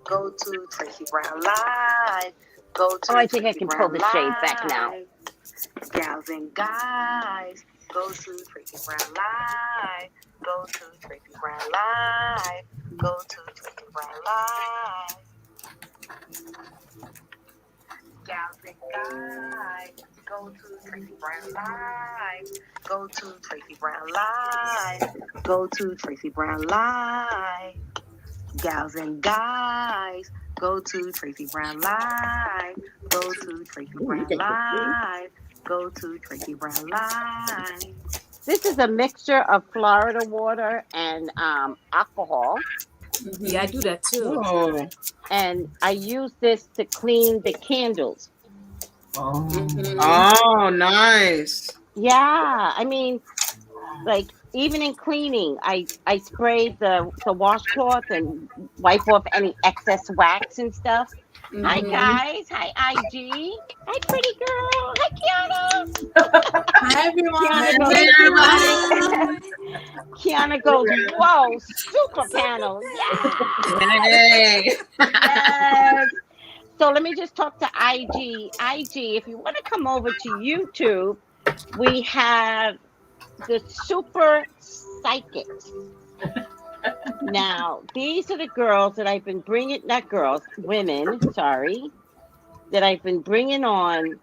Go to Tracy Brown Live. Go Oh, to I think I Tracy can pull Brown the shade back now. Live. Gals and guys, go to Tracy Brown Live. Go to Tracy Brown Live. Go to Tracy Brown Live. Gals and guys, go to Tracy Brown Live. Go to Tracy Brown Live. Go to Tracy Brown Live. Gals and guys, go to Tracy Brown Live. Go to Tracy Brown Live. Go to Tracy Brown Live. This is a mixture of Florida water and alcohol. Yeah, I do that too. Oh. And I use this to clean the candles. Oh, nice. Yeah, I mean, like even in cleaning, I spray the washcloth and wipe off any excess wax and stuff. Hi guys, hi IG, hi pretty girl, hi Kiana. Hi everyone. Kiana goes, whoa, super panel, yeah. Hey. Yes. So let me just talk to IG. IG, if you want to come over to YouTube, we have the super psychics. Now, these are the girls that I've been bringing, not girls, women, sorry, that I've been bringing on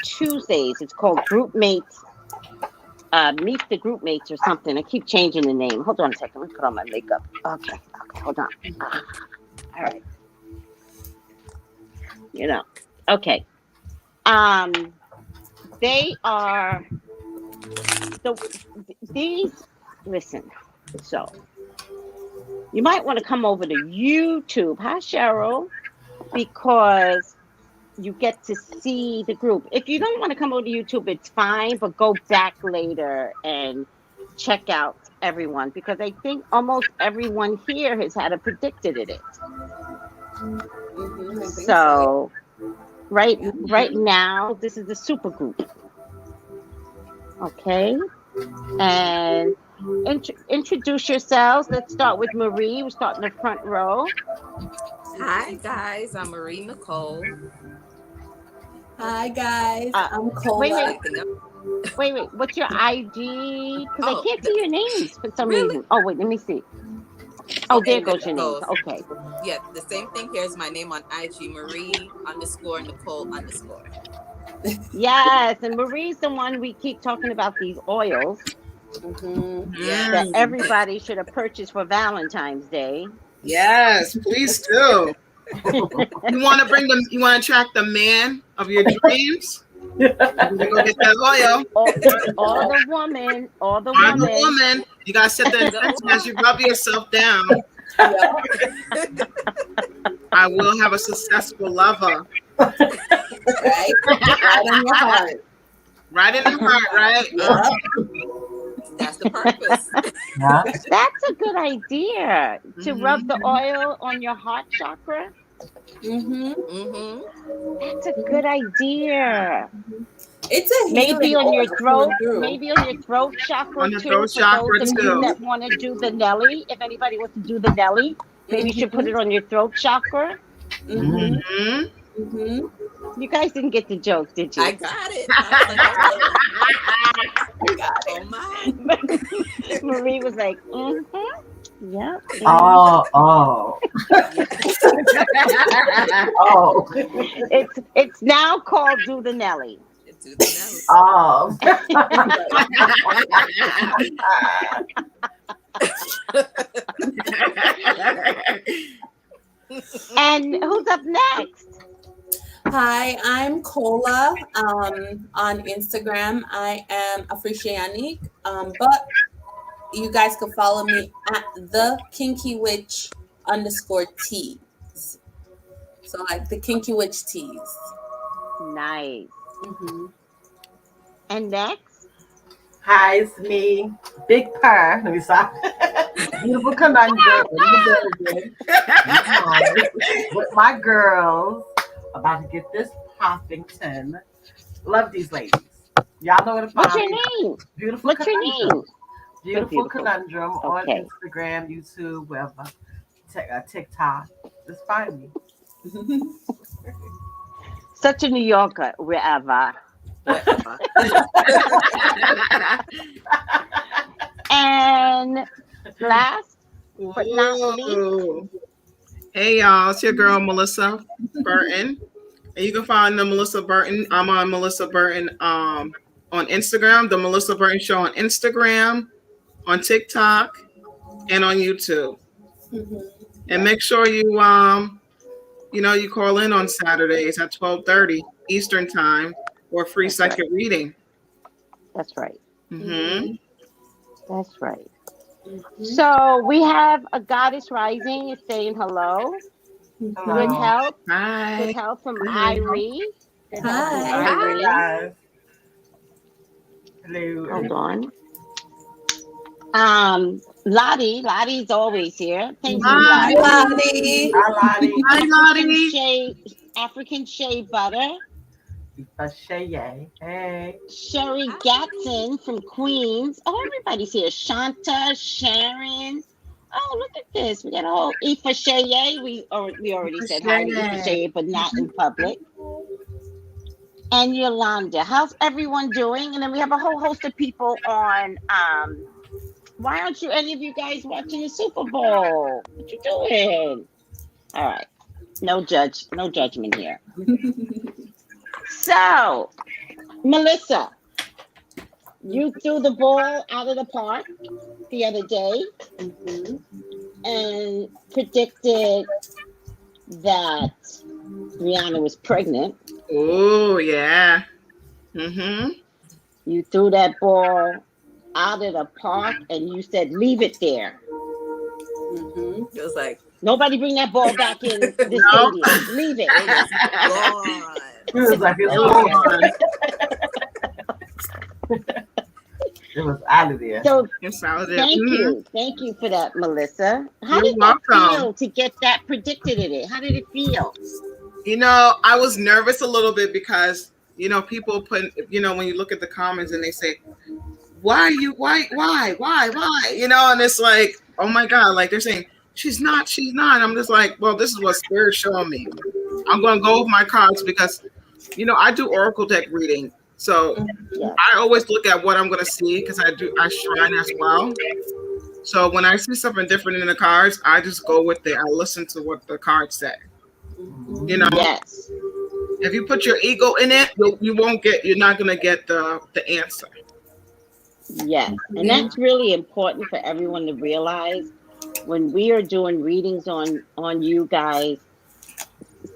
Tuesdays. It's called Group Mates, Meet the Group Mates or something. I keep changing the name. Hold on a second. Let me put on my makeup. Okay, hold on. All right. You know, okay. They are, these, listen, so you might want to come over to YouTube. Hi, Cheryl, because you get to see the group. If you don't want to come over to YouTube, it's fine, but go back later and check out everyone, because I think almost everyone here has had a predicted in it. So right now, this is the super group. Okay, and introduce yourselves. Let's start with Marie. We're starting the front row. Hi guys, I'm Marie Nicole. Hi guys, I'm Cola. Wait. What's your ID? Because I can't see your names for some reason. Oh wait, let me see. Oh, there goes your name. Okay. Yeah, the same thing here is my name on IG, Marie _ Nicole _. Yes, and Marie's the one we keep talking about, these oils that everybody should have purchased for Valentine's Day. Yes, please do. You want to bring them? You want to attract the man of your dreams? Go get that oil. All the woman. You gotta set the intention as you rub yourself down. I will have a successful lover. Right in your heart. Right in the heart, right? That's the purpose. That's a good idea, to rub the oil on your heart chakra. That's a good idea. It's a maybe on your throat, chakra on the too. Throat chakra for those of you that want to do the Nelly, if anybody wants to do the Nelly, maybe you should put it on your throat chakra. You guys didn't get the joke, did you? I got it. Oh my. Marie was like, yeah. Oh. It's now called Do the Nelly. Do the Nelly. Oh. And who's up next? Hi, I'm Cola. On Instagram, I am Africianique. But you guys can follow me at the Kinky Witch _teas. So like the Kinky Witch teas. Nice. And next? Hi, it's me, Big Purr. Let me stop. Beautiful conundrum with my girls. About to get this Poppington. Love these ladies. Y'all know what it's about. What's your name? Beautiful What's Conundrum. your name? Beautiful Conundrum on Okay. Instagram, YouTube, wherever. TikTok. Just find me. Such a New Yorker, wherever. Whatever. And last but not least, Ooh. Hey y'all, it's your girl Melissa Burton. And you can find the Melissa Burton. I'm on Melissa Burton on Instagram, the Melissa Burton Show on Instagram, on TikTok, and on YouTube. And make sure you you call in on Saturdays at 12:30 Eastern Time for a free That's second reading. that's right. Mm-hmm. That's right. So we have a goddess rising is saying hello. Good Hello. health. Hi. Good health from Hi. Irie. Good health from Hi. Irie. Guys. Hello. Hold on. Lottie's always here. Thank you, Hi. Lottie. Lottie. Hi, Lottie. Hi, Lottie. African shea butter. Hey. Sherry Gatson from Queens. Oh, everybody's here. Shanta, Sharon. Oh, look at this. We got a whole Aoife Shea. We already said hi to Aoife Shea, but not in public. And Yolanda. How's everyone doing? And then we have a whole host of people on. Why aren't you any of you guys watching the Super Bowl? What you doing? All right. No judgment here. So, Melissa, you threw the ball out of the park the other day and predicted that Rihanna was pregnant. Oh yeah. Mm-hmm. You threw that ball out of the park and you said, leave it there. It was like, Nobody bring that ball back in the stadium. Leave it. gone. It was like it's gone. It was out of there. So It's out there. thank Mhm. you. Thank you for that, Melissa. How You're did that welcome. feel to get that predicted in it? How did it feel? I was nervous a little bit because people put when you look at the comments and they say, why, and it's like, oh my God, like they're saying she's not. I'm just like, well, this is what Spirit's showing me. I'm gonna go with my cards because I do oracle deck reading, so Yeah. I always look at what I'm gonna see because I shrine as well. So when I see something different in the cards, I just go with it. I listen to what the cards say. Yes. If you put your ego in it, you're not gonna get the answer. Yes. And that's really important for everyone to realize when we are doing readings on you guys.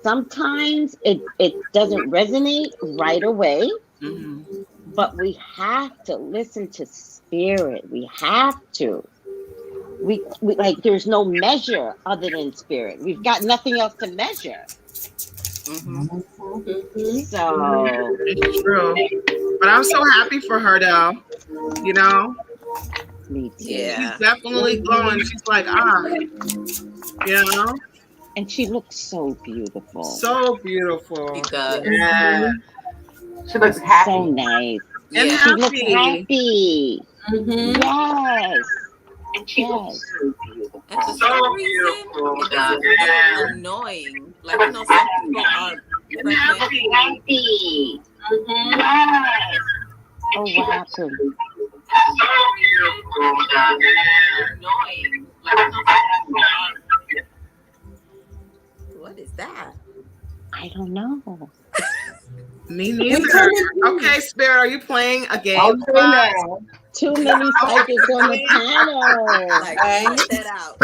Sometimes it doesn't resonate right away, but we have to listen to spirit. We have to. We like there's no measure other than spirit. We've got nothing else to measure. So It's true. But I'm so happy for her though. me too. Yeah. She's definitely glowing. She's like, And she looks so beautiful. so beautiful. She does. Yeah. She looks happy. So nice. And Yeah. She looks happy. happy. Yes. And she looks so beautiful. And for So some reason, beautiful. it doesn't Yeah. feel annoying. Like, some people are And pregnant. happy. Yes. Oh, what happened? So beautiful. Annoying. Like, some people are. What is that? I don't know. Me neither. Okay, Spirit, are you playing a game? I'll say now. Too many psychics on the panel. Like, Right. cut that out.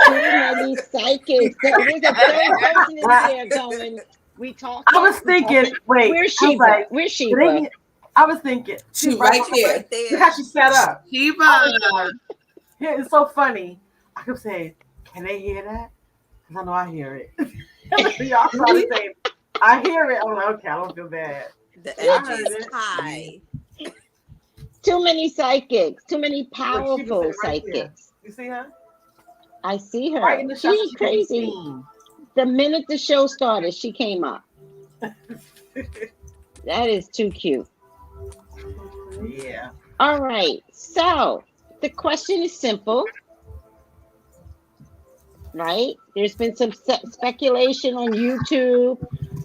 Too many psychics. There's a third person in there going, we talking. I was thinking, wait. Where's I was Sheba? like, Where's did Sheba? they- I was thinking, She right there. Right there. look how she set up. Shiva. Yeah, it's so funny. I kept saying, can they hear that? Because I know I hear it. Y'all started saying, I hear it. I'm like, okay, I don't feel bad. The I energy heard is it. high. Too many psychics. Too many Look, she powerful was right there. psychics. You see her? I see her. Right in the shot. She's crazy. The minute the show started, she came up. That is too cute. Yeah. All right. So the question is simple. right? There's been some speculation on YouTube.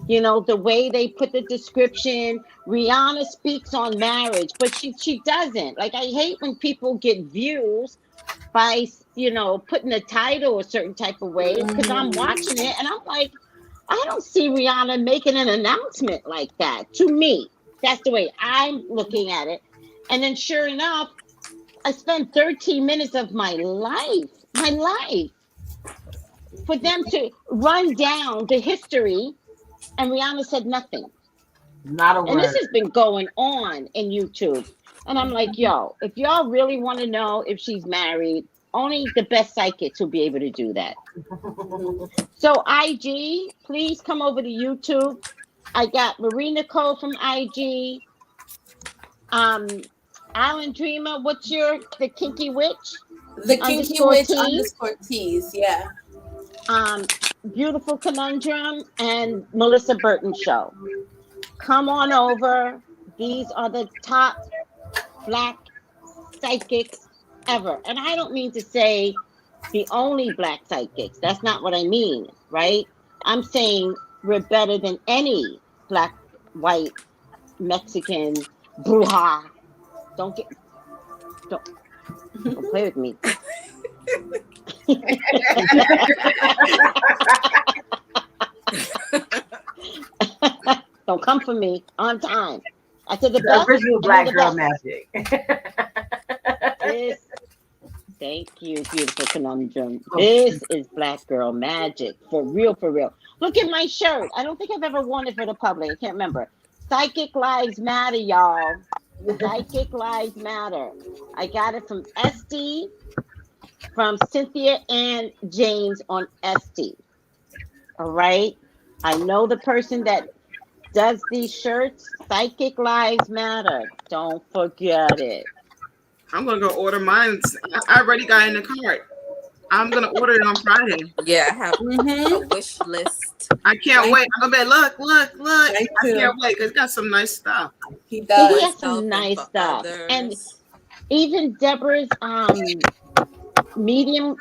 The way they put the description. Rihanna speaks on marriage, but she doesn't. Like, I hate when people get views by putting a title a certain type of way, because I'm watching it and I'm like, I don't see Rihanna making an announcement like that. To me, that's the way I'm looking at it. And then sure enough, I spent 13 minutes of my life for them to run down the history, and Rihanna said nothing. Not a And this word. has been going on in YouTube. And I'm like, yo, if y'all really want to know if she's married, only the best psychics will be able to do that. So IG, please come over to YouTube. I got Marie Nicole from IG. Alan Dreamer, what's the Kinky Witch? The Kinky Underscore Witch Tease. _tease, yeah. Beautiful Conundrum and Melissa Burton Show. Come on over. These are the top Black psychics ever. And I don't mean to say the only Black psychics. That's not what I mean, right? I'm saying we're better than any Black, white, Mexican, bruja. Don't play with me. Don't come for me on time. I said the best. Original Black Girl Magic. Thank you, beautiful Conundrum. This is Black Girl Magic. For real, for real. Look at my shirt. I don't think I've ever worn it for the public. I can't remember. Psychic Lives Matter, y'all. Psychic Lives Matter. I got it from SD, from Cynthia and James on SD. All right. I know the person that does these shirts. Psychic Lives Matter. Don't forget it. I'm gonna go order mine. I already got in the cart. I'm gonna order it on Friday. Yeah, I have a wish list. I can't wait. I'm gonna be look. I can't wait because it's got some nice stuff. He does. He has some nice stuff. And even Deborah's medium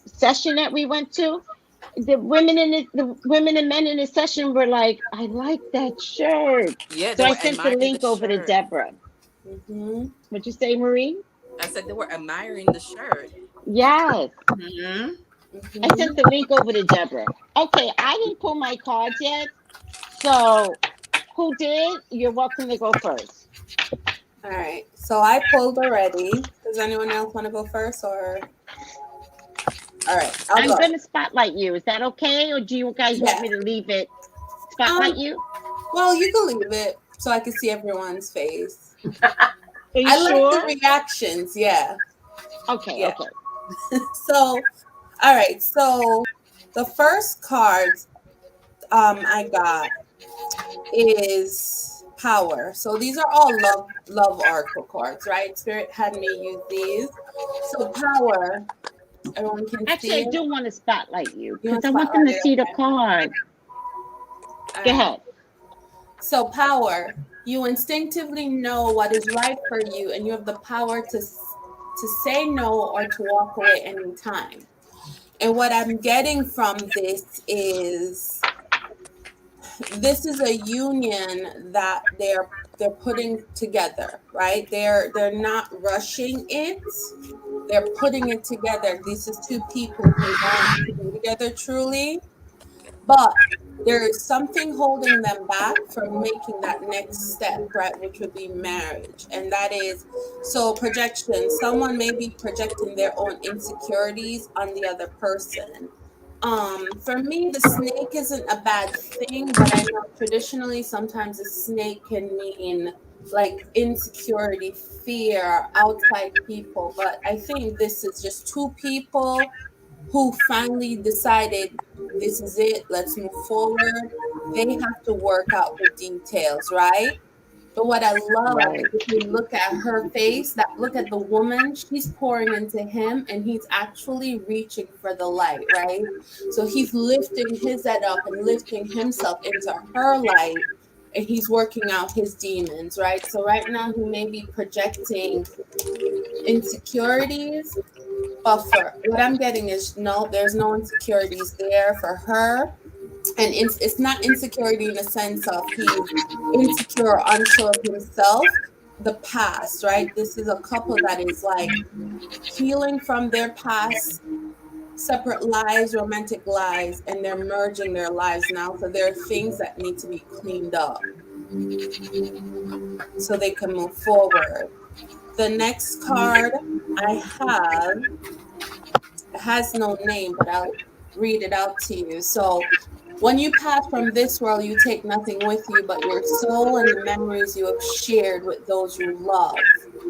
session that we went to, the women and men in the session were like, I like that shirt. Yeah, so I sent the link over to Deborah. What'd you say, Marie? I said they were admiring the shirt. Yes. I sent the link over to Deborah. Okay, I didn't pull my cards yet. So who did? You're welcome to go first. All right. So I pulled already. Does anyone else want to go first, or? All right. I'm going to spotlight you. Is that okay? Or do you guys want me to leave it? Spotlight you? Well, you can leave it so I can see everyone's face. Are you I sure? like the reactions. Yeah. Okay. Yeah. Okay. So, all right. So the first cards I got is Power. So these are all love oracle cards, right? Spirit had me use these. So Power. Everyone can Actually, see I do want to spotlight you because I You want them to spotlight see it, the okay. card. Go ahead. So Power. You instinctively know what is right for you, and you have the power to say no or to walk away anytime. And what I'm getting from this is a union that they're putting together, right? They're not rushing it. They're putting it together. This is two people who want to be together truly, but there is something holding them back from making that next step, right? Which would be marriage. And that is, so projection, someone may be projecting their own insecurities on the other person. For me, the snake isn't a bad thing, but I know traditionally sometimes a snake can mean like insecurity, fear, outside people. But I think this is just two people who finally decided this is it, let's move forward. They have to work out the details, right? But what I love, if you look at her face, look at the woman, she's pouring into him and he's actually reaching for the light, right? So he's lifting his head up and lifting himself into her light, and he's working out his demons, right? So right now he may be projecting insecurities, But for what I'm getting is no, there's no insecurities there for her. And it's not insecurity in the sense of he's insecure or unsure of himself. The past, right? This is a couple that is like healing from their past separate lives, romantic lives, and they're merging their lives now. So there are things that need to be cleaned up so they can move forward. The next card I have has no name, but I'll read it out to you. So when you pass from this world, you take nothing with you but your soul and the memories you have shared with those you love.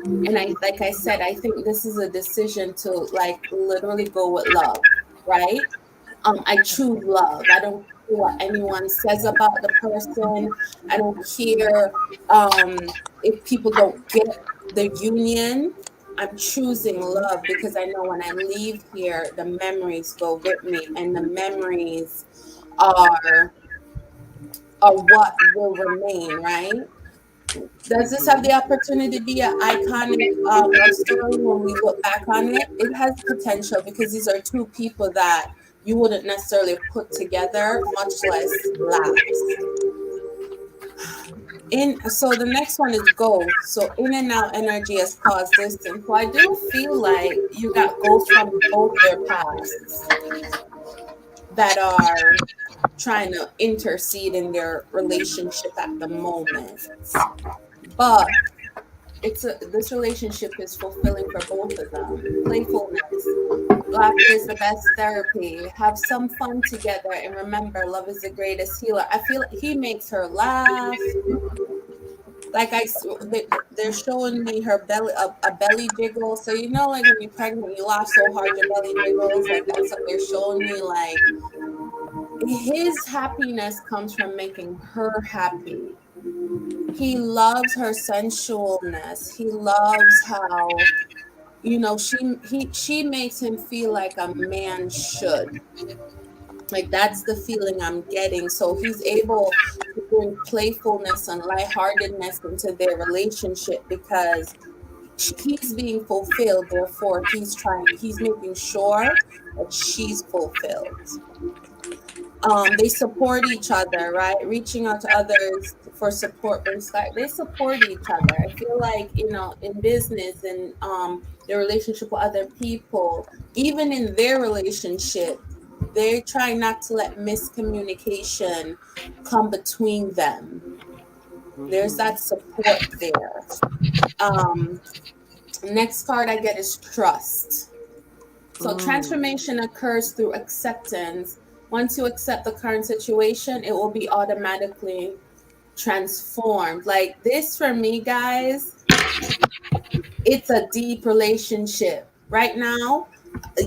And I, like I said, I think this is a decision to like literally go with love, right? I choose love. I don't care what anyone says about the person. I don't care if people don't get the union. I'm choosing love because I know when I leave here, the memories go with me, and the memories are are what will remain, right? Does this have the opportunity to be an iconic love story when we look back on it? It has potential because these are two people that you wouldn't necessarily have put together, much less last. So the next one is ghost. So in and out energy has caused distance. So I do feel like you got ghosts from both their pasts that are trying to intercede in their relationship at the moment. But this relationship is fulfilling for both of them. Playfulness. Laughter is the best therapy. Have some fun together and remember love is the greatest healer. I feel like he makes her laugh. Like they're showing me her belly, a belly jiggle. So you know, like when you're pregnant, you laugh so hard your belly jiggles. Like that's what they're showing me. Like his happiness comes from making her happy. He loves her sensualness. He loves how, you know, she makes him feel like a man should. Like that's the feeling I'm getting. So he's able to bring playfulness and lightheartedness into their relationship because he's being fulfilled. Therefore, he's making sure that she's fulfilled. They support each other, right? Reaching out to others for support brings like they support each other. I feel like, you know, in business and their relationship with other people, even in their relationship, they try not to let miscommunication come between them. There's that support there. um Next card I get is trust. So transformation occurs through acceptance. Once you accept the current situation, it will be automatically transformed. Like this for me, guys, it's a deep relationship. Right now,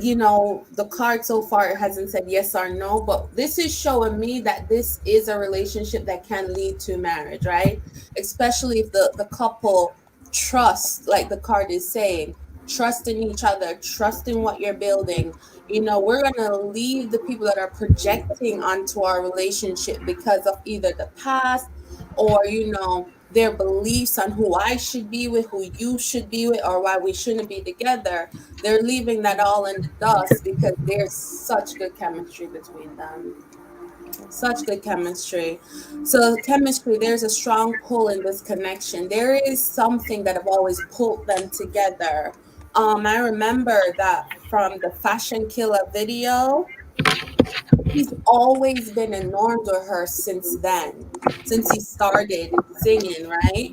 you know, the card so far hasn't said yes or no, but this is showing me that this is a relationship that can lead to marriage, right? Especially if the couple trust, like the card is saying, trust in each other, trust in what you're building. You know, we're gonna leave the people that are projecting onto our relationship because of either the past or, you know, their beliefs on who I should be with, who you should be with, or why we shouldn't be together. They're leaving that all in the dust because there's such good chemistry between them. Such good chemistry. So chemistry, there's a strong pull in this connection. There is something that have always pulled them together. I remember that from the Fashion Killer video. He's always been enormed with her since then, since he started singing, right?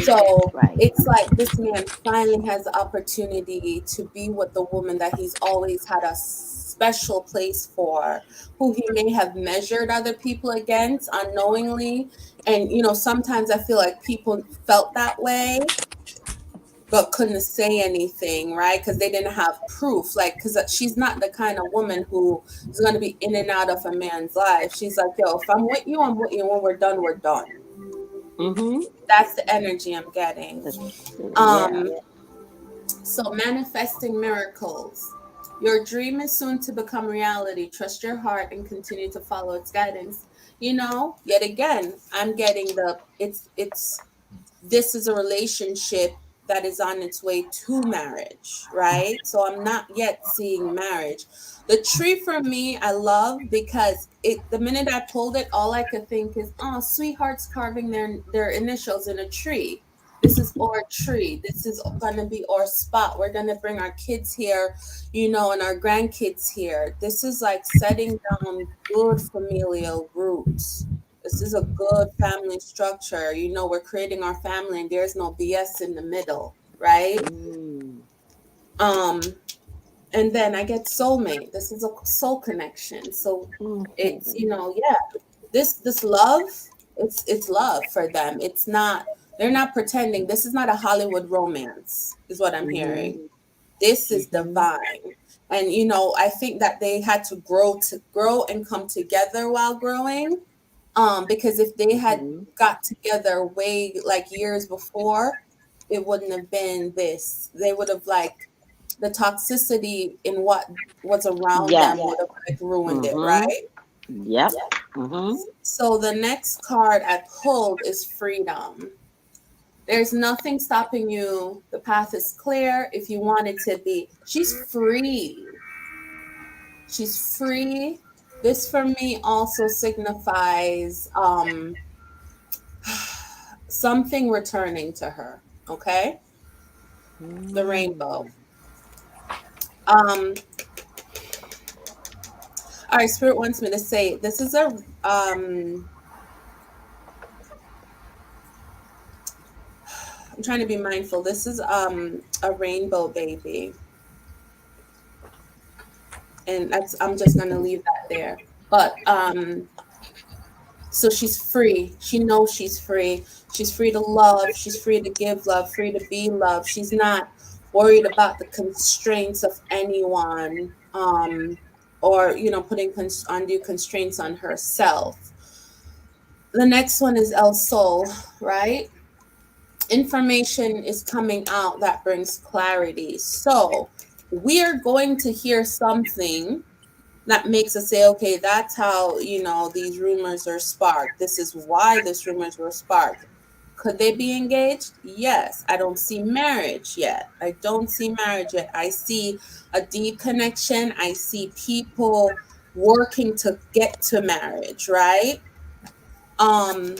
So Right. it's like this man finally has the opportunity to be with the woman that he's always had a special place for, who he may have measured other people against unknowingly. And, you know, sometimes I feel like people felt that way but couldn't say anything, right? Because they didn't have proof. Like, because she's not the kind of woman who is going to be in and out of a man's life. She's like, yo, if I'm with you, I'm with you. When we're done, we're done. Mm-hmm. That's the energy I'm getting. Yeah. So manifesting miracles. Your dream is soon to become reality. Trust your heart and continue to follow its guidance. You know, yet again, I'm getting this is a relationship that is on its way to marriage, right? So I'm not yet seeing marriage. The tree for me, I love because the minute I pulled it, all I could think is, oh, sweethearts carving their initials in a tree. This is our tree. This is gonna be our spot. We're gonna bring our kids here, and our grandkids here. This is like setting down good familial roots. This is a good family structure. We're creating our family and there's no BS in the middle, right? Mm. Um, and then I get soulmate. This is a soul connection. So it's, Mhm. yeah, this love, it's love for them. It's not, they're not pretending. This is not a Hollywood romance, is what I'm Mhm. hearing. This is Mhm. divine. And I think that they had to grow and come together while growing. Because if they had Mhm. got together way like years before, it wouldn't have been this. They would have like the toxicity in what was around Yes. them would have like ruined it, Mhm. right? Yep. Mhm. So the next card I pulled is freedom. There's nothing stopping you. The path is clear if you want it to be. She's free. She's free. This for me also signifies something returning to her. Okay? The rainbow. Mm. Um all right, spirit wants me to say this is I'm trying to be mindful. This is a rainbow baby. And I'm just going to leave that there. But so she's free. She knows she's free. She's free to love. She's free to give love, free to be loved. She's not worried about the constraints of anyone, or, putting undue constraints on herself. The next one is El Sol, right? Information is coming out that brings clarity. So we are going to hear something that makes us say, okay, that's how, these rumors are sparked. This is why these rumors were sparked. Could they be engaged? Yes. I don't see marriage yet. I don't see marriage yet. I see a deep connection. I see people working to get to marriage, right? Um,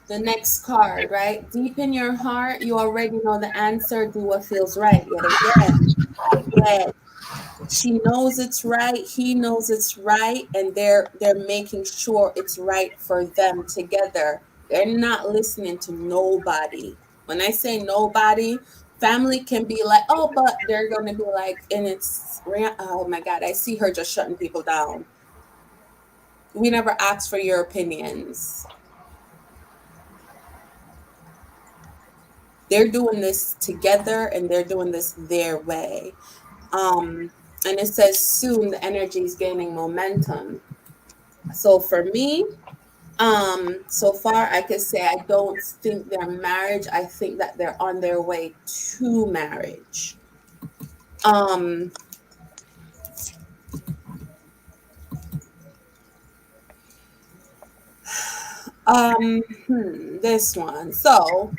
the next card, right? Deep in your heart, you already know the answer. Do what feels right. Yet again, yet she knows it's right, he knows it's right, and they're making sure it's right for them together. They're not listening to nobody. When I say nobody, family can be like, oh, but they're gonna be like, and oh my god, I see her just shutting people down. We never asked for your opinions. They're doing this together and they're doing this their way. And it says soon the energy is gaining momentum. So for me, so far I could say I don't think they're marriage. I think that they're on their way to marriage. Um, this one. So,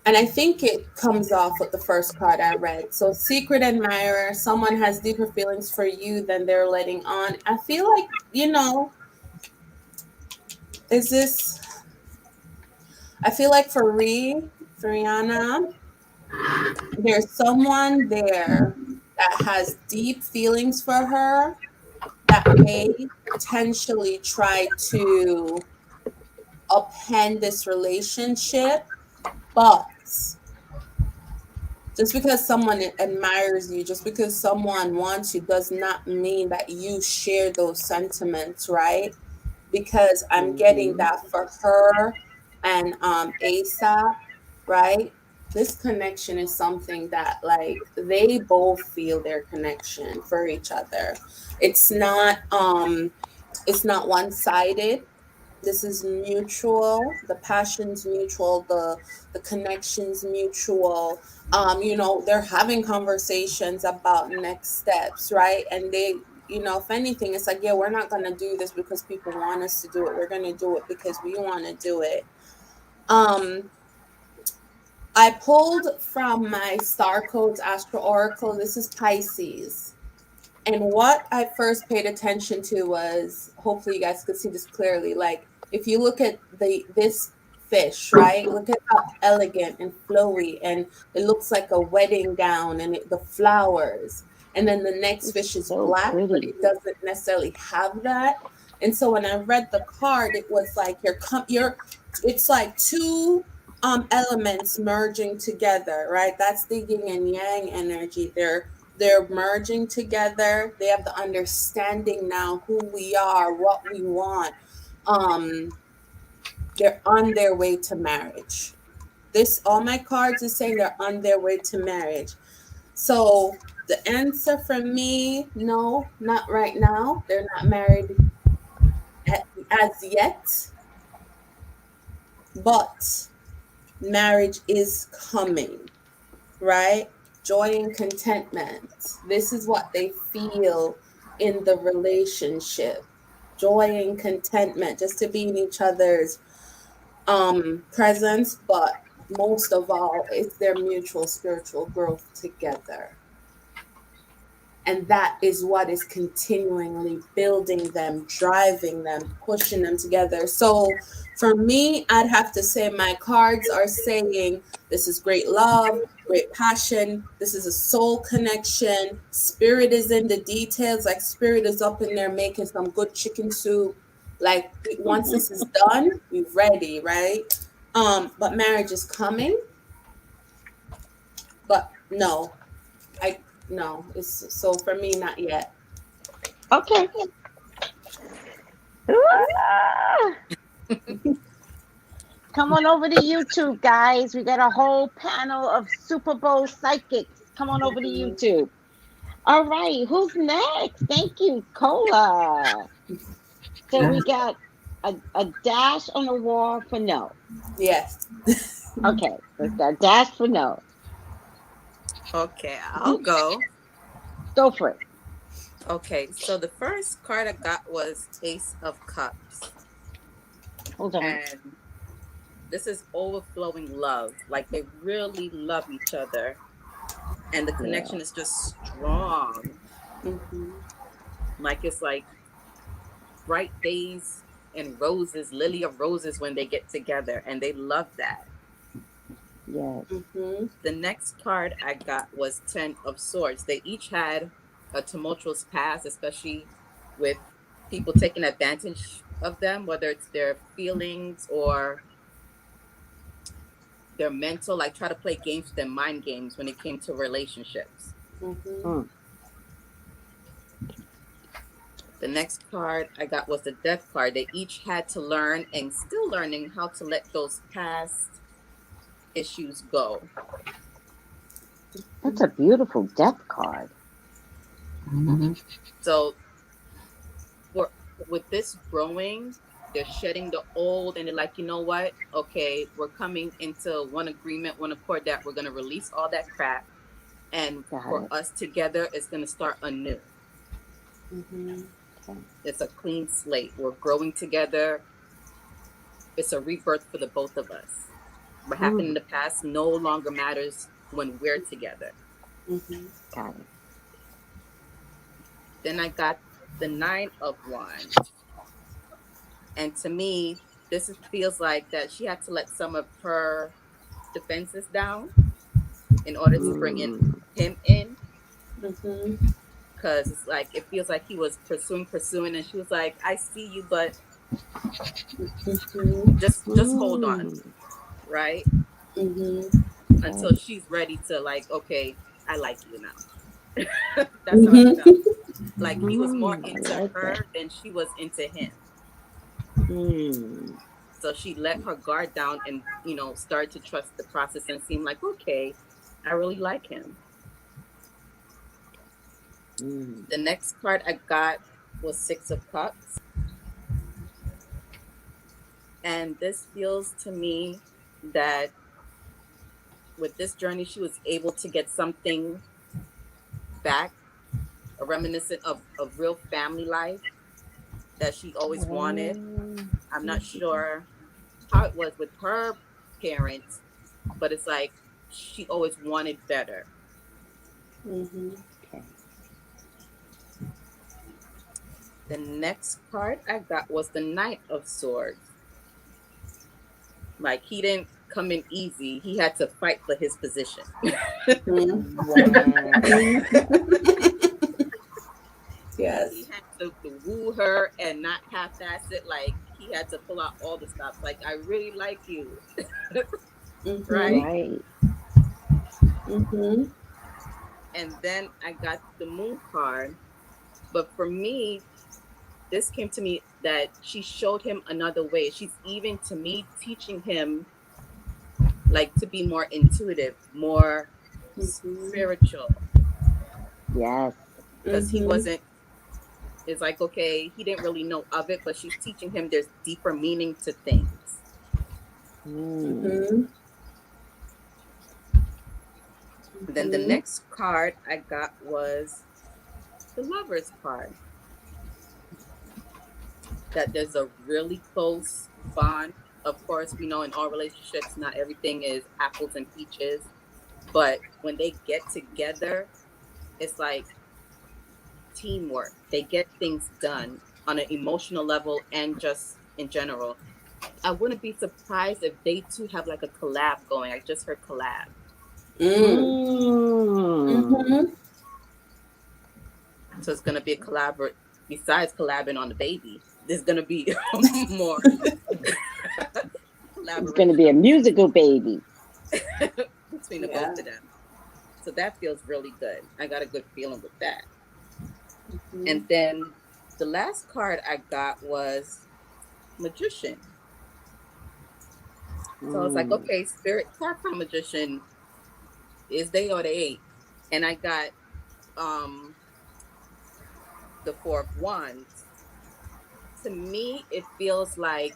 and I think it comes off with the first card I read. So, secret admirer, someone has deeper feelings for you than they're letting on. I feel like, is this, I feel like for Rihanna, there's someone there that has deep feelings for her that may potentially try to upend this relationship, but just because someone admires you, just because someone wants you, does not mean that you share those sentiments, right? Because I'm getting Mhm. that for her and ASAP, right? This connection is something that like they both feel their connection for each other. It's not one-sided. This is mutual. The passion's mutual. The connection's mutual. They're having conversations about next steps, right? And they, if anything, it's like, yeah, we're not gonna do this because people want us to do it. We're gonna do it because we want to do it. Um, I pulled from my Star Codes Astro Oracle. This is Pisces. And what I first paid attention to was, hopefully you guys could see this clearly. Like if you look at this fish, right? Look at how elegant and flowy, and it looks like a wedding gown, and the flowers. And then the next It's fish is so black, but pretty. it doesn't necessarily have that. And so when I read the card, it was like it's like two elements merging together, right? That's the yin and yang energy. They're merging together. They have the understanding now who we are, what we want. Um, they're on their way to marriage. This all my cards is saying they're on their way to marriage. So the answer from me, no, not right now. They're not married as yet, but marriage is coming, right? Joy and contentment. This is what they feel in the relationship. Joy and contentment, just to be in each other's presence, but most of all, it's their mutual spiritual growth together. And that is what is continually building them, driving them, pushing them together. So for me, I'd have to say my cards are saying this is great love, great passion. This is a soul connection. Spirit is in the details. Like spirit is up in there making some good chicken soup. Like once this is done, we're ready, right? But marriage is coming. But no, I no. It's so for me, not yet. Okay. Ah! Come on over to YouTube, guys. We got a whole panel of Super Bowl psychics. Come on over to YouTube. All right, who's next? Thank you, Cola. So we got a dash on the wall for no. Yes. Okay, so it's got a dash for no. Okay, I'll go. Go for it. Okay, so the first card I got was Ace of Cups. Hold on. And this is overflowing love. Like they really love each other. And the connection is just strong. Mm-hmm. Like it's like bright days and roses, lily of roses when they get together. And they love that. Yes. Mm-hmm. The next card I got was Ten of Swords. They each had a tumultuous past, especially with people taking advantage of them, whether it's their feelings or their mental, like try to play games with them, mind games when it came to relationships. Mm-hmm. Mm. The next card I got was the Death card. They each had to learn and still learning how to let those past issues go. That's a beautiful death card. So for with this growing, they're shedding the old and they're like, you know what? Okay, we're coming into one agreement, one accord that we're gonna release all that crap, and Got for it. us together, it's gonna start anew. Mm-hmm. Okay. It's a clean slate. We're growing together. It's a rebirth for the both of us. What happened in the past no longer matters when we're together. Mm-hmm. Got it. Then I got the Nine of Wands. And to me, feels like that she had to let some of her defenses down in order to bring in Mm. him in. Mm-hmm. Because it's like, it feels like he was pursuing, and she was like, I see you, but Mm-hmm. just hold on, Mm. right? Mm-hmm. Until she's ready to, like, okay, I like you now. That's how I Mm-hmm. felt. Like he was more Mm. I into like that. her than she was into him. Mm. So she let her guard down and, started to trust the process and seem like, okay, I really like him. Mm. The next card I got was Six of Cups. And this feels to me that with this journey, she was able to get something back, a reminiscent of real family life that she always wanted. I'm not sure how it was with her parents, but it's like she always wanted better. Mm-hmm. Okay. The next card I got was the Knight of Swords. Like, he didn't come in easy. He had to fight for his position. Wow. Yes. He had to woo her and not half-ass it. Like, he had to pull out all the stops. Like, I really like you. Mm-hmm. Right? Right. Mm-hmm. And then I got the Moon card. But for me, this came to me that she showed him another way. She's even, to me, teaching him like to be more intuitive, more Mm-hmm. spiritual, Yes. because he Mm-hmm. wasn't. It's like, okay, he didn't really know of it, but she's teaching him there's deeper meaning to things. Mm. Mm-hmm. Then the next card I got was the Lover's card. That there's a really close bond. Of course, we know in all relationships, not everything is apples and peaches, but when they get together, it's like teamwork. They get things done on an emotional level and just in general. I wouldn't be surprised if they two have like a collab going. I just heard collab. Mm. Mm. Mm-hmm. So it's gonna be a collab besides collabing on the baby. There's gonna be more It's going to be collaboration a musical baby. between the Yeah. both of them. So that feels really good. I got a good feeling with that. Mm-hmm. And then the last card I got was Magician. So I was like, Mm. okay, Spirit clarify Magician, is they or they ain't? And I got um the Four of Wands. To me, it feels like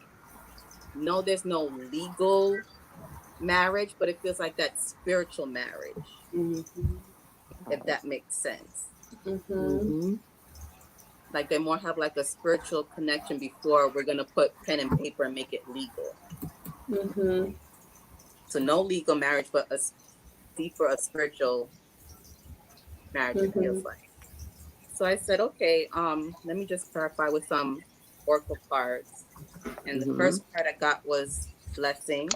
no, there's no legal marriage, but it feels like that spiritual marriage, Mm-hmm. if that makes sense. Mm-hmm. Mm-hmm. Like they more have like a spiritual connection before we're gonna put pen and paper and make it legal. Mm-hmm. So no legal marriage, but a deeper, a spiritual marriage. It Mm-hmm. feels like. So I said, okay, let me just clarify with some oracle cards. And the Mm-hmm. first card I got was blessing.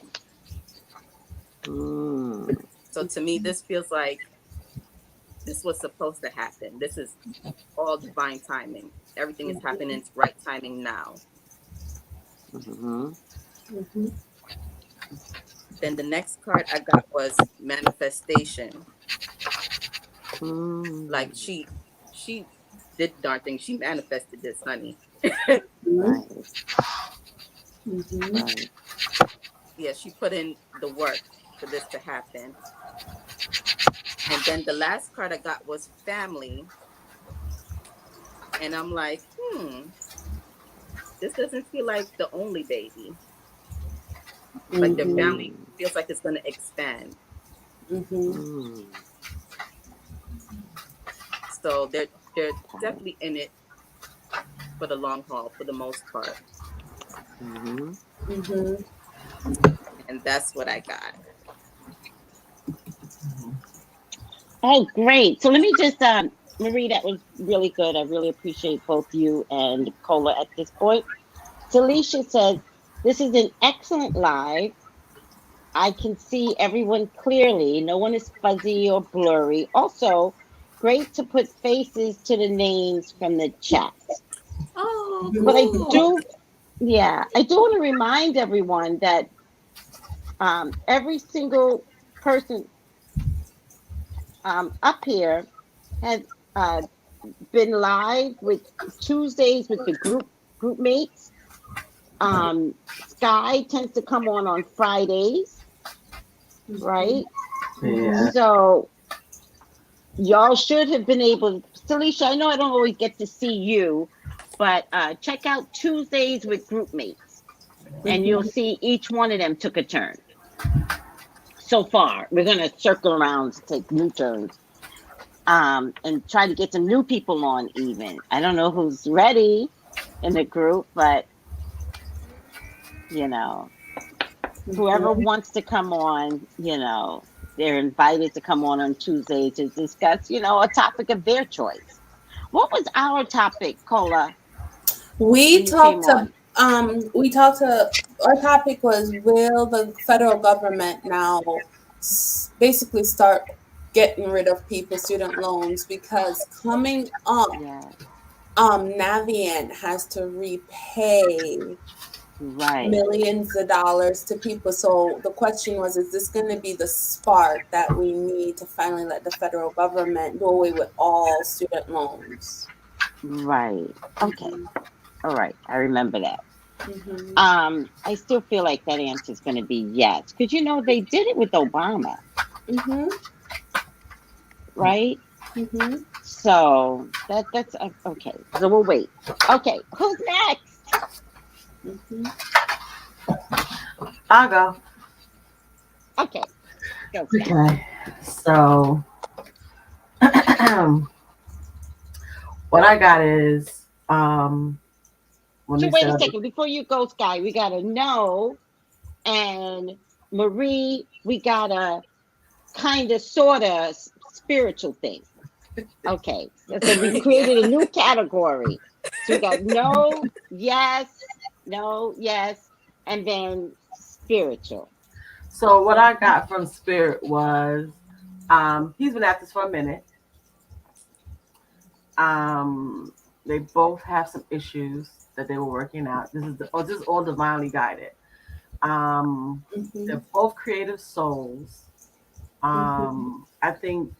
Mm. So to me, this feels like this was supposed to happen. This is all divine timing. Everything is happening in its right timing now. Mm-hmm. Mm-hmm. Then the next card I got was manifestation. Mm. Like she did darn thing. She manifested this, honey. Right. Mm-hmm. Right. Yeah, she put in the work for this to happen. And then the last card I got was family. And I'm like, this doesn't feel like the only baby. Like their Mm-hmm. family Mm. feels like it's gonna expand. Mm-hmm. Mm. So they're Okay. definitely in it for the long haul for the most part. Mm-hmm. Mm-hmm. And that's what I got. Oh, great. So let me just, Marie, that was really good. I really appreciate both you and Cola at this point. Talisha says, this is an excellent live. I can see everyone clearly. No one is fuzzy or blurry. Also, great to put faces to the names from the chat. Oh, But I cool. do, yeah, I do want to remind everyone that every single person up here has uh, been live with Tuesdays with the group mates. Sky tends to come on Fridays, right? Yeah. So y'all should have been able. Salisha, I know I don't always get to see you, but check out Tuesdays with group mates, and you'll see each one of them took a turn. So far, we're gonna circle around to take new turns. And try to get some new people on even. I don't know who's ready in the group, but you know, whoever wants to come on, they're invited to come on Tuesday to discuss, a topic of their choice. What was our topic, Cola, We when you came talked to on? our topic was, will the federal government now basically start getting rid of people's student loans, because coming up, Yeah, Navient has to repay right, millions of dollars to people. So the question was, is this going to be the spark that we need to finally let the federal government do away with all student loans? right. Okay, Hmm. all right. I remember that. Hmm. I still feel like that answer is going to be yes, because they did it with Obama, Hmm. right? Hmm. So that's okay. So we'll wait. Okay, who's next? Hmm. I'll go. Okay, go Sky. Okay. So what I got is when So they wait a said second before you go, Sky. We gotta know, and Marie, we got a kind of sort of spiritual thing. Okay, so we Yeah. created a new category. So we got no, yes, and then spiritual. so what I got from Spirit was he's been at this for a minute. Um they both have some issues that they were working out. This is all divinely guided. Hmm. They're both creative souls. Hmm. I think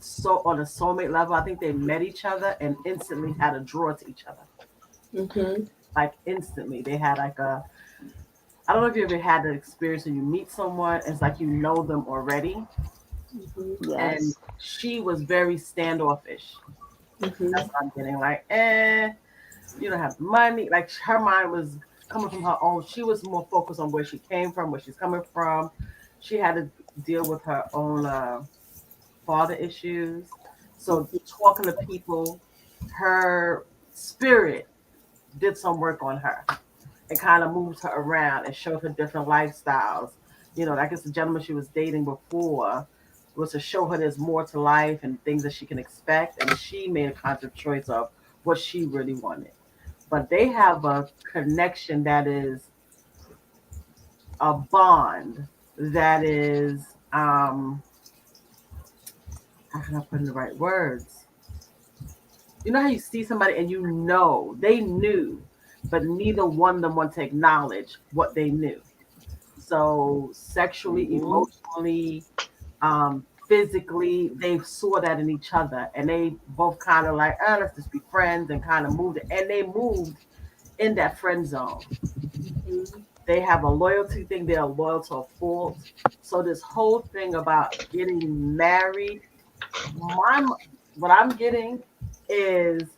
so on a soulmate level, I think they met each other and instantly had a draw to each other. Hmm. Like instantly. They had like a I don't know if you ever had that experience when you meet someone, it's like you know them already. Hmm. And Yes. she was very standoffish. Hmm. That's what I'm getting. Like, you don't have money. Like her mind was coming from her own. She was more focused on where she came from, where she's coming from. She had to deal with her own father issues. So talking to people, her spirit did some work on her and kind of moved her around and showed her different lifestyles. I guess the gentleman she was dating before was to show her there's more to life and things that she can expect. And she made a conscious choice of what she really wanted. But they have a connection that is a bond that is, how can I put in the right words? You know how you see somebody and you know they knew, but neither one of them want to acknowledge what they knew. So sexually, Hmm. emotionally, physically, they saw that in each other, and they both kind of like, let's just be friends, and kind of moved it, and they moved in that friend zone. They have a loyalty thing; they're loyal to a fault. So this whole thing about getting married, my what I'm getting is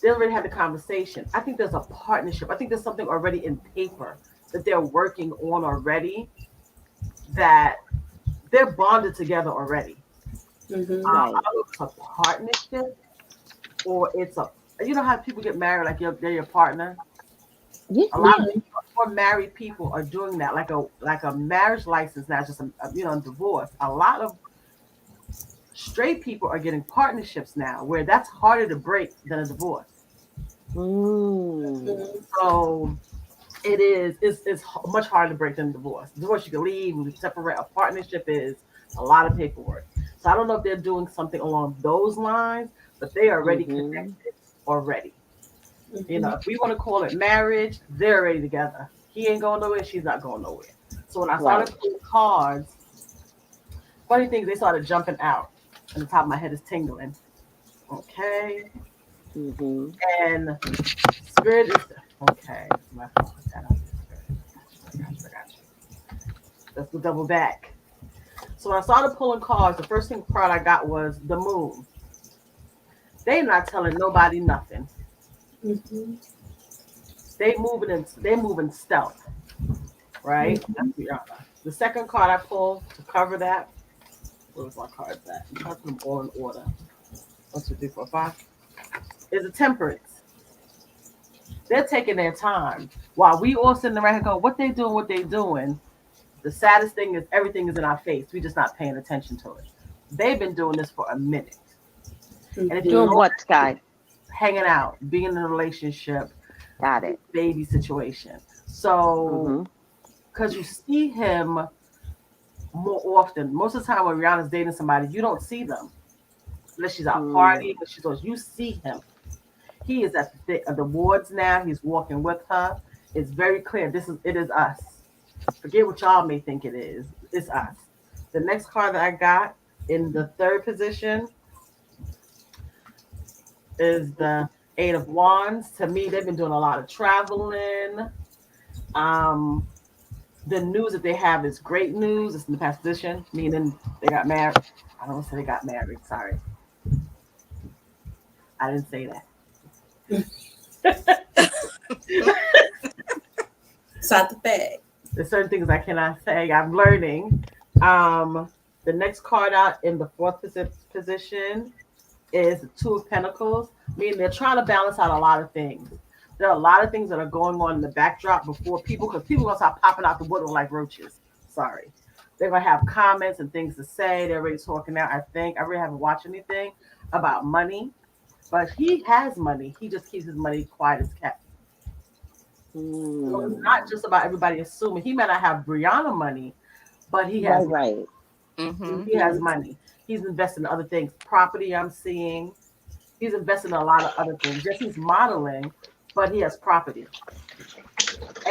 they already had the conversation. I think there's a partnership. I think there's something already in paper that they're working on already, that they're bonded together already. Hmm. I Right. don't know if it's a partnership or it's a, you know how people get married, like they're your partner. A lot of Yeah. more married people are doing that, like a marriage license now, just divorce. A lot of straight people are getting partnerships now, where that's harder to break than a divorce. Mm. So it's much harder to break than divorce. Divorce you can leave and separate. A partnership is a lot of paperwork. So I don't know if they're doing something along those lines, but they are already Hmm. connected already. Hmm. If we want to call it marriage, they're already together. He ain't going nowhere, she's not going nowhere. So when I Right. started pulling cards, funny things, they started jumping out. And the top of my head is tingling. Okay. Hmm. And spirit is okay. My phone put that out there. I got you. Let's go double back. So when I started pulling cards, the first thing card I got was the moon. They not telling nobody nothing. Hmm. They moving stealth, right? That's Rihanna. The second card I pulled to cover that, where was my cards at? I'm trying to put them all in order. 1, 2, 3, 4, 5. Is a temperance. They're taking their time. While we all sitting around here going, what they doing, what they doing, The saddest thing is everything is in our face. We're just not paying attention to it. They've been doing this for a minute. And if you Doing go what, Sky? hanging out, being in a relationship, Got it. baby situation. So, because you see him more often. Most of the time when Rihanna's dating somebody, you don't see them. Unless she's out partying, but she's always, you see him. He is at the awards now. He's walking with her. It's very clear. It is us. Forget what y'all may think it is. It's us. The next card that I got in the third position is the Eight of Wands. To me, they've been doing a lot of traveling. The news that they have is great news. It's in the past position, meaning they got married. I don't want to say they got married. Sorry. I didn't say that. It's out the bag. There's certain things I cannot say. I'm learning. The next card out in the fourth position is the Two of Pentacles, meaning they're trying to balance out a lot of things. There are a lot of things that are going on in the backdrop before people, because people are going to start popping out the woodwork like roaches. Sorry. They're going to have comments and things to say. They're already talking out, I think. I really haven't watched anything about money, but he has money. He just keeps his money quiet as kept. So it's not just about everybody assuming. He may not have Rihanna money, but he has Right. He has money. He's invested in other things. Property, I'm seeing. He's invested in a lot of other things. Yes, he's modeling, but he has property.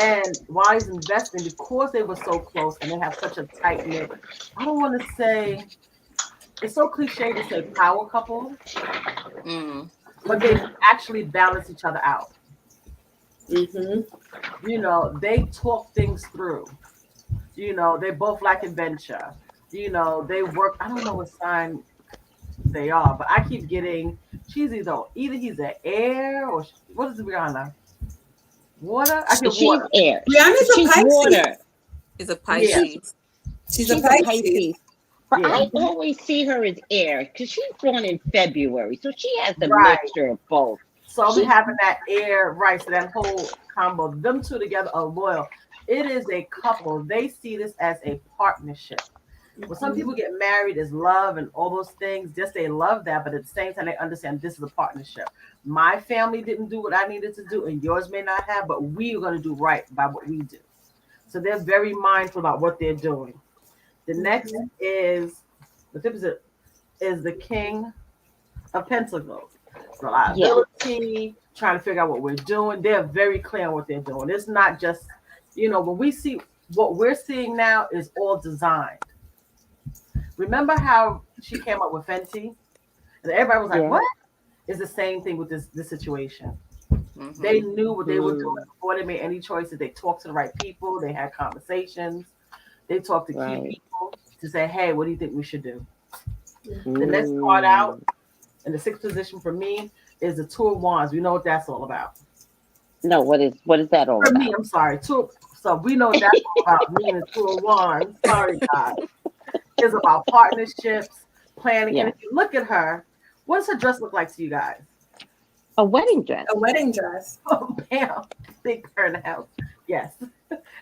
And while he's investing, because they were so close and they have such a tight knit, I don't want to say, it's so cliche to say power couple, but they actually balance each other out. You know, they talk things through. You know, they both like adventure. You know, they work. I don't know what sign they are, but I keep getting. She's either he's an air or what is Rihanna? Water. I get She's water. air. Rihanna's a She's Pisces. water. Is a Pisces. She's a Pisces. But Yeah. I always see her as air because she's born in February, so she has a Right. mixture of both. So I'll be having that air, right? So that whole combo, them two together are loyal. It is a couple. They see this as a partnership. Well, some people get married as love and all those things. Just they love that, but at the same time, they understand this is a partnership. My family didn't do what I needed to do, and yours may not have, but we are going to do right by what we do. So they're very mindful about what they're doing. The next is the King of Pentacles. Reliability, trying to figure out what we're doing. They're very clear on what they're doing. It's not just, when we see what we're seeing now is all designed. Remember how she came up with Fenty? And everybody was like, what? It's the same thing with this situation. They knew what they were doing before they made any choices. They talked to the right people. They had conversations. They talked to key people to say, hey, what do you think we should do? The next card out in the sixth position for me is the Two of Wands. We know what that's all about. No, what is that all For about? me, I'm sorry. So we know what that's all about. Me and the Two of Wands. Sorry, guys. It's about partnerships, planning. Yeah. And if you look at her, what does her dress look like to you guys? A wedding dress. A wedding dress. Oh, bam. Big her in the house. Yes.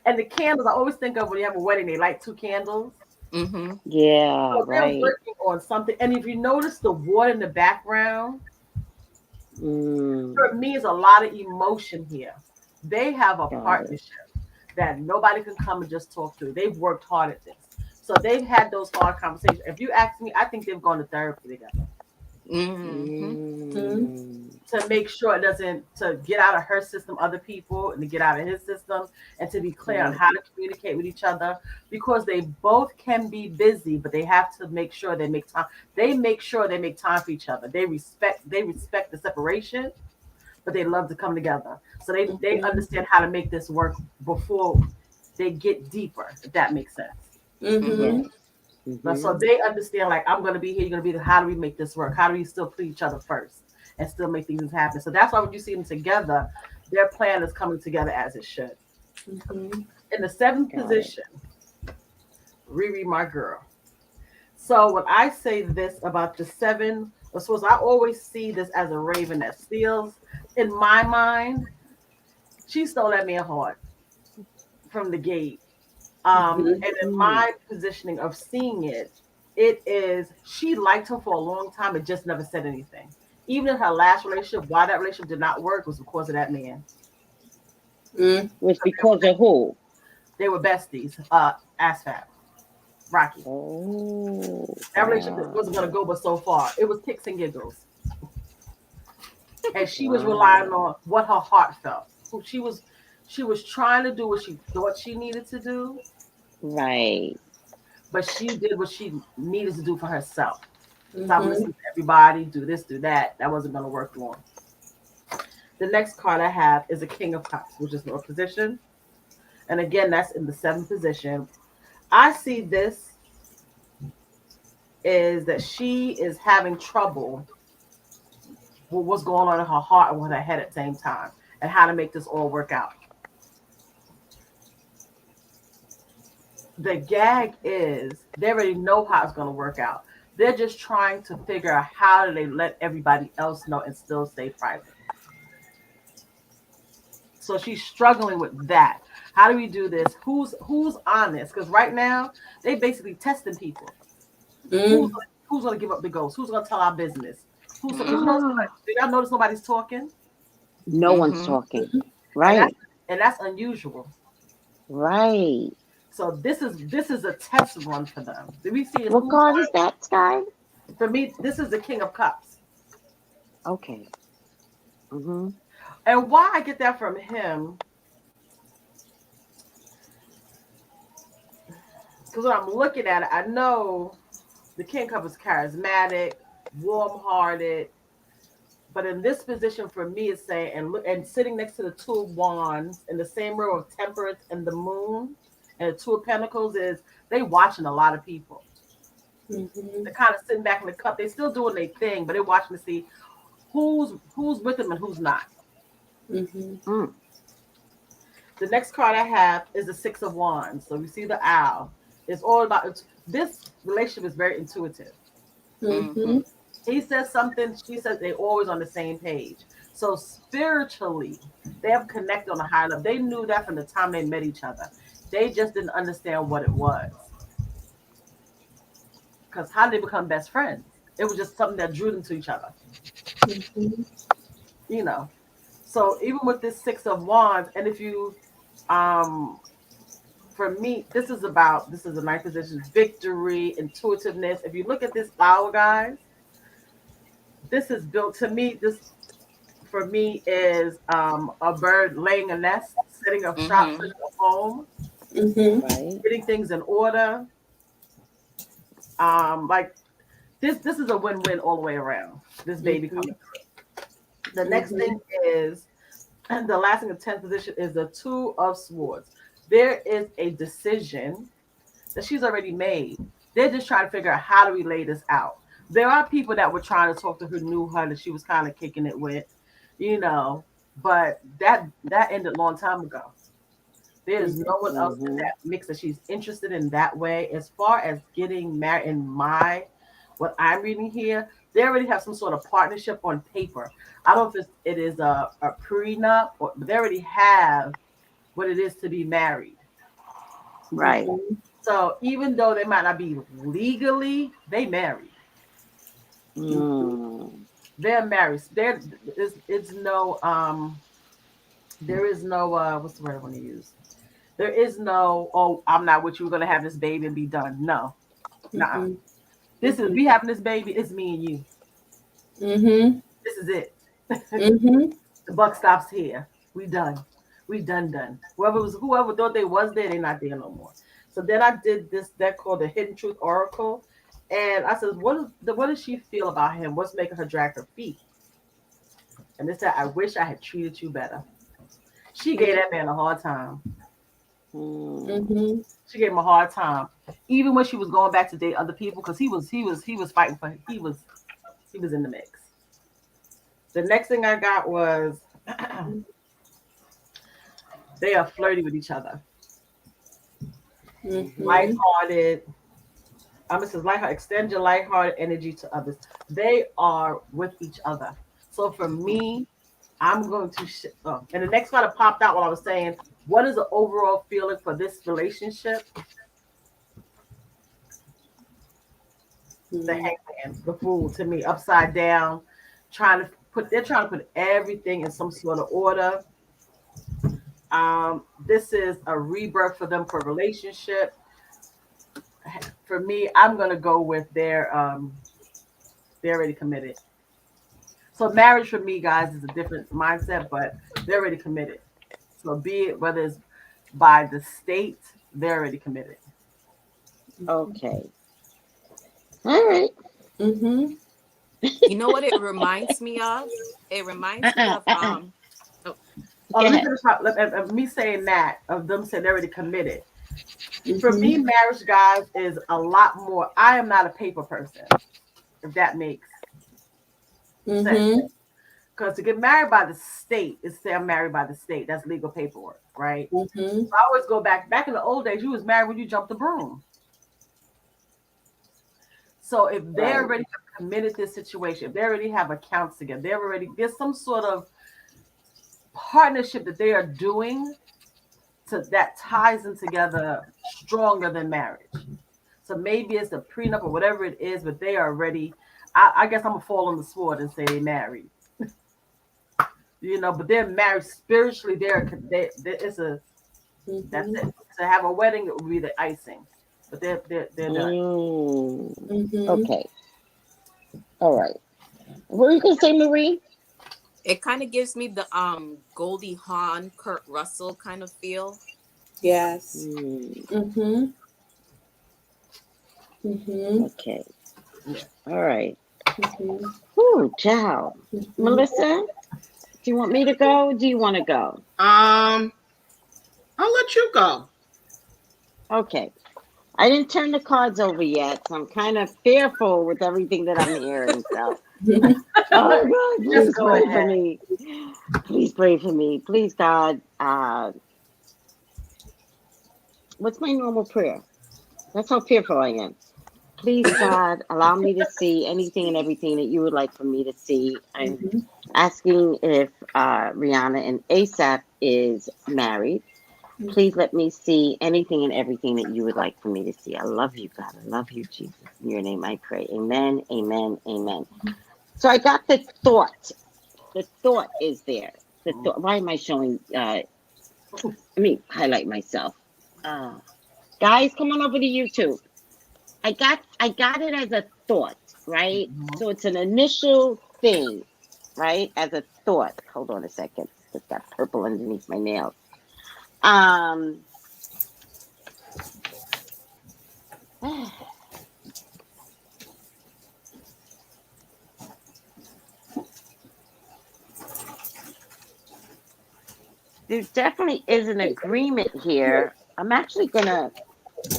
And the candles, I always think of when you have a wedding, they light two candles. Yeah, So right. they're working on something. And if you notice the water in the background, for me, is a lot of emotion here. They have a partnership that nobody can come and just talk to. They've worked hard at this. So they've had those hard conversations. If you ask me, I think they've gone to therapy together. To make sure it doesn't, to get out of her system, other people, and to get out of his system, and to be clear on how to communicate with each other, because they both can be busy, but they have to make sure they make time. They make sure they make time for each other. They respect the separation, but they love to come together. So they understand how to make this work before they get deeper, if that makes sense. So they understand, like, I'm going to be here, you're going to be there. How do we make this work? How do we still please each other first and still make things happen? So that's why when you see them together, their plan is coming together as it should. In the seventh position, Riri, my girl. So when I say this about the seven, I always see this as a raven that steals. In my mind, she stole that man heart from the gate. Mhm. And in my positioning of seeing it, it is she liked him for a long time and just never said anything. Even in her last relationship, why that relationship did not work was because of that man. Mm. Was because of who? They were besties. ASFAB, Rocky. Oh, That relationship God. wasn't going to go but so far. It was kicks and giggles. And she was relying Wow. on what her heart felt. She was trying to do what she thought she needed to do, Right. but she did what she needed to do for herself. Stop Mhm. listening to everybody, do this, do that. That wasn't going to work long. The next card I have is a King of Cups, which is her position. And again, that's in the seventh position. I see this is that she is having trouble with what's going on in her heart and with her head at the same time and how to make this all work out. The gag is they already know how it's going to work out. They're just trying to figure out how do they let everybody else know and still stay private. So she's struggling with that. How do we do this? Who's honest? Because right now they basically testing people. Who's Mm. who's gonna give up the ghost? Who's gonna tell our business? Who's because No do y'all notice nobody's talking? one's Mm-hmm. talking. And that's Right. and that's unusual. Right. So this is a test run for them. Do we see What who's card is that, Sky? for me? This is the King of Cups. Okay. Mm-hmm. And why I get that from him, because when I'm looking at it, I know the King of Cups is charismatic, warm-hearted, but in this position for me, it's saying and sitting next to the Two of Wands in the same row of Temperance and the Moon and the Two of Pentacles is they watching a lot of people. Mhm. They're kind of sitting back in the cup. They're still doing their thing, but they're watching to see who's with them and who's not. Mhm. Mm. The next card I have is the Six of Wands. So we see the owl. It's all about this relationship is very intuitive. Mm-hmm. Mhm. He says something, she says they're always on the same page. So spiritually, they have connected on a higher level. They knew that from the time they met each other. They just didn't understand what it was. Because how did they become best friends? It was just something that drew them to each other, Mhm. you know. So even with this Six of Wands, and if you um for me, this is a ninth position, victory, intuitiveness. If you look at this flower, guys, this is built to me. This for me is a bird laying a nest, setting up shop, Mm-hmm. setting up home, Mhm. Right. getting things in order. Like this is a win-win all the way around. This baby Mhm. coming. The next thing Mhm. is the last thing, the 10th position is the Two of Swords. There is a decision that she's already made. They're just trying to figure out how do we lay this out. There are people that were trying to talk to her, knew her, that she was kind of kicking it with, you know, but that ended a long time ago. There's no one else in Mm-hmm. that mix that she's interested in that way. As far as getting married, in my what I'm reading here, they already have some sort of partnership on paper. I don't know if it is a prenup, or but they already have what it is to be married. Right. So even though they might not be legally, they married. Mm. They're married. It's no there is no what's the word I want to use? There is no, oh, I'm not with you, we're gonna have this baby and be done. No. Nah. Mhm. This is we having this baby, it's me and you. Mhm. This is it. Mhm. The buck stops here. We done. We done. Whoever thought they was there, they're not there no more. So then I did this deck called the Hidden Truth Oracle. And I said, what does she feel about him? What's making her drag her feet? And they said, I wish I had treated you better. She gave that man a hard time. Mm. Mhm. She gave him a hard time. Even when she was going back to date other people, because he was fighting for he was in the mix. The next thing I got was they are flirty with each other. Mm-hmm. Mhm. Lighthearted. It says lighthearted, extend your lighthearted energy to others. They are with each other. So for me, I'm going to and the next card that popped out while I was saying What is the overall feeling for this relationship? The hangman, the fool, to me, upside down, they're trying to put everything in some sort of order. This is a rebirth for them for a relationship. For me, I'm gonna go with they're already committed. So marriage for me, guys, is a different mindset, but they're already committed. So be it whether it's by the state, they're already committed. Okay. All right. Mm-hmm. You know what it reminds me of? It reminds me of oh, Oh, Go let me ahead. finish of me saying that, of them saying they're already committed. For Mm-hmm. me, marriage, guys, is a lot more. I am not a paper person, if that makes sense. Mm-hmm. Because to get married by the state is say I'm married by the state. That's legal paperwork, right? Mm-hmm. So I always go back in the old days. You was married when you jumped the broom. So if they Right. already have committed this situation, if they already have accounts together, there's some sort of partnership that they are doing that ties them together stronger than marriage. So maybe it's a prenup or whatever it is, but they are ready. I guess I'm gonna fall on the sword and say they married. But they're married spiritually. It's a that's Mm-hmm. it. To have a wedding, it would be the icing, but they're done. Mm. Mm-hmm. Okay. All right. What were you gonna say, Marie? it kind of gives me the Goldie Hawn, Kurt Russell kind of feel. Yes. Mm. Mm-hmm. Mm-hmm. Okay. Yeah. All right. Mm-hmm. Whew, ciao. Mm-hmm. Melissa, do you want me to go? Do you want to go? I'll let you go. Okay. I didn't turn the cards over yet, so I'm kind of fearful with everything that I'm hearing. So, oh God, Just please go pray for ahead. me. Please pray for me. Please, God. What's my normal prayer? That's how fearful I am. Please, God, allow me to see anything and everything that you would like for me to see. I'm Mm-hmm. asking if Rihanna and ASAP is married. Please let me see anything and everything that you would like for me to see. I love you, God. I love you, Jesus. In your name I pray. Amen, amen, amen. So I got the thought. The thought is there. The thought. Why am I showing? Let me highlight myself. Uh, guys, come on over to YouTube. I got it as a thought, right? Mhm. So it's an initial thing, right? As a thought. Hold on a second. It's got purple underneath my nails. Um there definitely is an agreement here. I'm actually gonna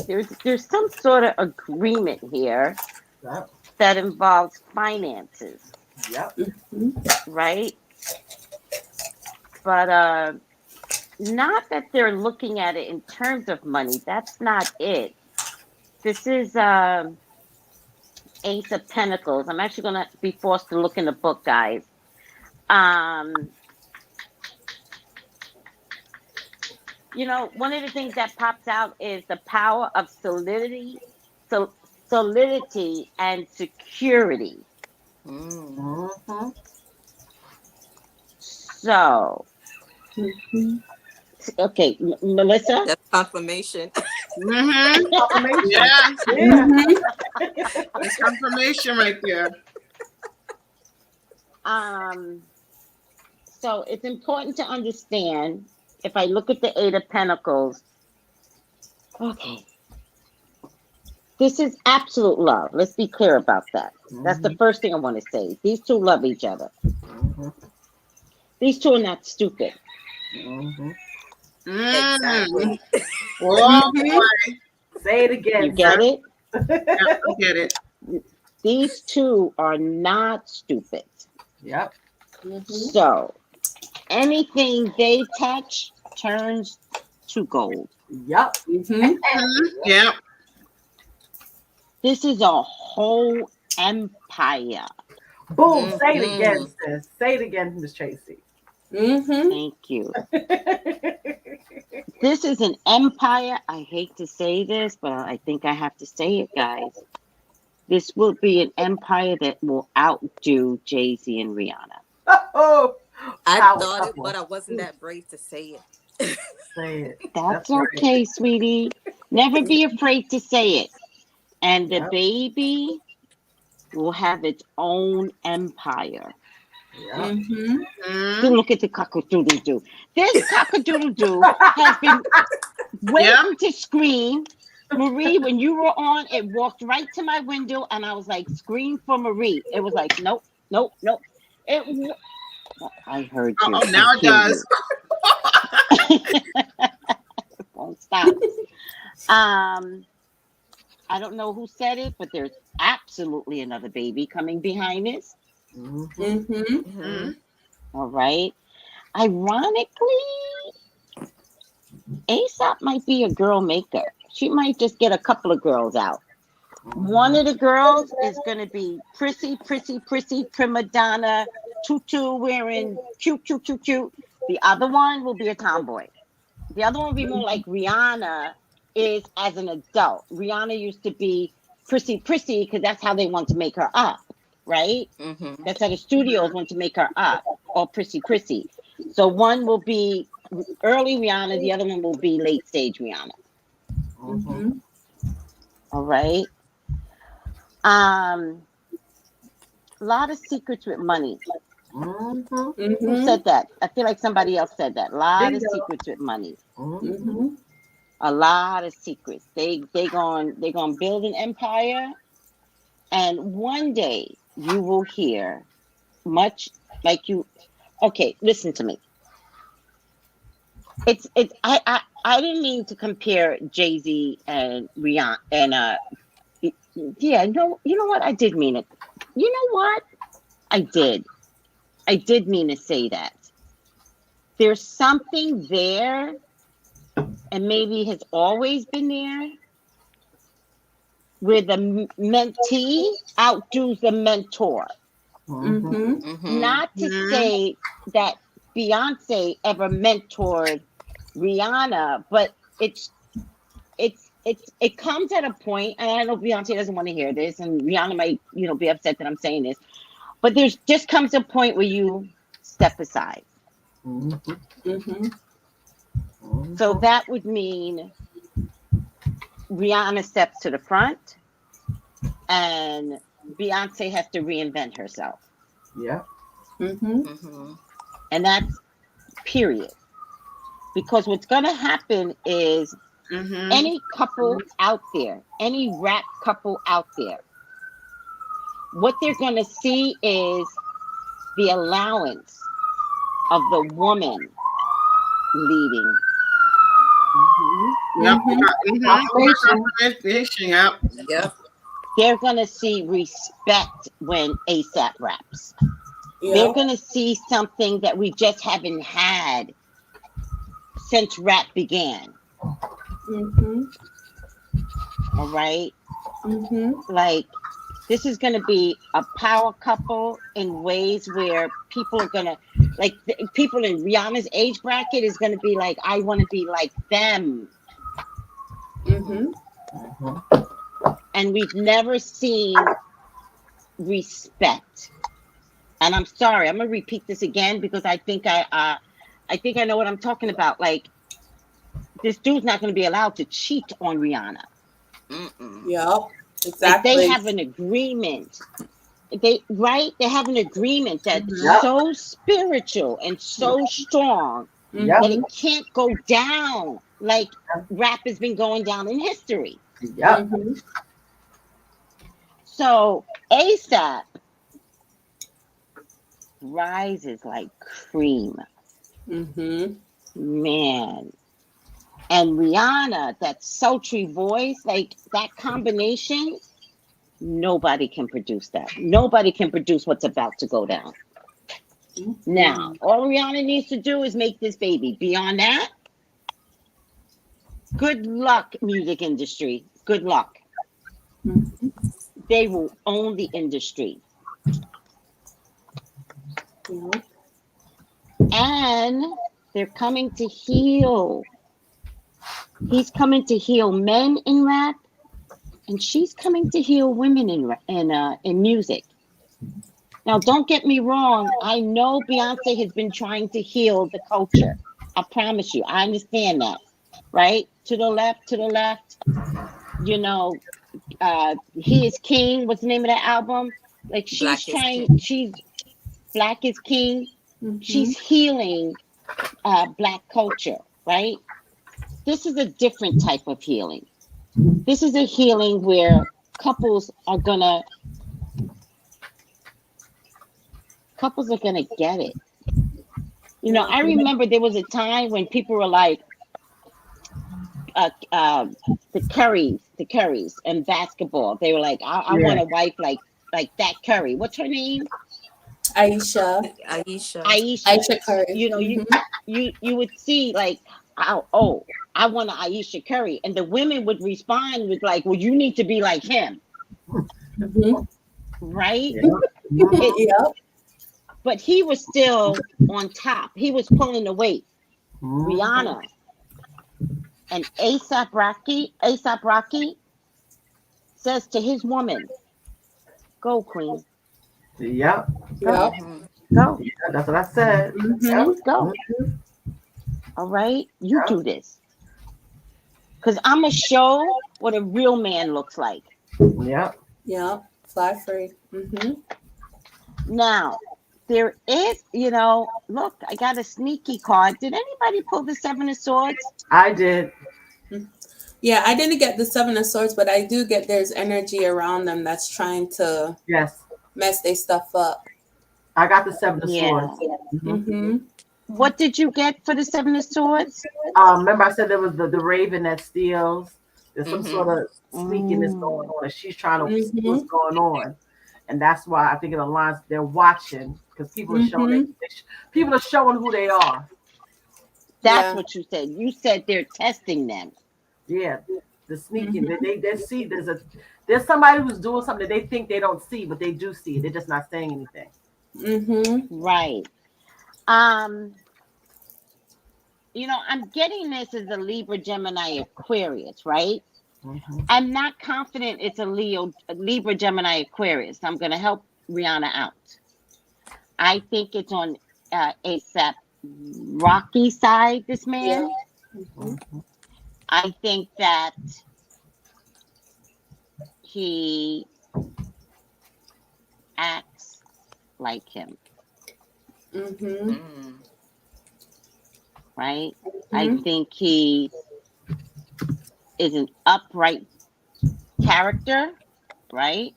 there's some sort of agreement here Yep. that involves finances, Yep. right? But not that they're looking at it in terms of money. That's not it. This is Ace of Pentacles. I'm actually gonna be forced to look in the book, guys. Um, one of the things that pops out is the power of so solidity and security. Mm. Mhm. So, Mm-hmm. okay, Melissa. That's confirmation. Mm-hmm. Confirmation. Yeah, Yeah. that's confirmation right there. um, so it's important to understand if I look at the Eight of Pentacles. Okay, this is absolute love. Let's be clear about that. That's the Mhm. first thing I want to say. These two love each other. Mhm. These two are not stupid. Mhm. Mm. Exactly. Oh Mm-hmm. boy. Say it You again, Yeah, get sir. it? yeah, I get it. These two are not stupid. Yep. Mm-hmm. So anything they touch turns to gold. Yep. Mm-hmm. Mm-hmm. Yeah. This is a whole empire. Boom. Say it again, Hmm. sis. Say it again, Miss Tracy. Mm-hmm. Thank you. This is an empire. I hate to say this, but I think I have to say it, guys. This will be an empire that will outdo Jay-Z and Rihanna. Oh, I power thought it, couple. but I wasn't that brave to say it. Say it. That's right. okay, sweetie. Never be afraid to say it. And the Yep. baby will have its own empire. Yep. Mm-hmm. Then look at the cock-a-doodle-doo. This cock-a-doodle-doo has been waiting to scream. Marie, when you were on, it walked right to my window, and I was like, scream for Marie. It was like, nope, nope, nope. I heard you. Oh, now I it hear does. you. It won't stop. I don't know who said it, but there's absolutely another baby coming behind this. Mm-hmm. Mm-hmm. Mhm. All right. Ironically, ASAP might be a girl maker. She might just get a couple of girls out. One of the girls is going to be prissy, prima donna, tutu wearing, cute, cute, cute, cute. The other one will be a tomboy. The other one will be more like Rihanna is as an adult. Rihanna used to be prissy because that's how they want to make her up, right? Mhm. That's how the studios want to make her up, or prissy. So one will be early Rihanna, the other one will be late stage Rihanna. Mm-hmm. All right. A lot of secrets with money. Mm-hmm. Who Mm-hmm. said that? I feel like somebody else said that. A lot of Bingo. secrets with money. Mm-hmm. Mm-hmm. A lot of secrets. They going build an empire, and one day you will hear much like you. Okay, listen to me. I didn't mean to compare Jay-Z and Rihanna and yeah, no, you know what? I did mean it. You know what? I did. I did mean to say that. There's something there, and maybe has always been there, where the mentee outdoes the mentor. Mm-hmm. Mm-hmm. Mhm. Not to say that Beyonce ever mentored Rihanna, but it comes at a point, and I know Beyonce doesn't want to hear this, and Rihanna might be upset that I'm saying this, but there's just comes a point where you step aside. Mm-hmm. Mm-hmm. So that would mean Rihanna steps to the front, and Beyonce has to reinvent herself, Yep. Mm-hmm. Mhm. and that's period. Because what's going to happen is Mm-hmm. any couple out there, any rap couple out there, what they're going to see is the allowance of the woman leading. Yep. Mm-hmm. Confirmation. Yep. Yep. They're going to see respect when ASAP raps. They're Yeah. going to see something that we just haven't had since rap began. Mm-hmm. All right. Mm-hmm. Like, this is going to be a power couple in ways where people are going to, like, people in Rihanna's age bracket is going to be like, I want to be like them. Mm-hmm. Mm-hmm. And we've never seen respect. And I'm sorry, I'm going to repeat this again because I think I know what I'm talking about. Like, this dude's not going to be allowed to cheat on Rihanna. Mm-mm. Yep. Like, they Exactly. have an agreement. They have an agreement that's Yep. so spiritual and so strong Yep. that it can't go down like rap has been going down in history. Yep. Mm-hmm. So ASAP rises like cream, Mm-hmm. man. And Rihanna, that sultry voice, like that combination, nobody can produce that. Nobody can produce what's about to go down. Now, all Rihanna needs to do is make this baby. Beyond that, good luck, music industry. Good luck. Mm-hmm. They will own the industry. Yeah. And they're coming to heal He's coming to heal men in rap, and she's coming to heal women in music. Now, don't get me wrong. I know Beyonce has been trying to heal the culture. I promise you. I understand that. Right? To the left, to the left. You know, He is King. What's the name of that album? Like Black is King. she's Black is King. Mhm. She's healing Black culture, right? This is a different type of healing. This is a healing where couples are gonna couples are gonna get it. I remember there was a time when people were like, uh, uh, the Currys, and basketball. They were like, I want Yeah. a wife like that Curry. What's her name? Aisha. Aisha. Aisha. Aisha Curry. You know, you you would see like, I want an Aisha Curry, and the women would respond with like, well, you need to be like him, Mhm. right? Yeah. Mhm. Yep. But he was still on top. He was pulling the weight. Mhm. Rihanna and ASAP Rocky says to his woman, "Go, Queen, Yep. go, Yep. Mm-hmm. go, Yeah, that's what I said. Yep. Mhm. go. All right, you Yep. do this, because I'm gonna show what a real man looks like." Yep. Yep. Fly free. Mhm. Now, there is, look, I got a sneaky card. Did anybody pull the Seven of Swords? I did. Yeah, I didn't get the Seven of Swords, but I do get there's energy around them that's trying to Yes. mess their stuff up. I got the Seven of Yeah. Swords. Hmm. Mm-hmm. What did you get for the Seven of Swords? Remember I said there was the raven that steals. There's some sort Mm-hmm. of sneakiness going Mm, on, and she's trying to see what's Mm-hmm. going on, and that's why I think it aligns. They're watching because people are showing Mm-hmm. people are showing who they are. that's Yeah. what you said. You said they're testing them. Yeah, the sneaking. Mm-hmm. They see there's somebody who's doing something that they think they don't see, but they do see it. They're just not saying anything. Mm-hmm. Right. Um, I'm getting this as a Libra, Gemini, Aquarius, right? Hmm. I'm not confident it's a Libra, Gemini, Aquarius. I'm going to help Rihanna out. I think it's on ASAP Rocky side, this Yeah. man. Mm-hmm. Hmm. I think that he acts like him, Mm-hmm. Mm. right? I Mm-hmm. think he is an upright character, right?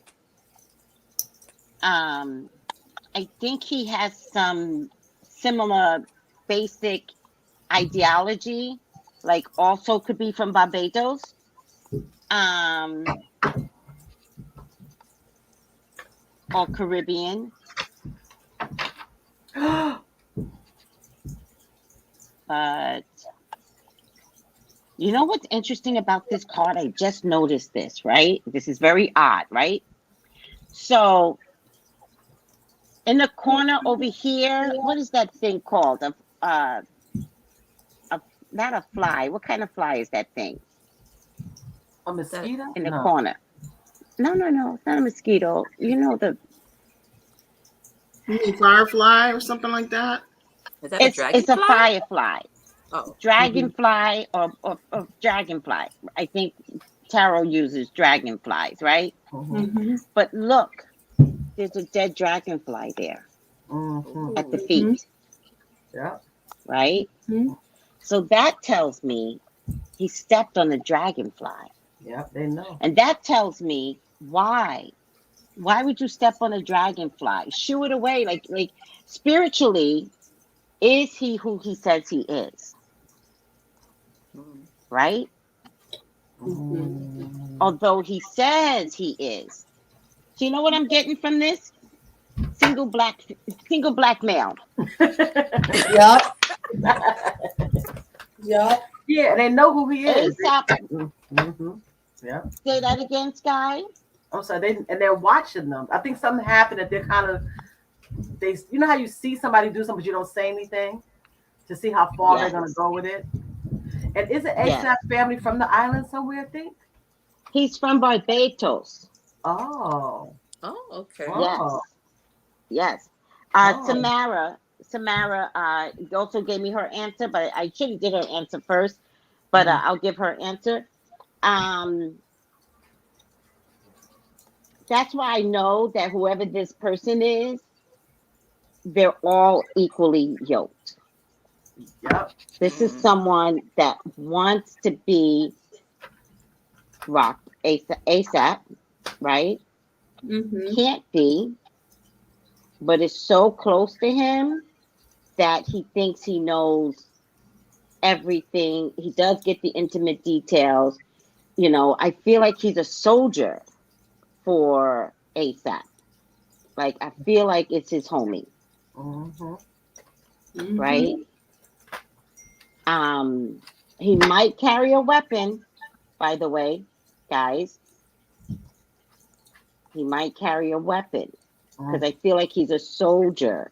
Um, I think he has some similar basic ideology, like also could be from Barbados, um, or Caribbean. But you know what's interesting about this card? I just noticed this, right? This is very odd, right? So in the corner over here, what is that thing called? Uh, a not a fly. What kind of fly is that thing A That mosquito? in the No. corner? No, no, no. It's not a mosquito. The You mean Firefly or something like that? is that a it's a dragonfly? firefly, Oh. Hmm. dragonfly, or dragonfly. I think tarot uses dragonflies, right? Hmm. Mm-hmm. But look, there's a dead dragonfly there Hmm. at the Ooh. Mm-hmm. feet, Yeah. right? Mm-hmm. So that tells me he stepped on a dragonfly. Yeah. They know. And that tells me why. Why would you step on a dragonfly? Shoo it away. Like spiritually, is he who he says he is? Mm. Right? Mm-hmm. Mm. Although he says he is. So you know what I'm getting from this? Single black single black male. Yep. Yep. Yeah, they know who he is. ASAP, Hmm. Yeah. say that again, Sky. I'm sorry. They're watching them. I think something happened that they're kind of you know how you see somebody do something but you don't say anything to see how far they're gonna Yes. go with it. And is it Yes. ASAP family from the island somewhere? I think. He's from Barbados. Oh, Oh, okay. oh, Yes. Yes. oh. Samara also gave me her answer, but I should have did her answer first. But Mhm. I'll give her answer. Um, that's why I know that whoever this person is, they're all equally yoked. Yep. This is Mm. someone that wants to be rocked ASAP, right? Mhm. Can't be, but is so close to him that he thinks he knows everything. He does get the intimate details. I feel like he's a soldier for ASAP. Like, I feel like it's his homie, Mm-hmm. right? Mhm. Um, he might carry a weapon, by the way, guys. He might carry a weapon because I feel like he's a soldier.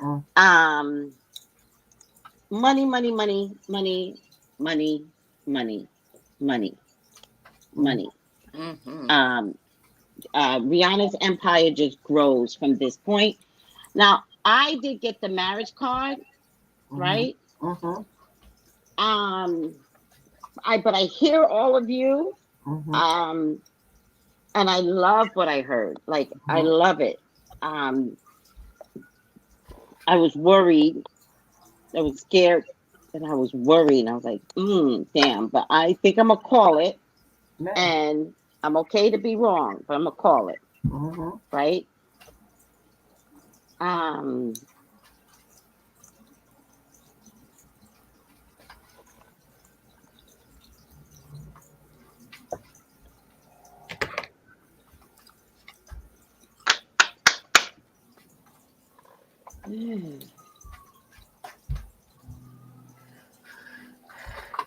Mm-hmm. Um, money, money, money, money, money, money, money, money. Mm-hmm. Um, Rihanna's empire just grows from this point. Now, I did get the marriage card, Mm-hmm. right? Mm-hmm. Um, but I hear all of you, Mm-hmm. um, and I love what I heard. Like, I love it. Um, I was worried. I was scared, and I was worried. And I was like, damn. But I think I'm gonna call it, Man. and I'm okay to be wrong, but I'm gonna call it, Mm-hmm. right? Um,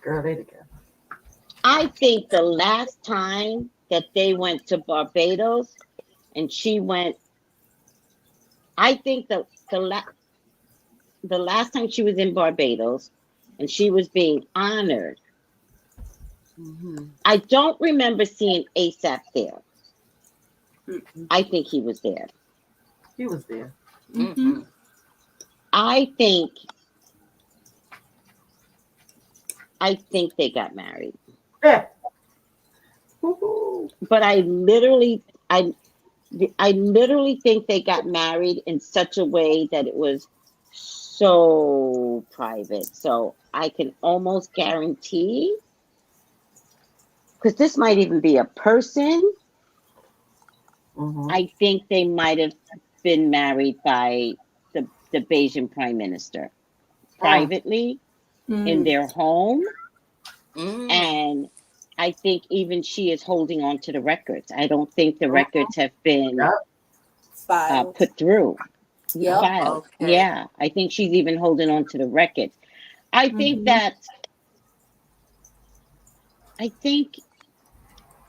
Girl, they together. I think the last time that they went to Barbados and she went, I think the last time she was in Barbados and she was being honored, Mm-hmm. I don't remember seeing ASAP there. Mhm. I think he was there. He was there. Mm-hmm. Mhm. I think they got married. Yeah. Woo-hoo. But I literally think they got married in such a way that it was so private. So I can almost guarantee, because this might even be a person, Mm-hmm. I think they might have been married by the Bayesian prime minister Mm. privately in Mm. their home. Mm. And I think even she is holding on to the records. I don't think the Mm. records have been Yep. Filed. put through, Yep. filed. Okay. Yeah, I think she's even holding on to the records. I think Mhm. that I think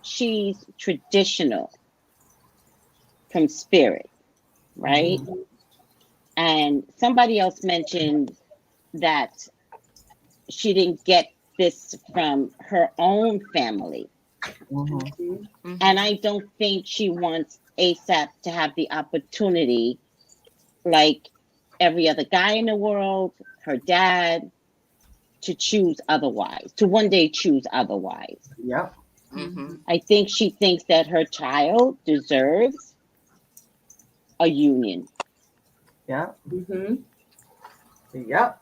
she's traditional from spirit, right? Mm-hmm. Mhm. And somebody else mentioned that she didn't get this from her own family. Mm-hmm. Mhm. And Mm-hmm. I don't think she wants ASAP to have the opportunity, like every other guy in the world, her dad, to choose otherwise, to one day choose otherwise. Yep. Mm-hmm. Mhm. I think she thinks that her child deserves a union. Yep. Mhm. Yep.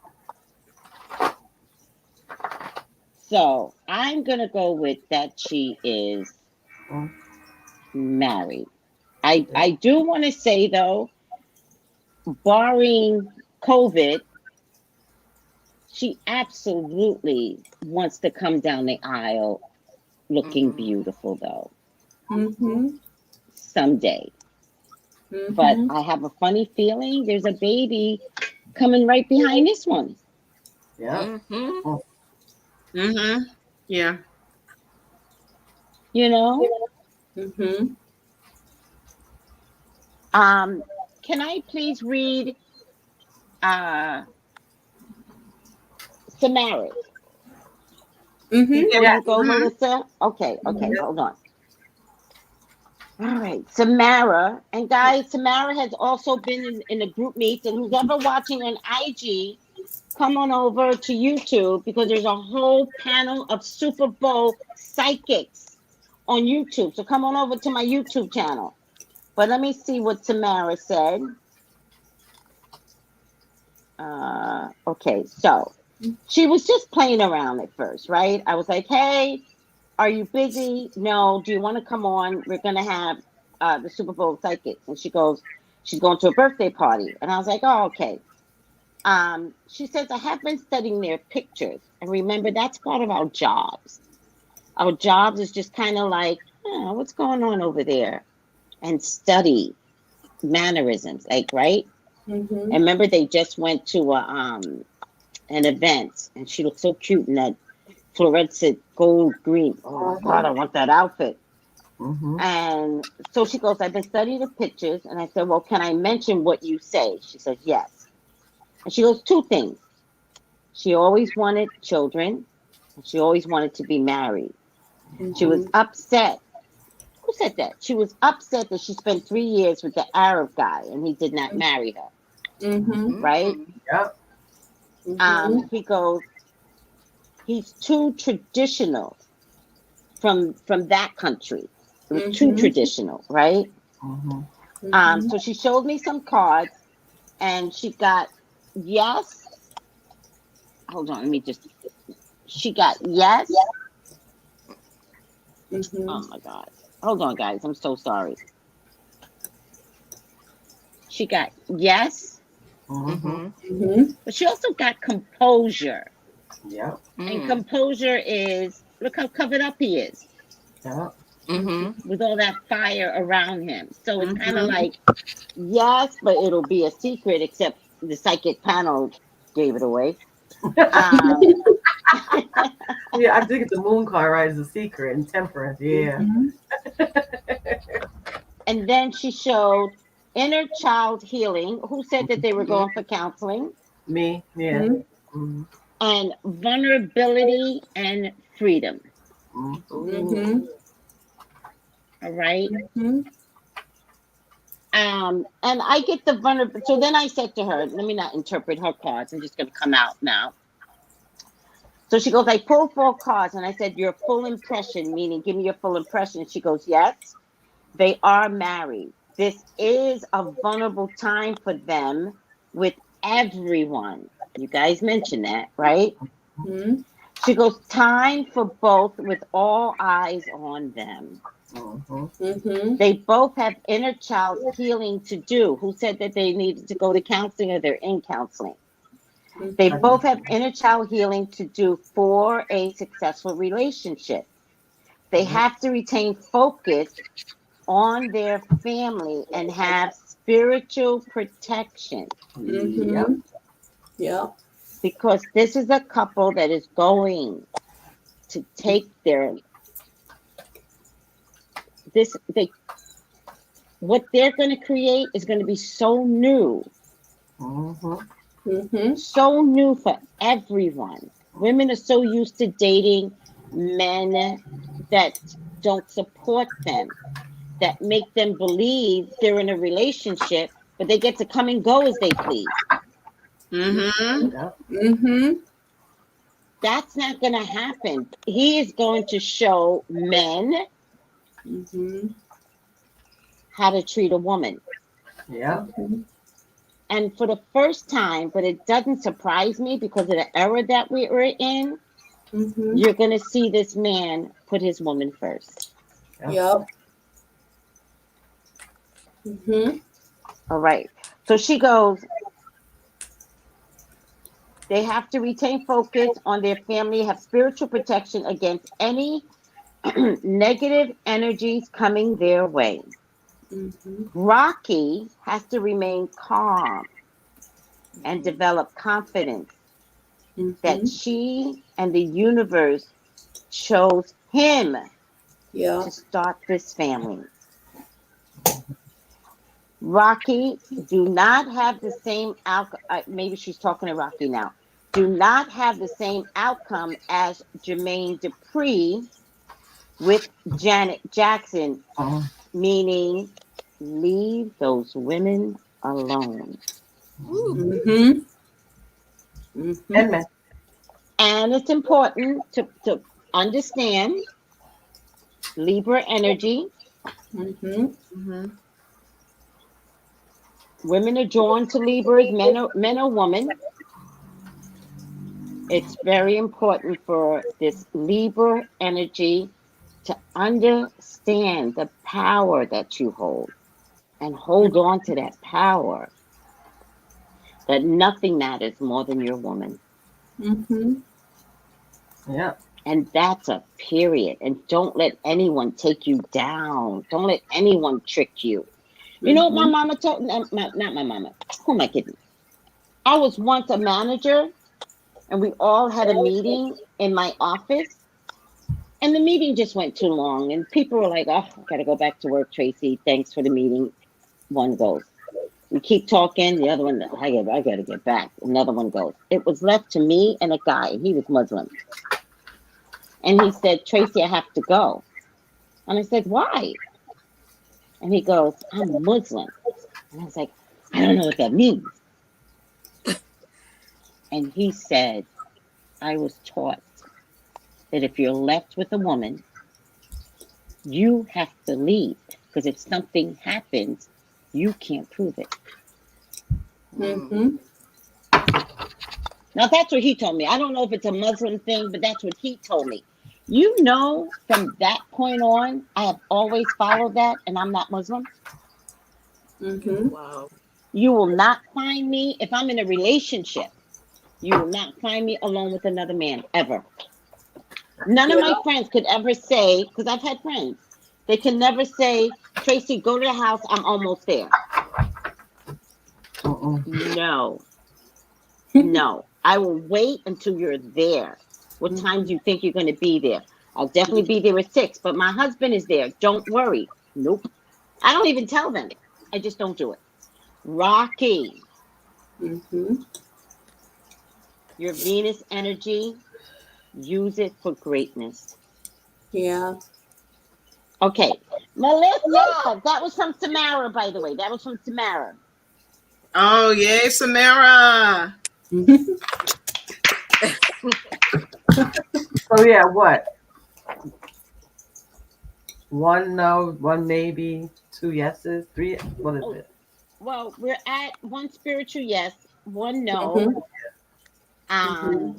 So I'm going to go with that she is Mm. married. Yep. I do want to say, though, barring COVID, she absolutely wants to come down the aisle looking Mm-hmm. beautiful, though, Mhm. someday. But Mhm. I have a funny feeling there's a baby coming right behind this one, Yep. Mm-hmm. Mm. Mm-hmm. Yeah. you know? Mhm. Um, can I please read uh Samaras? Mm-hmm. Before Yes. you go, Mhm. Melissa? Okay, Mhm. hold on. All right, Samara. And guys, Samara has also been in the group meets. And who's ever watching on IG, come on over to YouTube because there's a whole panel of Super Bowl psychics on YouTube. So come on over to my YouTube channel. But let me see what Samara said. Okay, so she was just playing around at first, right? I was like, hey, are you busy? No. Do you want to come on? We're going to have the Super Bowl psychics. And she goes, she's going to a birthday party. And I was like, oh, okay. She says, I have been studying their pictures. And remember, that's part of our jobs. Our jobs is just kind of like, oh, what's going on over there? And study mannerisms, like, right? Mm-hmm. And remember, they just went to an event, and she looked so cute in that fluorescent gold green. Oh my God, I want that outfit. Mm-hmm. And so she goes, I've been studying the pictures. And I said, well, can I mention what you say? She says, yes. And she goes, two things. She always wanted children, and she always wanted to be married. She was Mm-hmm. upset. Who said that? She was upset that she spent 3 years with the Arab guy and he did not marry her, Mm-hmm. right? Yep. Mm-hmm. He goes, he's too traditional from that country. It was too Mm-hmm. traditional, right? Mm-hmm. Mm-hmm. So she showed me some cards and she got yes. Hold on, let me just. She got yes. Mm-hmm. Oh my God. Hold on, guys. I'm so sorry. She got yes, Mm-hmm. Mm-hmm. but she also got composure. Yep. And composure is look how covered up he is Yep. with all that fire around him. So it's kind of Mhm. like yes, but it'll be a secret, except the psychic panel gave it away. Um, Yeah, I did get the moon card right as a secret and temperance. Yeah. Mm-hmm. and then she showed inner child healing. Who said that they were going for counseling? Me. Yeah. Mm-hmm. Mm-hmm. And vulnerability and freedom. Mm-hmm. Mm-hmm. All right. Mm-hmm. And I get the vulnerable. So then I said to her, let me not interpret her cards. I'm just going to come out now. So she goes, I pulled 4 cards and I said, your full impression, meaning give me your full impression. She goes, yes, they are married. This is a vulnerable time for them with everyone. You guys mentioned that, right? Mm-hmm. She goes, time for both with all eyes on them. Mm-hmm. Mm-hmm. They both have inner child healing to do. Who said that they needed to go to counseling or they're in counseling? They both have inner child healing to do for a successful relationship. They have to retain focus on their family and have spiritual protection Yep. Mm-hmm. Yeah. because this is a couple that is going to take their this they what they're going to create is going to be so new, Mm-hmm. Mm-hmm. so new for everyone. Women are so used to dating men that don't support them, that make them believe they're in a relationship, but they get to come and go as they please. Mhm. Yep. Mm-hmm. That's not going to happen. He is going to show men Mm-hmm. how to treat a woman. Yep. And for the first time, but it doesn't surprise me because of the era that we are in, Mm-hmm. you're going to see this man put his woman first. Yep. Mm-hmm. All right. So she goes, they have to retain focus on their family, have spiritual protection against any negative energies coming their way. Mm-hmm. Rocky has to remain calm and develop confidence that Mm-hmm. she and the universe chose him Yeah. to start this family. Rocky do not have the same alcohol. Maybe she's talking to Rocky now. do not have the same outcome as Jermaine Dupri with Janet Jackson, meaning leave those women alone. Mm-hmm. Mm-hmm. And men. And it's important to understand Libra energy. Mm-hmm. Mm-hmm. Women are drawn to Libras, men are women. It's very important for this Libra energy to understand the power that you hold and hold on to that power, that nothing matters more than your woman. Mm-hmm. Yeah. And that's a period. And don't let anyone take you down. Don't let anyone trick you. You know what my mama told me? Not my mama. Who am I kidding? I was once a manager, and we all had a meeting in my office. And the meeting just went too long. And people were like, oh, I got to go back to work, Tracy. Thanks for the meeting. One goes. We keep talking. The other one, I got to get back. Another one goes. It was left to me and a guy, and he was Muslim. And he said, Tracy, I have to go. And I said, why? And he goes, I'm Muslim. And I was like, I don't know what that means. And he said, I was taught that if you're left with a woman, you have to leave. Because if something happens, you can't prove it. Mm-hmm. Now, that's what he told me. I don't know if it's a Muslim thing, but that's what he told me. You know, from that point on, I have always followed that, and I'm not Muslim. Mm-hmm. Wow. You will not find me, if I'm in a relationship, you will not find me alone with another man, ever. None of my friends could ever say, because I've had friends, they can never say, Tracy, go to the house, I'm almost there. No. No. I will wait until you're there. What time do you think you're going to be there? I'll definitely be there at 6, but my husband is there. Don't worry. Nope. I don't even tell them. I just don't do it. Rocky, Mm-hmm. your Venus energy, use it for greatness. Yeah. Okay. Melissa, that was from Samara, by the way. That was from Samara. Oh, yay, Samara. So yeah, what? One no, one maybe, two yeses, three. What is it? Well, we're at one spiritual yes, one no. Mm-hmm. Um,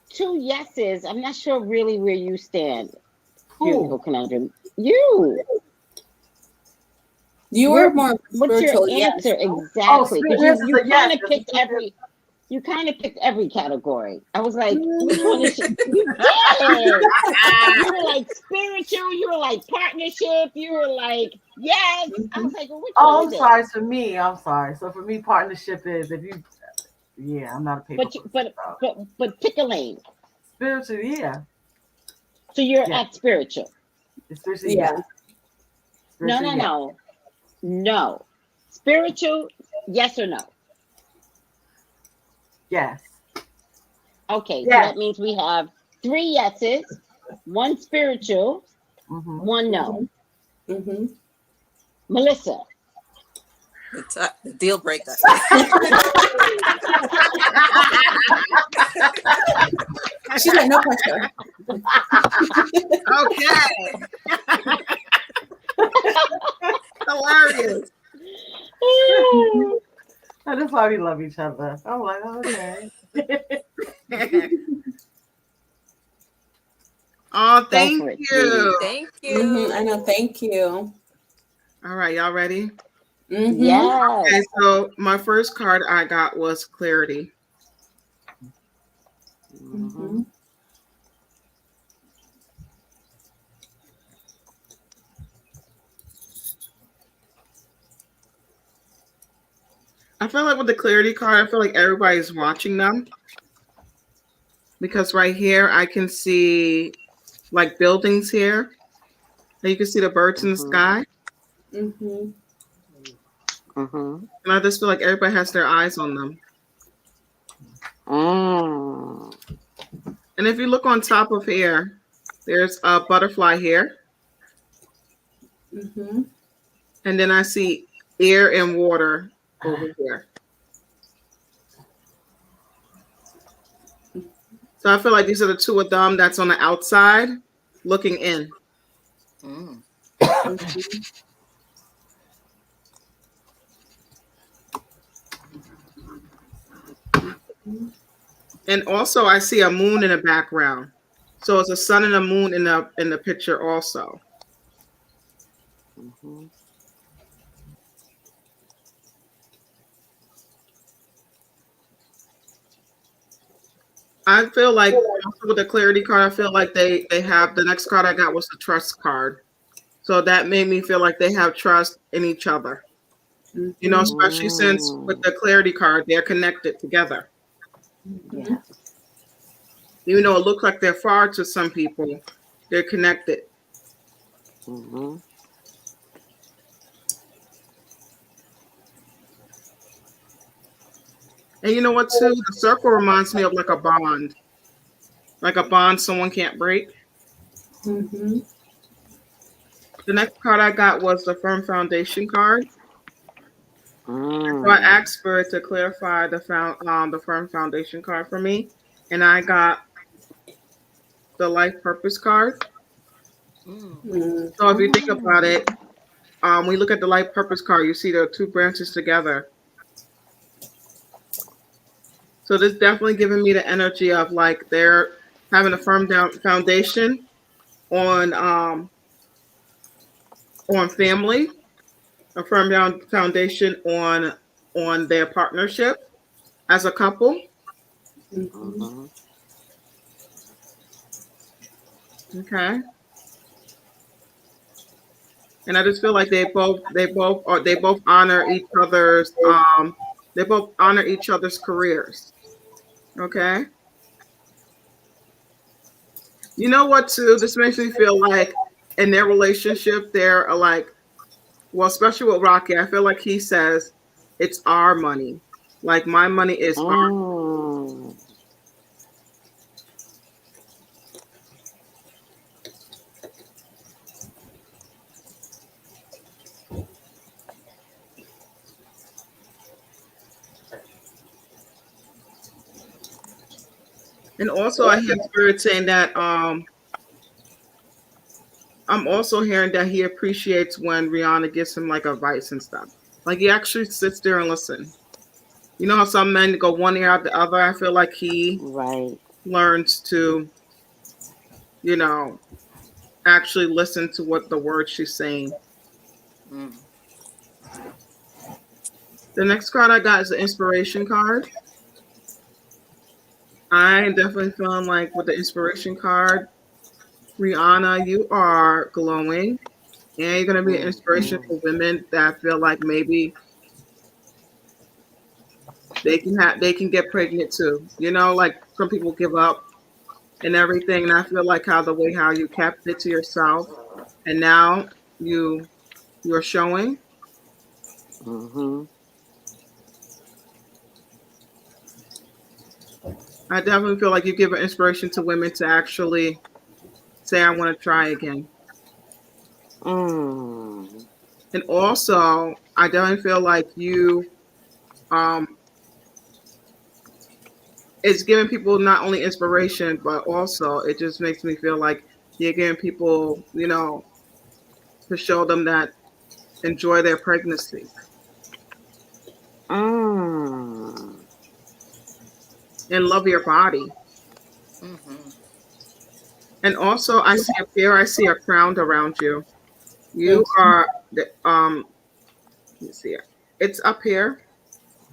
two yeses. I'm not sure really where you stand. Beautiful Who? conundrum. You. You Where, were more what's your spiritual, yes. answer Oh, exactly? Because this is you a yes. kind of picked every. You kind of picked every category. I was like, which one is she? You did. You were like spiritual. You were like partnership. You were like yes. I was like, well, which Oh, one I'm is it? sorry. For me, I'm sorry. So for me, partnership is if you. Yeah, I'm not a paper. But pick a lane. Spiritual, yeah. So you're Yeah. at spiritual. Spiritual, Yeah. yes. No, Spiritual, no, yes. no, no. Spiritual, yes or no? Yes. Okay, so Yes. that means we have 3 yeses, 1 spiritual, Mm-hmm. 1 no. Mm-hmm. Melissa. The deal breaker. She's like, no pressure. Okay. Hilarious. That's why we love each other. I'm like, okay. Oh, Go thank for it, you. Thank Mm-hmm. you. I know. Thank you. All right, y'all ready? Mm-hmm. Yes. Okay, so my first card I got was clarity. Mm-hmm. I feel like with the clarity card, I feel like everybody's watching them. Because right here, I can see like buildings here. And you can see the birds in the sky. Mm-hmm. Mm-hmm. And I just feel like everybody has their eyes on them. Mm. And if you look on top of here, there's a butterfly here. Mm-hmm. And then I see air and water over here. So I feel like these are the two of them that's on the outside looking in. Mm. Mm-hmm. And also I see a moon in the background. So it's a sun and a moon in the picture also. Mhm. I feel like also with the clarity card, I feel like they have the next card I got was the trust card. So that made me feel like they have trust in each other. You know, Mm-hmm. especially since with Mm. the clarity card, they're connected together. Mm-hmm. Yes. Even though it looks like they're far to some people, they're connected. Mhm. And you know what, too? The circle reminds me of like a bond someone can't break. Mm-hmm. The next card I got was the Firm Foundation card. So I Mm. asked Spirit to clarify the Firm Foundation card for me, and I got the Life Purpose card. Mm. So if you think about Mm. it, when you look at the Life Purpose card, you see the two branches together. So this definitely giving me the energy of like they're having a firm down foundation on on family, a firm down foundation on their partnership as a couple. Mm-hmm. Mhm. Okay. And I just feel like they both honor each other's they both honor each other's careers. Okay. You know what too? This makes me feel like in their relationship they're like, well, especially with Rocky, I feel like he says it's our money. Like my money is our. Mm. And also I hear Spirit saying that I'm also hearing that he appreciates when Rihanna gives him like advice and stuff. Like he actually sits there and listen. You know how some men go one ear out the other? I feel like he Right. learns to, you know, actually listen to what the words she's saying. Mm. The next card I got is the inspiration card. I definitely feeling like with the inspiration card, Rihanna, you are glowing and you're going to be an inspiration Mhm. for women that feel like maybe they can get pregnant too. You know, like some people give up and everything. And I feel like how the way how you kept it to yourself and now you you're showing. Mhm. I definitely feel like you give an inspiration to women to actually say, I want to try again. Mm. And also, I definitely feel like you, um, it's giving people not only inspiration, but also it just makes me feel like you're giving people, you know, to show them that enjoy their pregnancy Mm. and love your body. Mm-hmm. And also, I see up here, I see a crown around you. You are the let me see it. It's up here.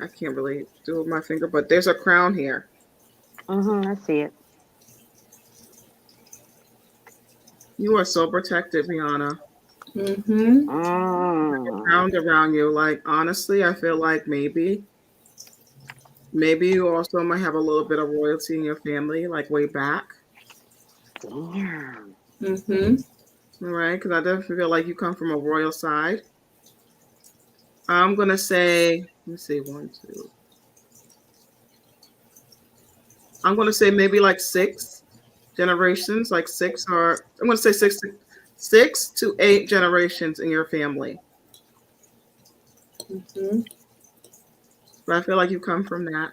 I can't really do it with my finger, but there's a crown here. Mhm. I see it. You are so protected, Rihanna. Mm-hmm. Mm. Crowned around you. Like honestly, I feel like maybe you also might have a little bit of royalty in your family, like way back. Damn. Mm-hmm. All right, because I definitely feel like you come from a royal side. I'm gonna say, let me see, one, two. I'm going to say maybe like 6 generations, like six, or I'm going to say 6 to 8 generations in your family. Mm-hmm. But I feel like you come from that.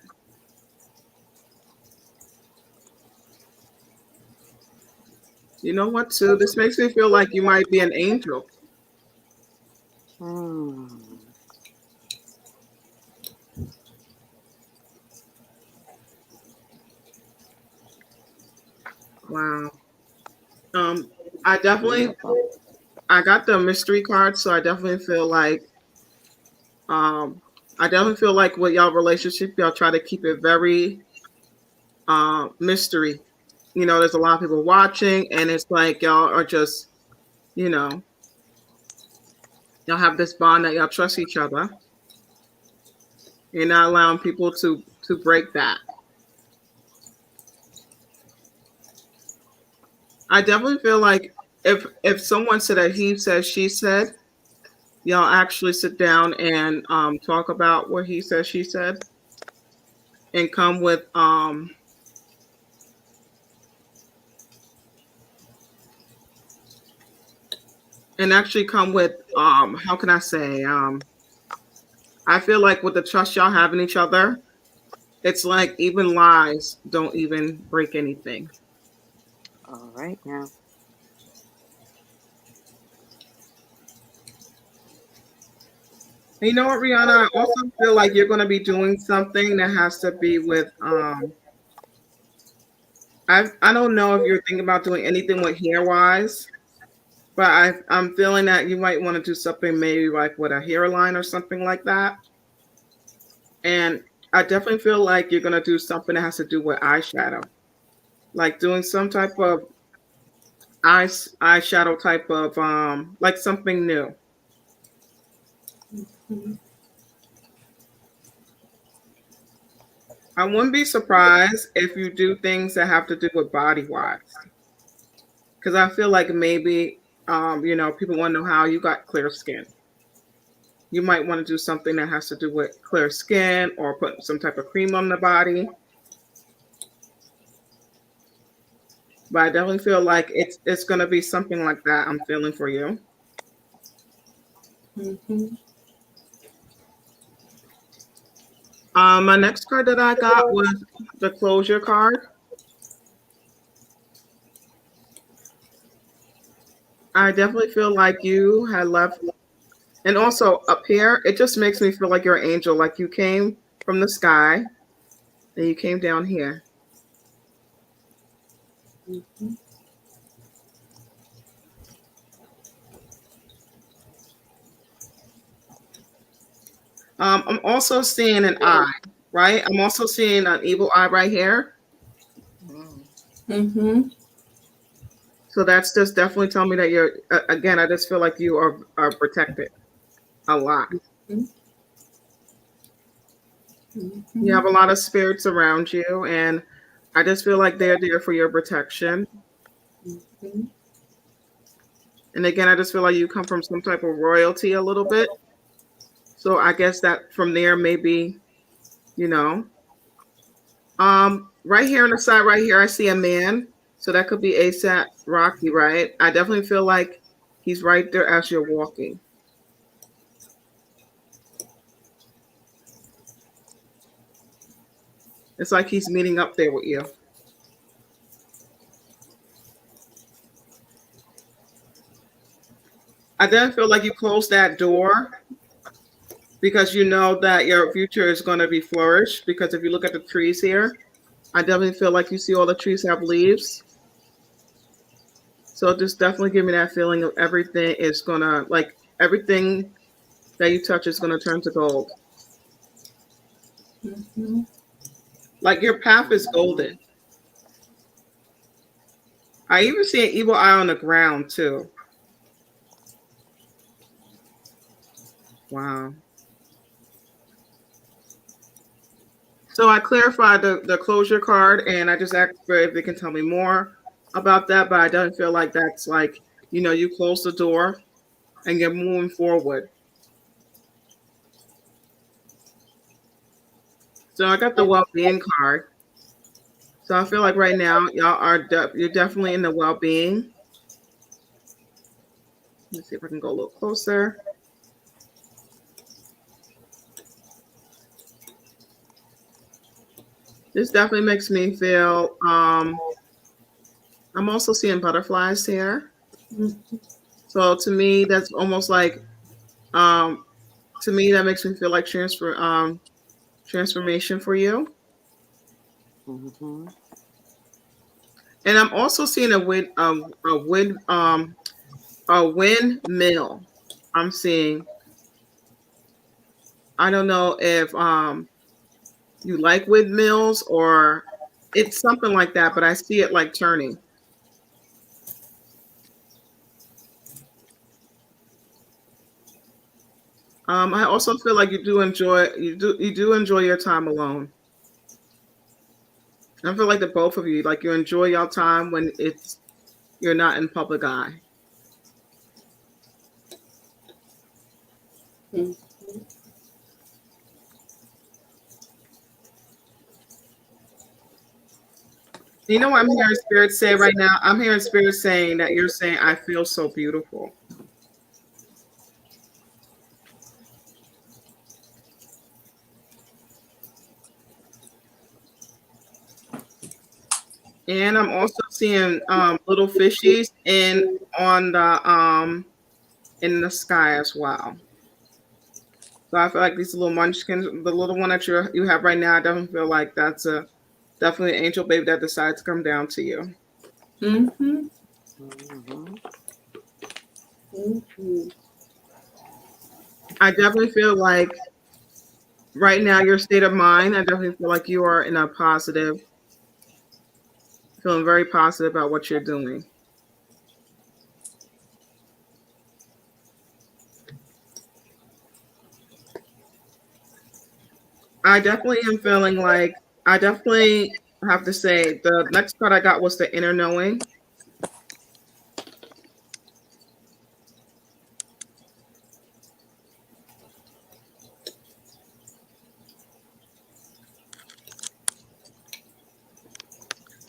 You know what, too? This makes me feel like you might be an angel. Hmm. Wow. I definitely Beautiful. I got the mystery card, so um I definitely feel like with y'all relationship, y'all try to keep it very mystery. You know, there's a lot of people watching, and it's like y'all are just, you know, y'all have this bond that y'all trust each other. You're not allowing people to break that. I definitely feel like if someone said that he said she said, y'all actually sit down and talk about what he said she said, and come with and actually come with how can I say, I feel like with the trust y'all have in each other, it's like even lies don't even break anything. All right now. And you know what, Rihanna? I also feel like you're going to be doing something that has to be with I don't know if you're thinking about doing anything with hair wise, but I'm feeling that you might want to do something maybe like with a hairline or something like that. And I definitely feel like you're going to do something that has to do with eyeshadow, like doing some type of eyeshadow type of like something new. Mm-hmm. I wouldn't be surprised if you do things that have to do with body wise, because I feel like maybe you know, people want to know how you got clear skin. You might want to do something that has to do with clear skin or put some type of cream on the body. But I definitely feel like it's going to be something like that. I'm feeling for you. Mm-hmm. My next card that I got was the closure card. I definitely feel like you had left, and also up here, it just makes me feel like you're an angel, like you came from the sky and you came down here. Mm-hmm. I'm also seeing an eye, right? I'm also seeing an evil eye right here. Mm. Mm-hmm. So that's just definitely telling me that you're, again, I just feel like you are protected a lot. You Mm-hmm. have a lot of spirits around you, and I just feel like they're there for your protection. Mm-hmm. And again, I just feel like you come from some type of royalty a little bit. So I guess that from there, maybe, you know, right here on the side, right here, I see a man. So that could be ASAP Rocky, right? I definitely feel like he's right there as you're walking. It's like he's meeting up there with you. I then feel like you close that door because you know that your future is going to be flourished. Because if you look at the trees here, I definitely feel like you see all the trees have leaves. So just definitely give me that feeling of everything is going to, like, everything that you touch is going to turn to gold. Mm-hmm. Like your path is golden. I even see an evil eye on the ground too. Wow. So I clarified the closure card and I just asked for if they can tell me more about that, but I don't feel like that's like, you know, you close the door and you're moving forward. So I got the well-being card. So I feel like right now y'all are you're definitely in the well-being. Let's see if I can go a little closer. This definitely makes me feel. I'm also seeing butterflies here. So to me, that's almost like. Um, to me, that makes me feel like transformation for you. Mm-hmm. And I'm also seeing a windmill. I'm seeing. I don't know if you like windmills or it's something like that, but I see it like turning. I also feel like you do enjoy your time alone. I feel like the both of you like you enjoy your time when you're not in public eye. Mm. You know what I'm hearing spirit say right now? I'm hearing spirit saying that you're saying I feel so beautiful. And I'm also seeing little fishies on the in the sky as well. So I feel like these little munchkins, the little one that you have right now, I definitely feel like that's a definitely an angel baby that decides to come down to you. Mm-hmm. Mm-hmm. Mm-hmm. I definitely feel like right now your state of mind, I definitely feel like you are in a positive, feeling very positive about what you're doing. I definitely am feeling like I definitely have to say the next card I got was the inner knowing.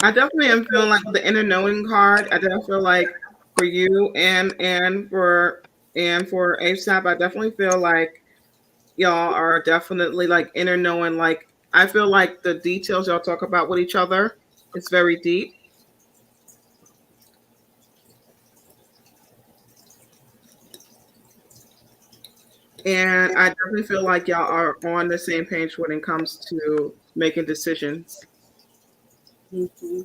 I definitely am feeling like the inner knowing card. I definitely feel like for you and for ASAP, I definitely feel like y'all are definitely like inner knowing. Like I feel like the details y'all talk about with each other is very deep. And I definitely feel like y'all are on the same page when it comes to making decisions. Mm-hmm.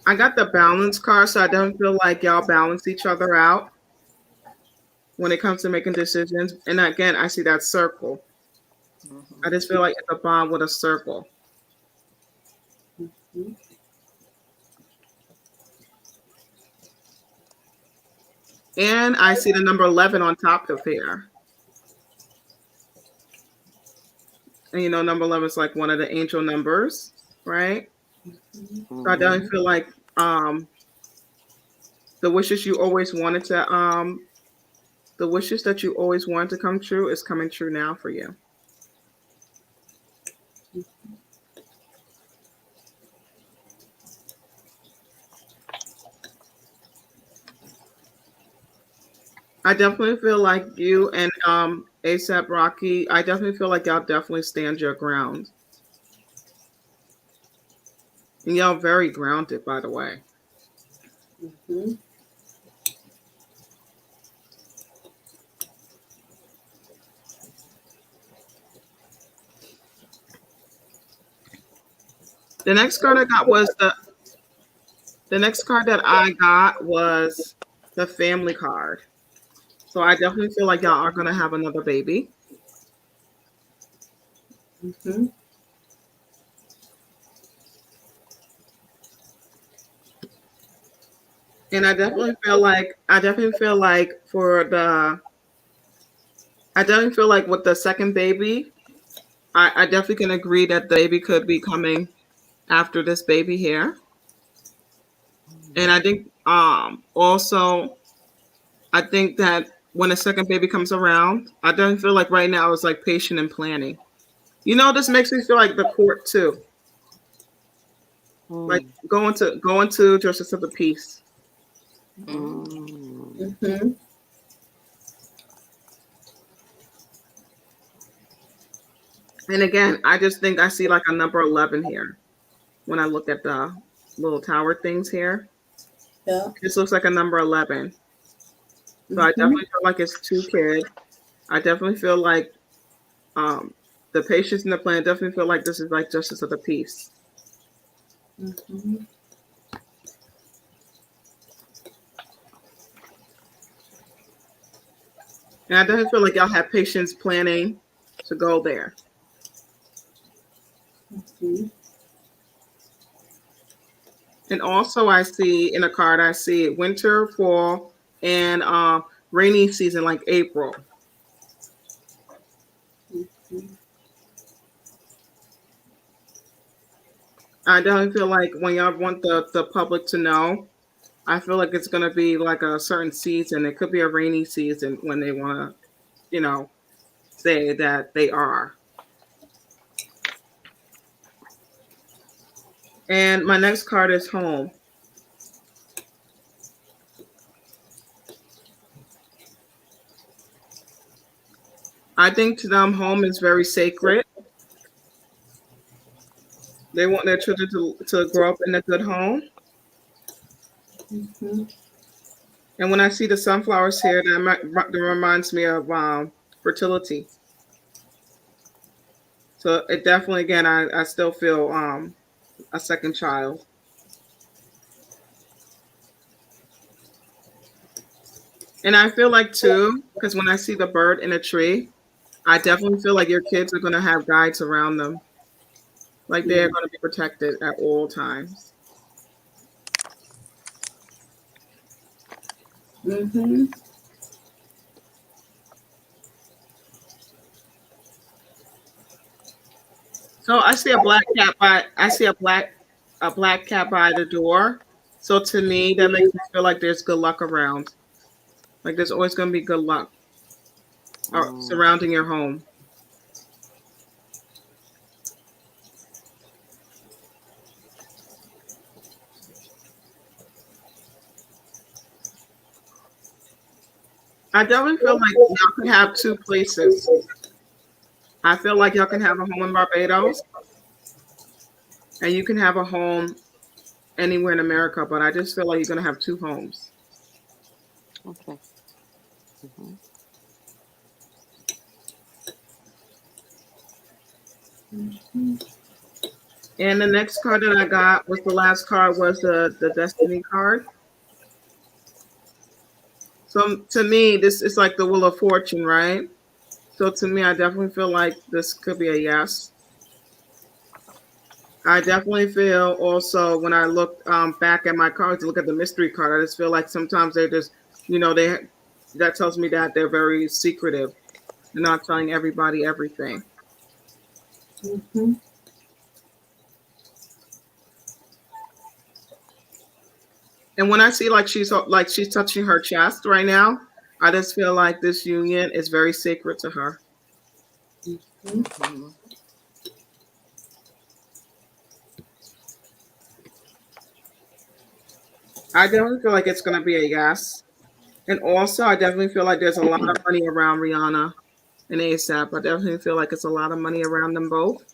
I got the balance card, so I don't feel like y'all balance each other out when it comes to making decisions. And again, I see that circle. I just feel like it's a bond with a circle. And I see the number 11 on top of here. And you know, number 11 is like one of the angel numbers, right? So I definitely Mm-hmm. feel like the wishes you always wanted to the wishes that you always wanted to come true is coming true now for you. I definitely feel like you and ASAP Rocky, I definitely feel like y'all definitely stand your ground. And y'all very grounded, by the way. Mm-hmm. The next card I got was the next card that I got was the family card. So I definitely feel like y'all are gonna have another baby. Mm-hmm. And I definitely feel like I definitely feel like with the second baby, I definitely can agree that the baby could be coming after this baby here. And I think also I think that when a second baby comes around. I don't feel like right now is like patient and planning. This makes me feel like the court too. Like Mm. going to justice of the peace. Mm. Mm-hmm. And again, I just think I see like a number 11 here when I look at the little tower things here. Yeah. This looks like a number 11. So I Mm-hmm. definitely feel like it's two kids. I definitely feel like um, the patience and the plan definitely feel like this is like justice of the peace. Mm-hmm. And I definitely feel like y'all have patience planning to go there. Mm-hmm. And also I see in a card, I see winter, fall, and rainy season like April. I definitely feel like when y'all want the public to know, I feel like it's gonna be like a certain season. It could be a rainy season when they wanna, you know, say that they are. And my next card is home. I think to them home is very sacred. They want their children to grow up in a good home. Mm-hmm. And when I see the sunflowers here, that reminds me of fertility. So it definitely, again, I still feel a second child. And I feel like too, because when I see the bird in a tree, I definitely feel like your kids are going to have guides around them. Like they're going to be protected at all times. Mm-hmm. So I see a black cat a black cat by the door. So to me, that makes me feel like there's good luck around. Like there's always going to be good luck Mm. surrounding your home. I definitely feel like y'all can have two places. I feel like y'all can have a home in Barbados and you can have a home anywhere in America, but I just feel like you're going to have two homes. Okay. Mm-hmm. And the next card that I got was the last card was the Destiny card. So to me, this is like the Wheel of Fortune, right? So to me, I definitely feel like this could be a yes. I definitely feel also when I look back at my cards, look at the mystery card, I just feel like sometimes they just, they that tells me that they're very secretive. They're not telling everybody everything. Mm-hmm. And when I see like she's touching her chest right now, I just feel like this union is very sacred to her. Mhm. I definitely feel like it's gonna be a yes. And also I definitely feel like there's a lot of money around Rihanna and ASAP. I definitely feel like it's a lot of money around them both.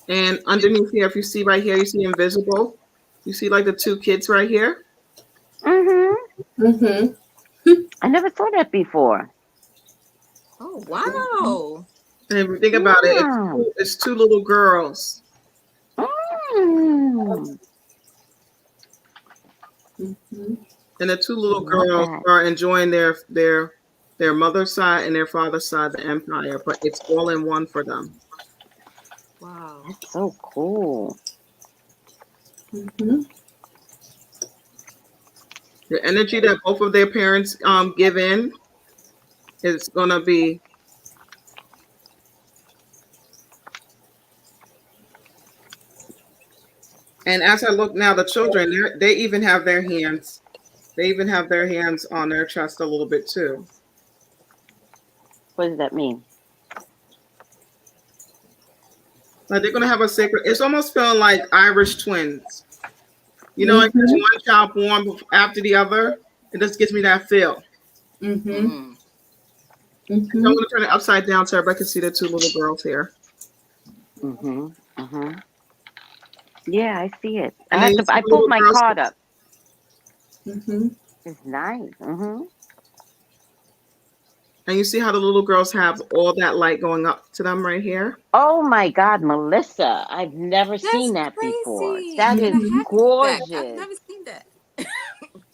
And underneath here, if you see right here, you see invisible. You see like the two kids right here. Mm-hmm. Mm-hmm. I never saw that before. Oh wow. And if you think about it, Yeah. it's two little girls. Mm. Mm-hmm. And the two I little love girls that. are enjoying their mother's side and their father's side, the empire, but it's all in one for them. Wow. That's so cool. Mm-hmm. The energy that both of their parents give in is gonna be And as I look now, the children, they even have their hands. They even have their hands on their chest a little bit too. What does that mean? Like they're gonna have a sacred. It's almost feeling like Irish twins. You know, like there's Mhm. one child born after the other. It just gives me that feel. Mhm. Mm. So I'm Mhm. gonna turn it upside down so everybody can see the two little girls here. Mhm. Mhm. Yeah, I see it. And then you see I the pulled little my girls. card up. Mhm. It's nice. Mhm. And you see how the little girls have all that light going up to them right here. Oh my God, Melissa! I've never That's seen that before. crazy. I That need is a Mhm. hack of that. I've gorgeous. never seen that.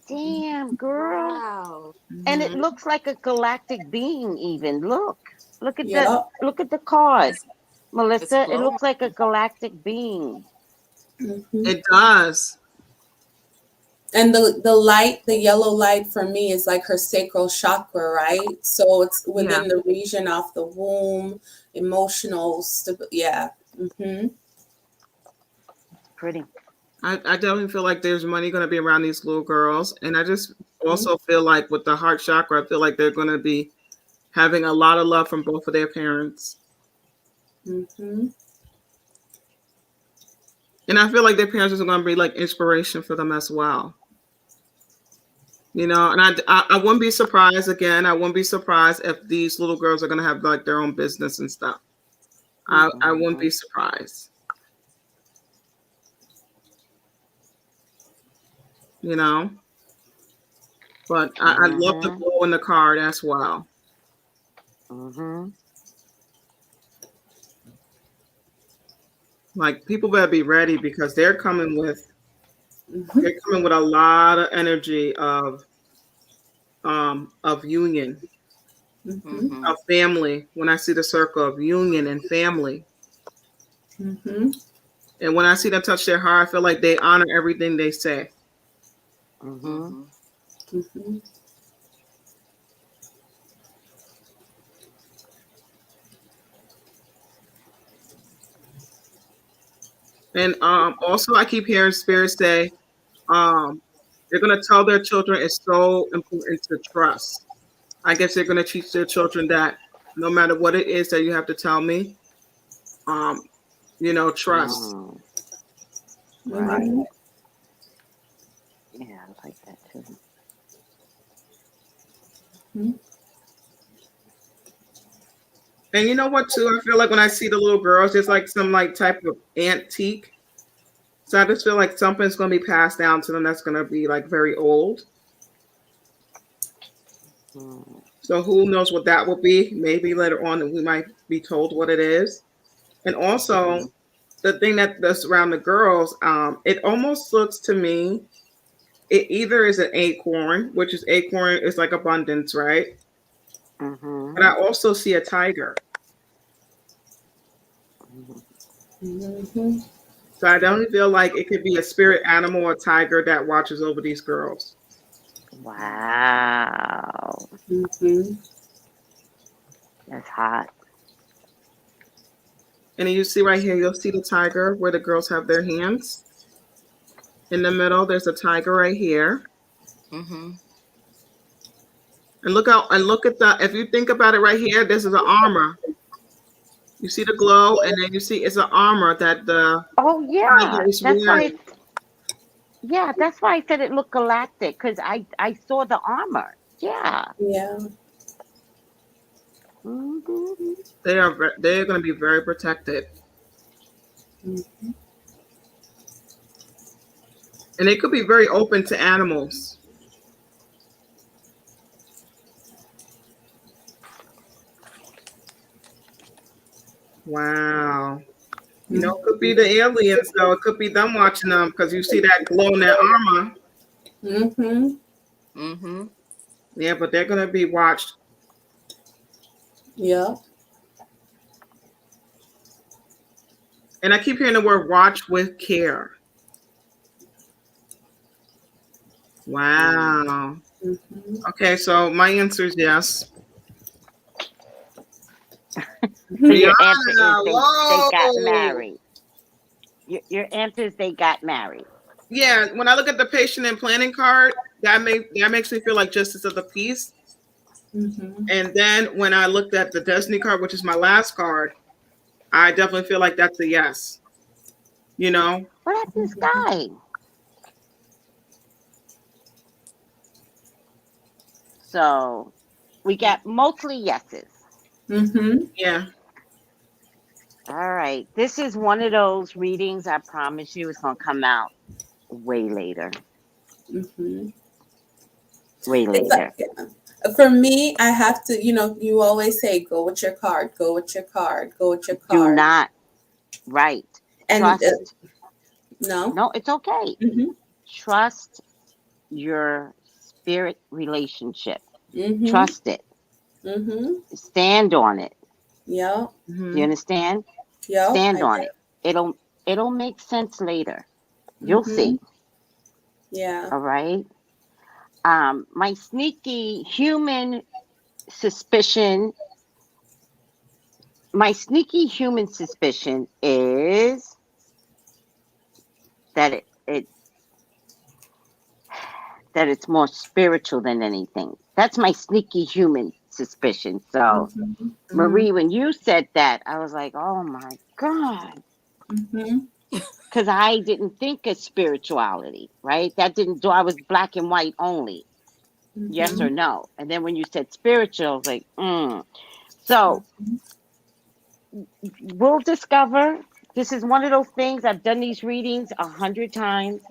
Damn, girl. Wow. And it Mhm. looks like a galactic being. Even Yep. look at the card, It's Melissa. It glowing. looks like a galactic being. Mhm. It does. And the light, the yellow light for me is like her sacral chakra, right? So it's Yeah. within the region of the womb, emotional yeah. Mhm. Pretty. I definitely feel like there's money going to be around these little girls. And I just also feel like with the heart chakra, I feel like they're going to be having a lot of love from both of their parents. Mhm. And I feel like their parents are going to be like inspiration for them as well. You know, and I wouldn't be surprised again. I wouldn't be surprised if these little girls are going to have like their own business and stuff. I wouldn't be Mhm. surprised. You know, but I love the Mhm. glow in the card as well. Mhm. Like people better be ready because Mhm. they're coming with a lot of energy of union, Mhm. Mm-hmm. of family. When I see the circle of union and family, Mhm. and when I see them touch their heart, I feel like they honor everything they say. Mhm. Mm-hmm. Mhm. And also I keep hearing spirits say um, they're going to tell their children it's so important to trust. I guess they're going to teach their children that no matter what it is that you have to tell me, um, trust. Mhm. Right. Mhm. Yeah, I like that too. Mhm. And you know what, too? I feel like when I see the little girls, it's like some like type of antique. So I just feel like something's going to be passed down to them that's going to be like very old. Mm. So who knows what that will be? Maybe later on we might be told what it is. And also the thing that's around the girls, it almost looks to me, it either is an acorn, which is acorn is like abundance, right? But Mhm. I also see a tiger. Mhm. Mhm. So I don't feel like it could be a spirit animal or tiger that watches over these girls. Wow, Mhm. that's hot. And then you see right here, you'll see the tiger where the girls have their hands. In the middle, there's a tiger right here. Mm-hmm. And look at the, if you think about it right here, this is an armor. You see the glow, and then you see it's an armor that the Oh tiger yeah, is wearing. that's why I said it looked galactic because I saw the armor. Yeah. Yeah. Mhm. They're going to be very protected. Mhm. And they could be very open to animals. Wow. You know, it could be the aliens, though. It could be them watching them because you see that glow in their armor. Mhm. Mm-hmm. Yeah, but they're going to be watched. Yep. And I keep hearing the word watch with care. Mm. Wow. Mhm. Okay, so my answer is yes. Mhm. Your answer is Rihanna, they got whoa. married. Your answer is they got married. Yeah, when I look at the patient and planning card, that makes me feel like justice of the peace. Mm-hmm. And then when I looked at the destiny card, which is my last card, I definitely feel like that's a yes. You know? What happened to this guy? So we got mostly yeses. Mm-hmm. Yeah. All right. This is one of those readings I promise you it's going to come out way later. Mm-hmm. Way It's later. for me, I have to, you always say, go with your card, go with your card, go with your Do card. not. Right. And Trust. no. No, it's okay. Mm-hmm. Trust your spirit relationship. Mm-hmm. Trust it. Mm-hmm. Stand on it. Yeah. Mm-hmm. You understand? Yeah. Stand on it. It'll make sense later. You'll see. Yeah. All right. My sneaky human suspicion. My sneaky human suspicion is that that it's more spiritual than anything. That's my sneaky human suspicion. So, Mm-hmm. Marie, when you said that, I was like, oh my God. Mm-hmm. Because I didn't think of spirituality, right? That didn't do, I was black and white only, yes or no. And then when you said spiritual, I was like, So, we'll discover. This is one of those things. I've done these readings 100 times.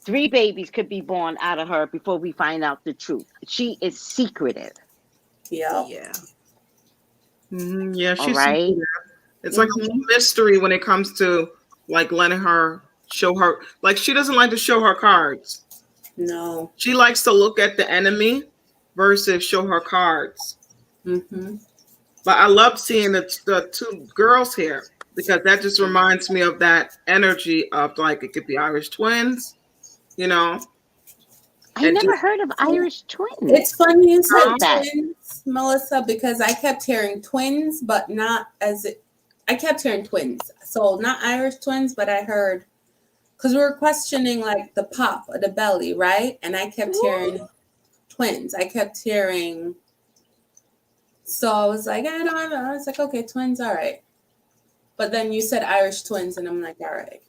3 babies could be born out of her before we find out the truth. She is secretive. Yeah. Yeah. Mm-hmm. Yeah, All she's right. it's like a little mystery when it comes to like letting her show her, like she doesn't like to show her cards. No. She likes to look at the enemy versus show her cards. Mm-hmm. But I love seeing the 2 girls here because that just reminds me of that energy of like it could be Irish twins, you know. I And never just, heard of Irish twins. It's funny you said What's that? twins, Melissa, because I kept hearing twins, but not I kept hearing twins. So not Irish twins, but I heard, because we were questioning like the pop or the belly, right? And I kept hearing twins. I kept hearing, so I was like, I don't know. I was like, okay, twins, all right. But then you said Irish twins, and I'm like, all right.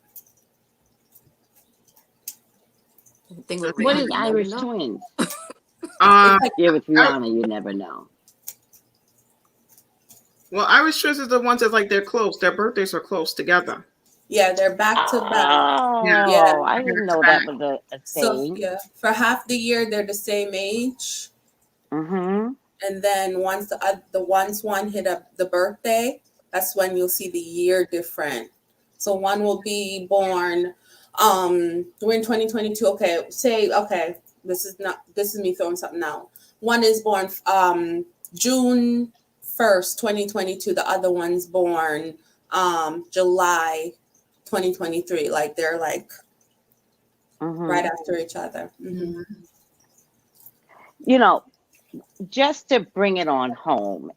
Thing with What Rihanna, is you never Irish know. twins? It's like, Yeah, with Rihanna, you never know. well, Irish twins are the ones that like they're close. Their birthdays are close together. yeah, they're back to back. Oh, Yeah. I didn't know that was a So thing. yeah, for half the year they're the same age. Mm-hmm. And then once once one hit up the birthday, that's when you'll see the year different. So one will be born we're in 2022. Okay, this is me throwing something out. One is born June 1st, 2022. The other one's born July 2023. Like they're like right after each other. Mm-hmm. You know, just to bring it on home,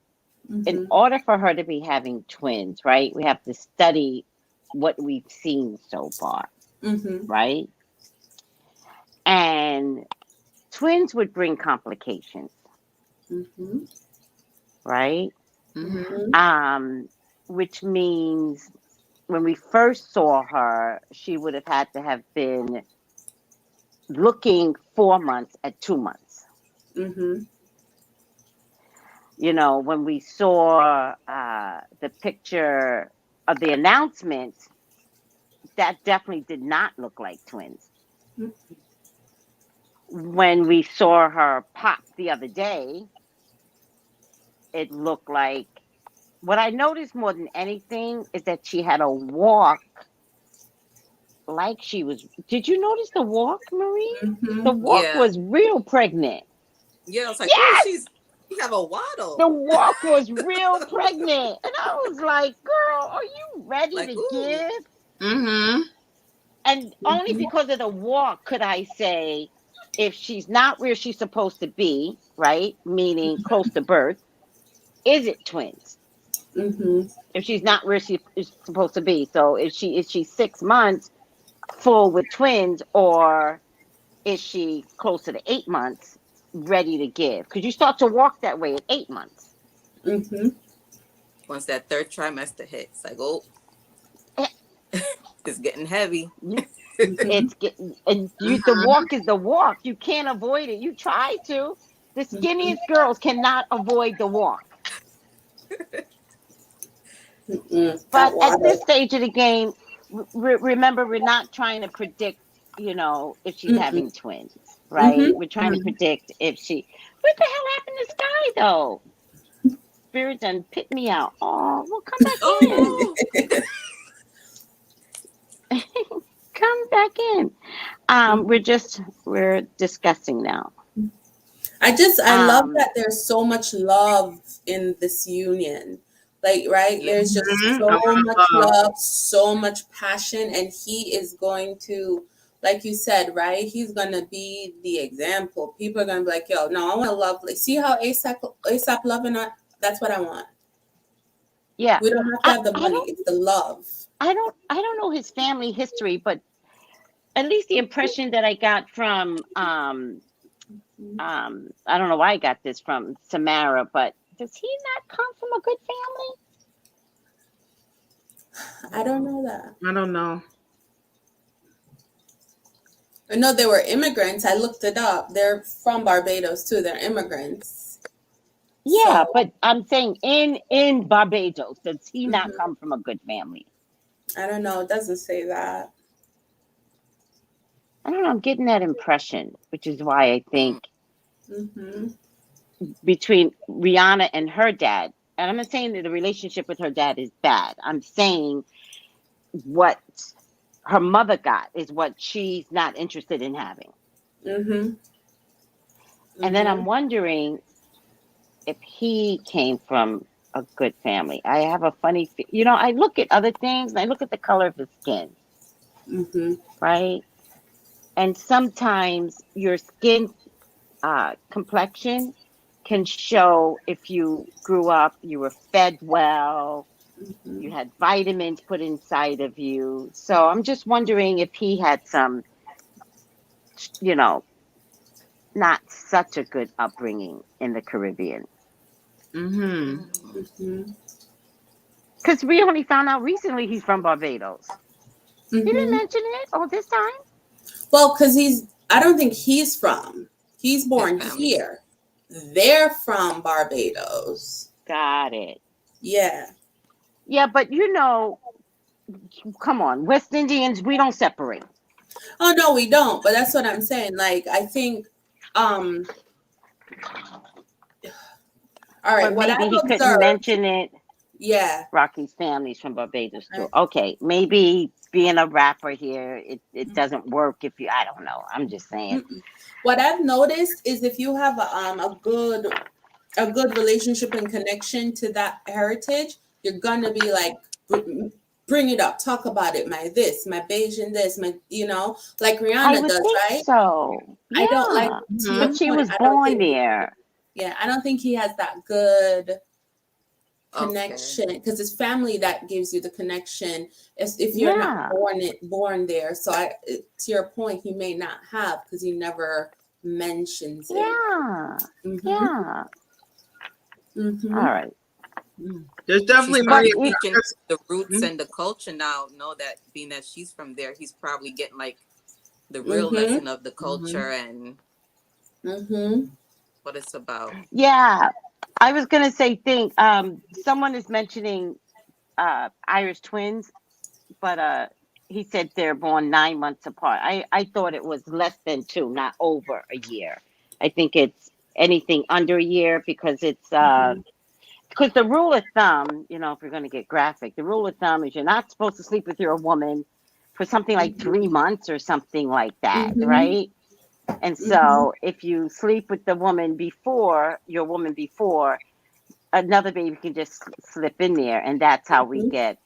in order for her to be having twins, right, we have to study what we've seen so far, right? And twins would bring complications, right? Which means when we first saw her, she would have had to have been looking 4 months at 2 months. You know, when we saw the picture of the announcement, that definitely did not look like twins. When we saw her pop the other day, it looked like, what I noticed more than anything is that she had a walk like she was. Did you notice the walk, Marie? The walk was real pregnant. Yeah, I was like, yes! oh, you have a waddle. The walk was real pregnant. And I was like, girl, are you ready to give? And only because of the walk could I say, if she's not where she's supposed to be, right? Meaning close to birth, is it twins? Mhm. if she's not where she is supposed to be. So is she 6 months full with twins, or is she closer to 8 months ready to give? Because you start to walk that way at 8 months. Mhm. Once that third trimester hits, like, oh, Eh, it's getting heavy. you- Mhm. It's getting, and the walk is the walk. You can't avoid it. You try to. The skinniest girls cannot avoid the walk. That But at water. this stage of the game, remember, we're not trying to predict, if she's Mm-mm. having twins, right? Mhm. We're trying to predict if she. What the hell happened to Sky though? Spirit done pit me out. Oh, well, come back in. Oh Come back in. We're discussing now. I love Um, that there's so much love in this union. Like, right? yeah. There's just A so lot of much love. love, so much passion, and he is going to, like you said, right? He's gonna be the example. People are gonna be like, yo, no, I want to love. Like, see how ASAP loving it? That's what I want. yeah. We don't have to I, have the I money. don't It's the love. I don't know his family history, but at least the impression that I got from I don't know why I got this from Samara, but does he not come from a good I don't know that. I don't know. I know they were immigrants. I looked it up. They're from Barbados too. They're immigrants. family? Yeah, So but I'm saying in Barbados, does he not mhm. come from a good family? I don't know. It doesn't say that. I don't know. I'm getting that impression, which is why I think Hmm. between Rihanna and her dad, and I'm not saying that the relationship with her dad is bad. I'm saying what her mother got is what she's not interested in having. Hmm. And then Hmm. I'm wondering if he came from a good family. I have a funny, I look at other things and I look at the color of his skin, Hmm. right? And sometimes your skin complexion can show if you grew up, you were fed well, you Hmm. had vitamins put inside of you. So I'm just wondering if he had some, you know, not such a good upbringing in the Caribbean. Mm-hmm. Hmm. Because we only found out recently he's from Barbados. He didn't Hmm. mention it all this time. Well, because I don't think he's from. He's His born family. here. They're from Barbados. Got it. Yeah. Yeah, but come on, West Indians, we don't separate. Oh no, we don't. But that's what I'm saying. Like, I think, um, all right, But what maybe he I've couldn't observed, mention it. yeah. Rocky's family's from Barbados too. I- Okay, maybe being a rapper here, it doesn't work if you. I don't know. I'm just saying. Mm-mm. What I've noticed is if you have a good relationship and connection to that heritage, you're gonna be like, bring it up, talk about it, my this, my Bayesian this, my like I Rihanna would does, think right? so. I don't like Yeah, to Mm-hmm. your but she point. was I don't born think, there. yeah, I don't think he has that good Okay. connection because it's family that gives you the connection. If you're not Yeah, born there, so to your point, he may not have because he never mentions it. yeah, Hmm. yeah. All Hmm. right, There's She's definitely but probably money. teaching the roots and the culture now. Know that being that she's from there, he's probably getting like the real Hmm. lesson of the Mm-hmm. culture and Hmm. what it's about. yeah, I was gonna say think. Someone is mentioning Irish twins, but he said they're born 9 months apart. I thought it was less than two, not over a year. I think it's anything under a year because the rule of thumb, if you're going to get graphic, the rule of thumb is you're not supposed to sleep with your woman for something like 3 months or something like that, Hmm. right? And Hmm. so if you sleep with the woman before your woman before, another baby can just slip in there, and that's how we Hmm. get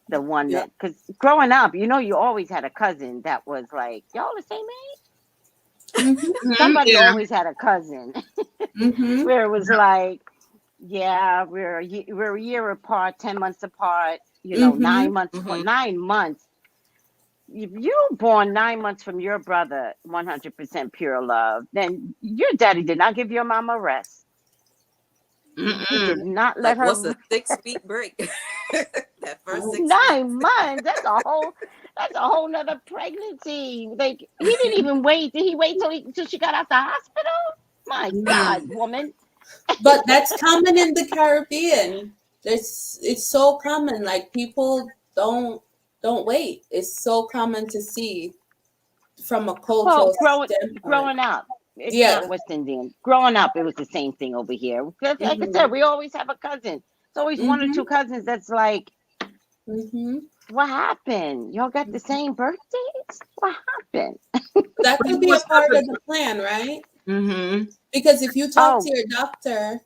the one Yep. that, because growing up, you always had a cousin that was like, y'all the same age. Hmm. Mm-hmm. Somebody Yeah. always had a cousin Hmm. where it was like, Yeah, we're a year apart, 10 months apart. Mm-hmm. 9 months. Mhm. 9 months. If you were born 9 months from your brother, 100% pure love, then your daddy did not give your mama rest. He Mm-mm. did not let Like, what's her a 6 week break? That first 6 weeks. 9 months. That's a whole nother pregnancy. Like he didn't even wait. Did he wait till she got out the hospital? My God, Mm. woman. But that's common in the Caribbean. It's so common. Like people don't wait. It's so common to see from a Well, cultural standpoint. growing up, it's Yeah. not West Indian. Growing up, it was the same thing over here. 'Cause like I said, Mhm. we always have a cousin. It's always one or Mhm. two cousins that's like, Mhm. what happened? Y'all got the same birthdays? What happened? That could be a part of the plan, right? Mm-hmm. Because if you talk to Oh, your doctor,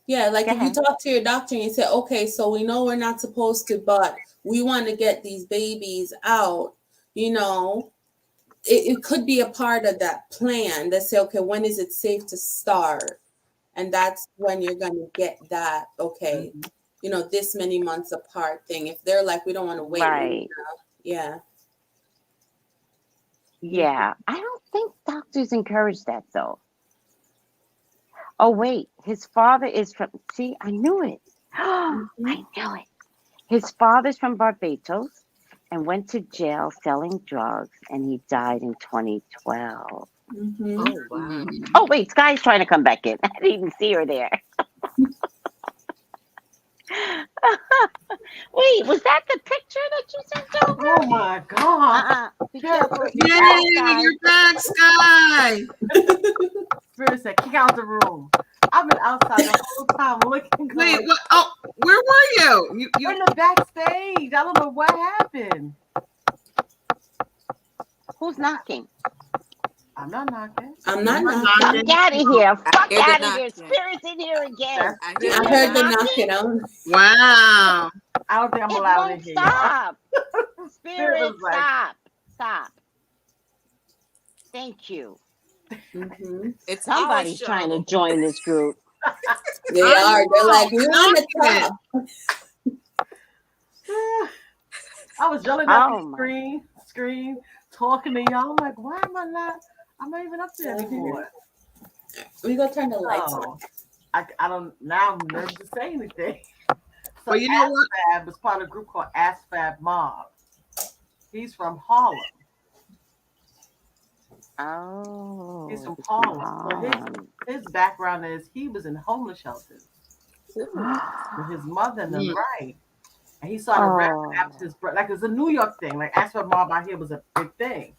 yeah, like go if you ahead. talk to your doctor and you say, okay, so we know we're not supposed to, but we want to get these babies out, you know, it could be a part of that plan that say, okay, when is it safe to start? And that's when you're going to get that, okay, Mhm. this many months apart thing. If they're like, we don't want to wait, Right. yeah. Yeah. I don't think doctors encourage that though. Oh, wait. His father is from, see, I knew it. I Mm-hmm. knew it. His father's from Barbados and went to jail selling drugs, and he died in 2012. Mm-hmm. Oh wow. Oh, wait, Sky's trying to come back in. I didn't even see her there. Wait, was that the picture that you sent Oh over? my God. Be Spirit, careful. Be Yay, careful, Sky. you're back, Sky. Spirit said, kick out the room. I've been outside the whole time looking, Wait, going, what? Oh, where were you? we're in the backstage. I don't know what happened. Who's knocking? I'm not knocking. I'm You're not not knocking. Fuck knocking. out of here. I Fuck hear the out of here. knocking. Spirits in here again. That's I You hear I the hear heard the the knocking. knocking? knocking. Wow. I don't think I'm It allowed in won't here, y'all. stop. Spirit Spirit, was like, stop. Stop. Thank you. Mm-hmm. It's our Somebody's trying to show. join this group. They I are. They're know. like, we You're want to knocking it. talk. I was yelling at the Oh my. screen, talking to y'all. I'm like, why am I not? I'm not even up there anymore. We go turn the lights on. So I don't. Now I'm nervous to say anything. So But you know what? ASFAB is part of a group called ASFAB Mob. He's from Harlem. He's Oh, from it's from Harlem. So Harlem. his background is he was in homeless shelters with his mother and them, Mm. right? And he started rapping Oh, after his brother. Like it's a New York thing. Like ASFAB Mob out here was a big thing.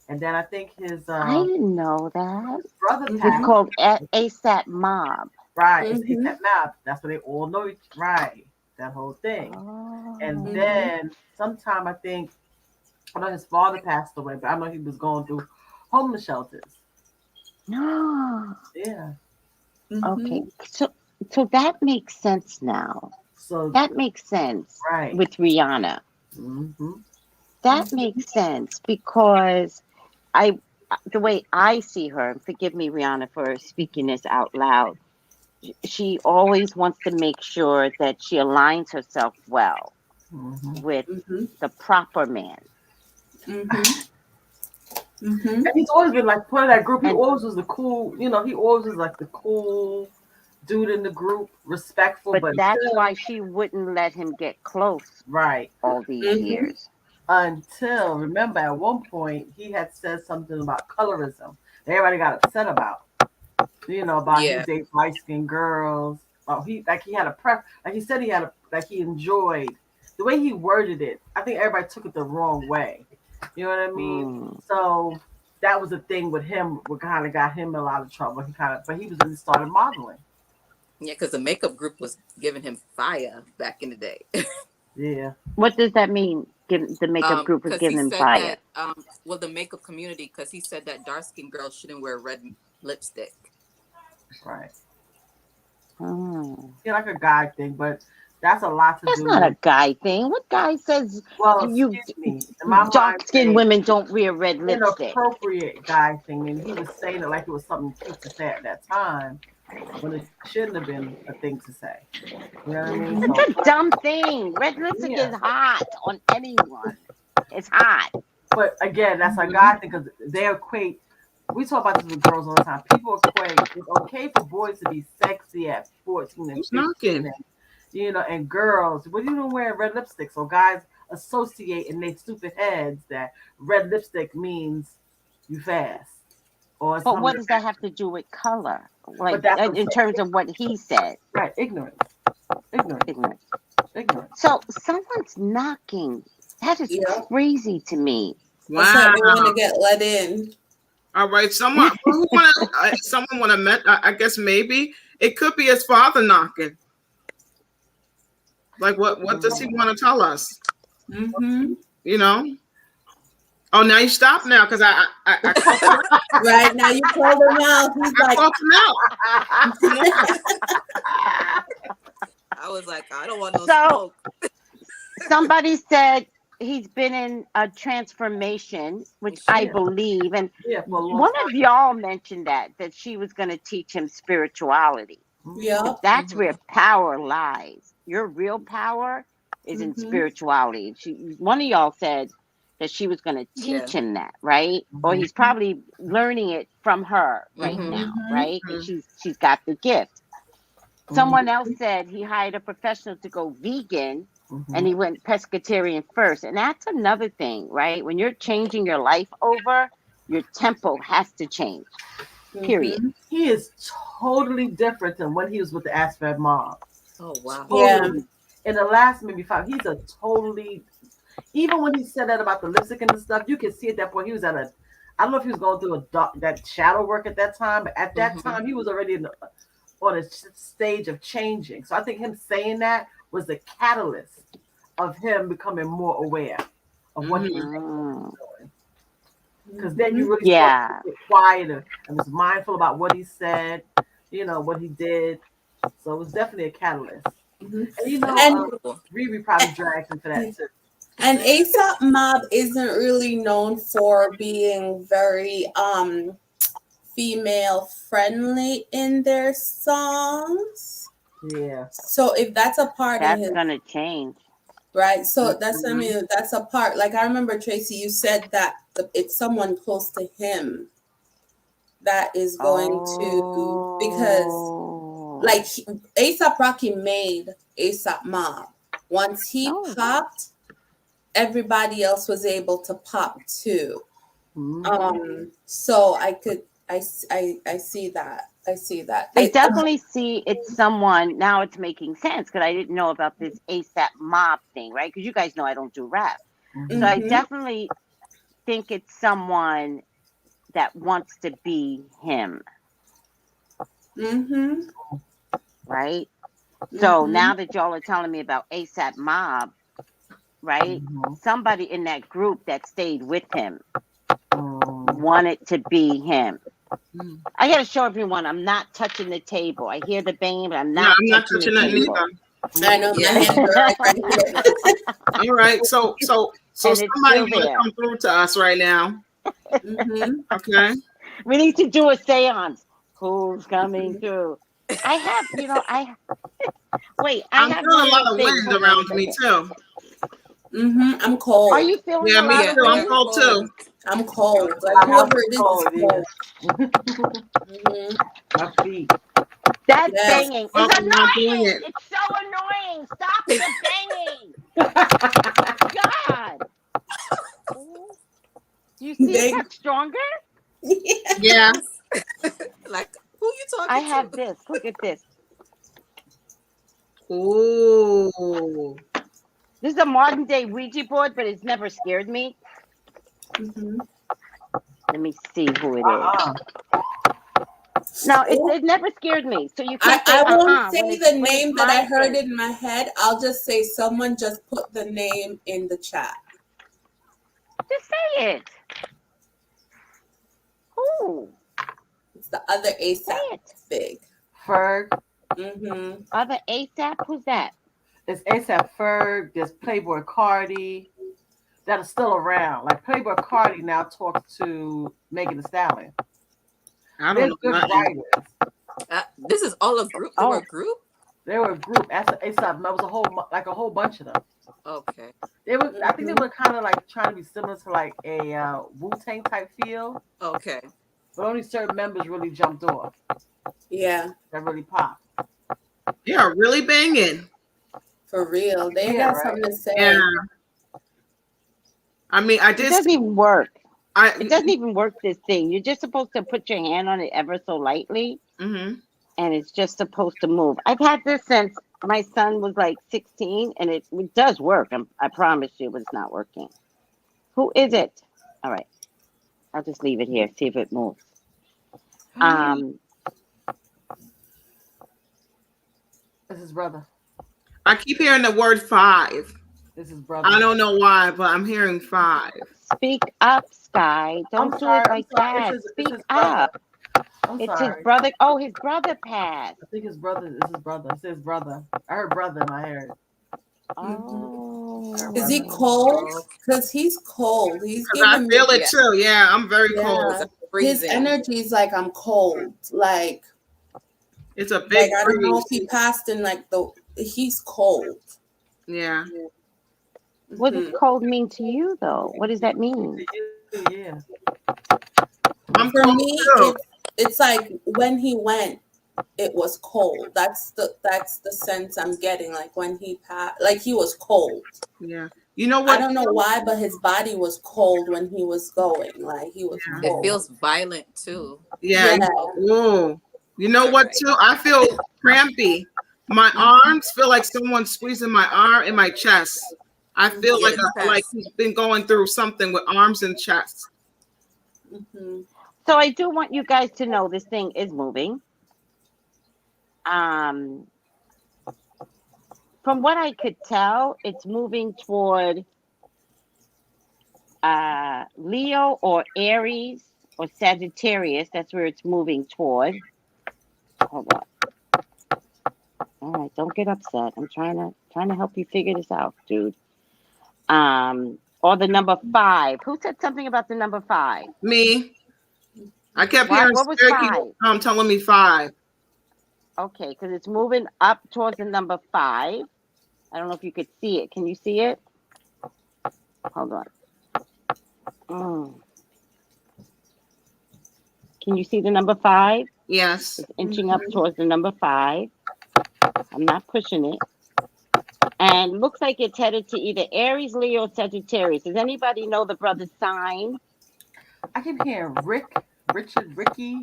And then I think I didn't know that. his brother It's Mm-hmm. passed. called ASAP Mob. Right, it's Mm-hmm. ASAP Mob. That's where they all know each right. That whole thing. And Oh. Mm-hmm. then sometime I know his father passed away, but I know he was going through homeless shelters. No. Yeah. Okay. Mm-hmm. So that makes sense now. So That makes sense right. with Rihanna. Mm-hmm. That makes sense because I the way I see her, and forgive me, Rihanna, for speaking this out loud, she always wants to make sure that she aligns herself well Mm-hmm. with Mm-hmm. the proper man. Mm-hmm. Mm-hmm. And he's always been like part of that group. He And always was the cool, he always was like the cool dude in the group, respectful, but but that's why she wouldn't let him get close right. all these Mm-hmm. years. Until remember at one point he had said something about colorism. That everybody got upset about. About he Yeah. dates light skinned girls. Oh, he had a like he said he had a like he enjoyed the way he worded it. I think everybody took it the wrong way. You know what I mean? Mm. So that was the thing with him. What kind of got him in a lot of trouble. But he was started modeling. Yeah, because the makeup group was giving him fire back in the day. Yeah. What does that mean? The makeup group was Because he giving him said fire. that the makeup community, because he said that dark skinned girls shouldn't wear red lipstick. Right. Hmm. Yeah, like a guy thing, but that's a lot to That's do not a with. guy thing. What guy says Well, you excuse me. In my mind, dark skinned say women don't wear red lipstick? inappropriate guy thing, and he was saying it like it was something cute to say at that time. when it shouldn't have been a thing to say. You know what I mean? It's So a dumb thing. Red lipstick yeah. is hot on anyone. It's hot. But again, that's a guy thing because they equate. We talk about this with girls all the time. People equate it's okay for boys to be sexy at 14 and Who's 15, knocking? and girls, what are you doing wearing red lipstick? So guys associate in their stupid heads that red lipstick means you fast or But what something. does that have to do with color? But Like that's what I'm in terms saying. of what he said, Right, ignorance, ignorance, ignorance. ignorance. So someone's knocking. That is Yeah. crazy to me. Looks like Wow. they want to get let in. All right. Someone want to met. I guess maybe it could be his father knocking. Like what does he want to tell us? Mm-hmm. You know? Oh, now you stop now because I called him out. Right now, you called him out. He's I like, called him out. I was like, I don't want no So smoke. somebody said he's been in a transformation, which I Yeah. believe. And Yeah, for a long one time. of y'all mentioned that she was going to teach him spirituality. yeah. That's where power lies. Your real power is in Mhm. spirituality. One of y'all said that she was going to Yeah. teach him that, right? Or he's probably learning it from her right Mhm. now, Mhm. right? And Mhm. she's got the gift. Someone else said he hired a professional to go vegan and he went pescatarian first. And that's another thing, right? When you're changing your life over, your tempo has to change. Period. Mhm. He is totally different than when he was with the Asfed mob. Oh wow. Yeah. Totally. In the last maybe 5, he's a totally. Even when he said that about the lipstick and the stuff, you can see at that point he was at a. I don't know if he was going through that shadow work at that time, but at that time he was already on a stage of changing. So I think him saying that was the catalyst of him becoming more aware of what he was Mm. doing. Because then you really saw him Yeah. get quiet and was mindful about what he said, what he did. So it was definitely a catalyst. Mhm. And That's And beautiful. Riri probably dragged him for that too. and ASAP Mob isn't really known for being very female friendly in their songs. Yeah. So if that's a part of That's his, going to change. right? So that's, I mean, that's a part. Like I remember, Tracy, you said that it's someone close to him that is going to, because Oh. like ASAP Rocky made ASAP Mob. Once he Oh. popped, everybody else was able to pop too. So I see that. I see that. I definitely see it's someone, now it's making sense because I didn't know about this ASAP mob thing, right? Because you guys know I don't do rap. So I definitely think it's someone that wants to be him, Mm-hmm. right? So now that y'all are telling me about ASAP mob, right? Somebody in that group that stayed with him wanted to be him. I gotta show everyone I'm not touching the table. I hear the banging, but I'm No, not I'm not touching touching the that table. neither. I know my Yeah. hands are right here. All right. So And it's somebody still want to there. come through to us right now. Mm-hmm. Okay. We need to do a seance. Who's coming through? I have, wait, I I'm have feeling one a lot more of thing. wind Hold on a around me second. too. Mm-hmm. I'm cold. Are you feeling Yeah, a me lot Yeah, of too. I'm wind? cold too. I'm cold. My Like house whoever is it is cold, is cold. yeah. My feet. That Yes. banging is Well, we're not doing annoying. it. It's so annoying. Stop the banging. God. You see it They- got stronger? Yeah. Like who you talking I to? have this. Look at this. Ooh. This is a modern day Ouija board, but it's never scared me. Mhm. Let me see who it is. No, it never scared me. So you can't say I won't when say it's the name that I my heard thing. in my head. I'll just say someone just put the name in the chat. Just say it. Who? It's the other Say ASAP it. big. Ferg. Mm-hmm. Other ASAP? Who's that? It's ASAP Ferg. There's Playboy Cardi that are still around. Like Playboy Cardi now talks to Megan Thee Stallion. I don't They're know good nothing. writers. This is all of group. They were a group. They were a group. That's ASAP. That was a whole bunch of them. Okay. They were. I think they were kind of like trying to be similar to like a Wu-Tang type feel. Okay. But only certain members really jumped off. Yeah. That really popped. Yeah, really banging. For real. They Yeah, got right. something to say. Yeah. I mean, I It did. doesn't even work. It It doesn't even work, this thing. You're just supposed to put your hand on it ever so lightly, Mm-hmm. and it's just supposed to move. I've had this since my son was like 16, and it does work. I promise you, but it's not working. Who is it? All right. I'll just leave it here, see if it moves. This is brother. I keep hearing the word 5. This is brother. I don't know why, but I'm hearing 5. Speak up, Sky. Don't do it like that. Speak up. It's his brother. Oh, his brother passed. I think his brother. This is brother. It says brother. I heard brother in my head. Oh. Is he cold? Because he's cold. He's I giving feel me, it too. Yeah, I'm very cold. his Freezing. energy is like I'm cold. Like It's a big I don't know breeze. if he passed in like he's cold. Yeah. What does cold mean to you, though? What does that mean? Yeah. I'm For cold me, too. it's like when he went, it was cold. That's the sense I'm getting. Like when he passed, like he was cold. Yeah. You know what? I don't know why, but his body was cold when he was going. Like he was It cold. feels violent too. Yeah. Yeah. Ooh. You know what too? I feel crampy. My arms feel like someone's squeezing my arm in my chest. I feel Yeah, like he's been going through something with arms and chest. Mm-hmm. So I do want you guys to know this thing is moving. From what I could tell, it's moving toward Leo or Aries or Sagittarius. That's where it's moving toward. Hold on. All right, don't get upset. I'm trying to help you figure this out, dude. Or the number 5. Who said something about the number 5? Me. I kept Why, hearing what was Spirit 5? keep telling me 5. Okay, because it's moving up towards the number 5. I don't know if you could see it. Can you see it? Hold on. Can you see the number 5? Yes. It's inching up towards the number 5. I'm not pushing it. And looks like it's headed to either Aries, Leo, or Sagittarius. Does anybody know the brother's sign? I keep hearing Richard, Ricky.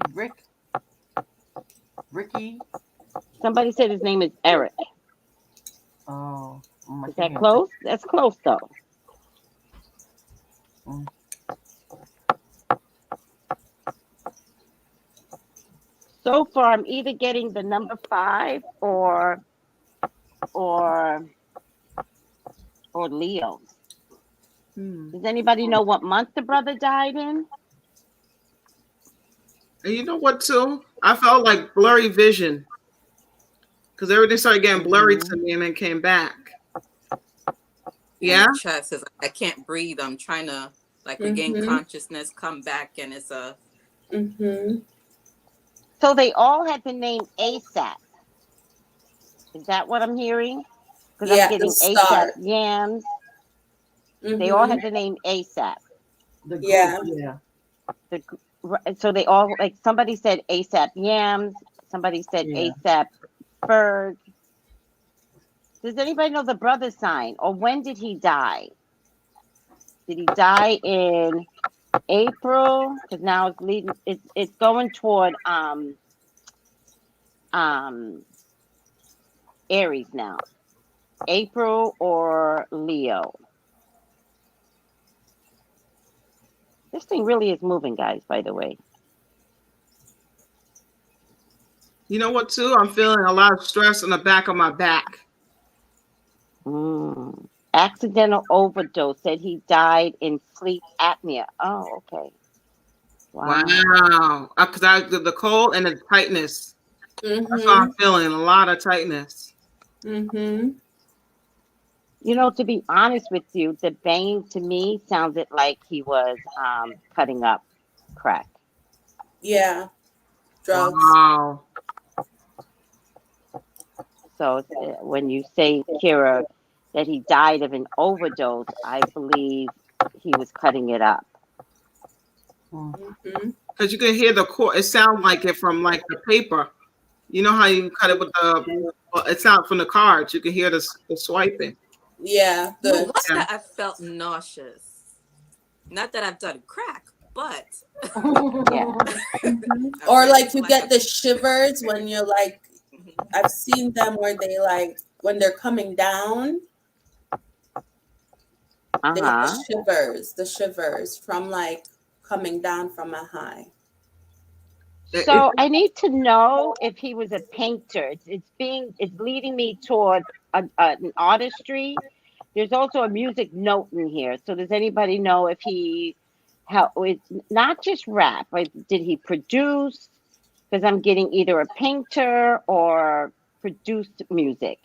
Somebody said his name is Eric. Oh. Is that close? That's close, though. So far, I'm either getting the number 5 or Leo. Does anybody know what month the brother died in? And you know what too? I felt like blurry vision. Because everything started getting blurry to me and then came back. Yeah. Chest says I can't breathe. I'm trying to regain consciousness, come back, and it's a. So they all had the name ASAP. Is that what I'm hearing? Because I'm getting ASAP Yams. They all had the name ASAP. So they all, like, somebody said ASAP Yams. Somebody said ASAP Ferg. Does anybody know the brother's sign? Or when did he die? Did he die in April? Because now it's leading. It's going toward Aries now. April or Leo. This thing really is moving, guys, by the way. You know what, too? I'm feeling a lot of stress on the back of my back. Accidental overdose. Said he died in sleep apnea. Oh, okay. Wow. Because the cold and the tightness. That's what I'm feeling. A lot of tightness. You know, to be honest with you, the banging to me sounded like he was cutting up crack. Yeah. Drugs. Wow. So when you say, Kira, that he died of an overdose, I believe he was cutting it up. Because you can hear the cord. It sounds like it from like the paper. You know how you cut it with the. It's not from the cards. You can hear the swiping. Yeah. But once that I felt nauseous. Not that I've done crack, but Yeah. Or like you get the shivers when you're like, I've seen them where they like when they're coming down. They have the shivers from like coming down from a high. So I need to know if he was a painter. It's leading me toward an artistry. There's also a music note in here. So does anybody know if it's not just rap, but did he produce? Because I'm getting either a painter or produced music.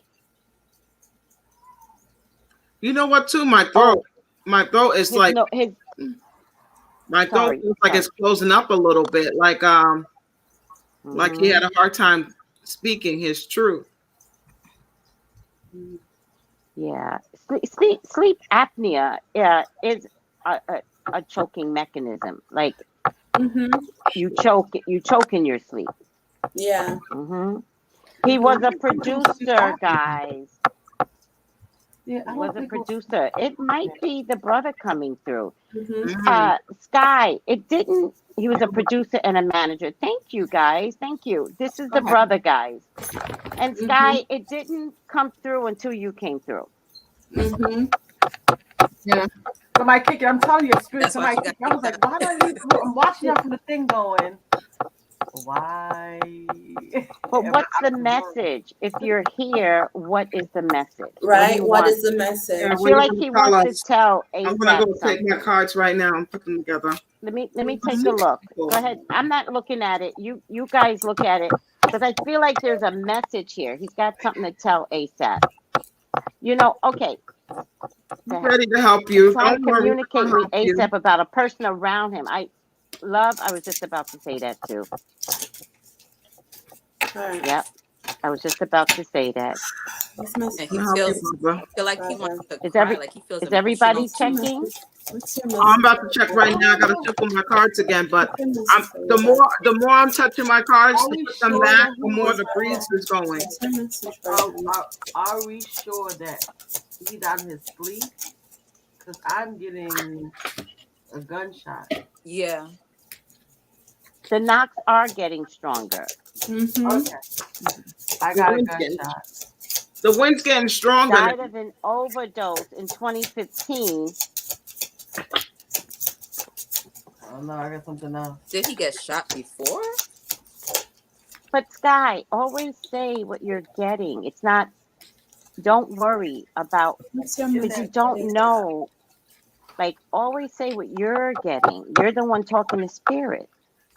You know what? Too, my throat is like my throat feels like it's closing up a little bit, like he had a hard time speaking his truth. Yeah, sleep apnea is a choking mechanism. Like you choke in your sleep. Yeah. He was a producer, guys. Yeah, he was a producer. It might be the brother coming through. Mm-hmm. He was a producer and a manager. Thank you, guys. Thank you. This is the brother, guys. And Sky, it didn't come through until you came through. Yeah. Somebody kick it. I'm telling you, experience. Somebody kick it. I was like, why don't you? I'm watching them from the thing going. Why? But what's the message? If you're here, what is the message? Right. What is the message? I feel like he wants to tell ASAP. I'm gonna go take my cards right now and put them together. Let me take a look. Go ahead. I'm not looking at it. You guys look at it because I feel like there's a message here. He's got something to tell ASAP. Okay. I'm ready to help you. Try to communicate with ASAP about a person around him. I was just about to say that too. Yep. I was just about to say that. And he feel like he wants to cry. Like he feels. Is everybody checking? I'm about to check right now. I gotta shuffle my cards again, but the more I'm touching my cards to put them back, the more the breeze is going. Are we sure that he's out of his sleep? Because I'm getting a gunshot. Yeah. The knocks are getting stronger. Okay. I got a gunshot. The wind's getting stronger. Died of an overdose in 2015. Oh no, I got something else. Did he get shot before? But Sky, always say what you're getting. It's not. Don't worry about because you don't know. Like always say what you're getting. You're the one talking to spirit.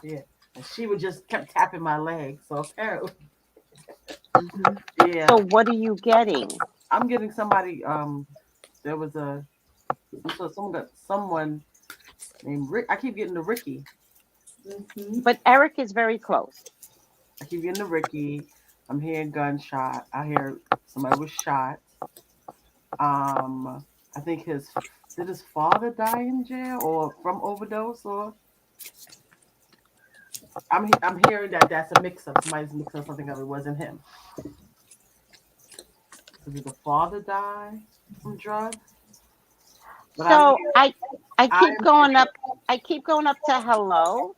Yeah, and she would just kept tapping my leg. So apparently, yeah. So what are you getting? I'm getting somebody. There was someone named Rick. I keep getting the Ricky. But Eric is very close. I keep getting the Ricky. I'm hearing gunshot. I hear somebody was shot. I think did his father die in jail or from overdose or? I'm hearing that's a mix-up. Somebody's mixing up something up. It wasn't him. Did the father die from drugs? But so I keep going up. I keep going up to hello.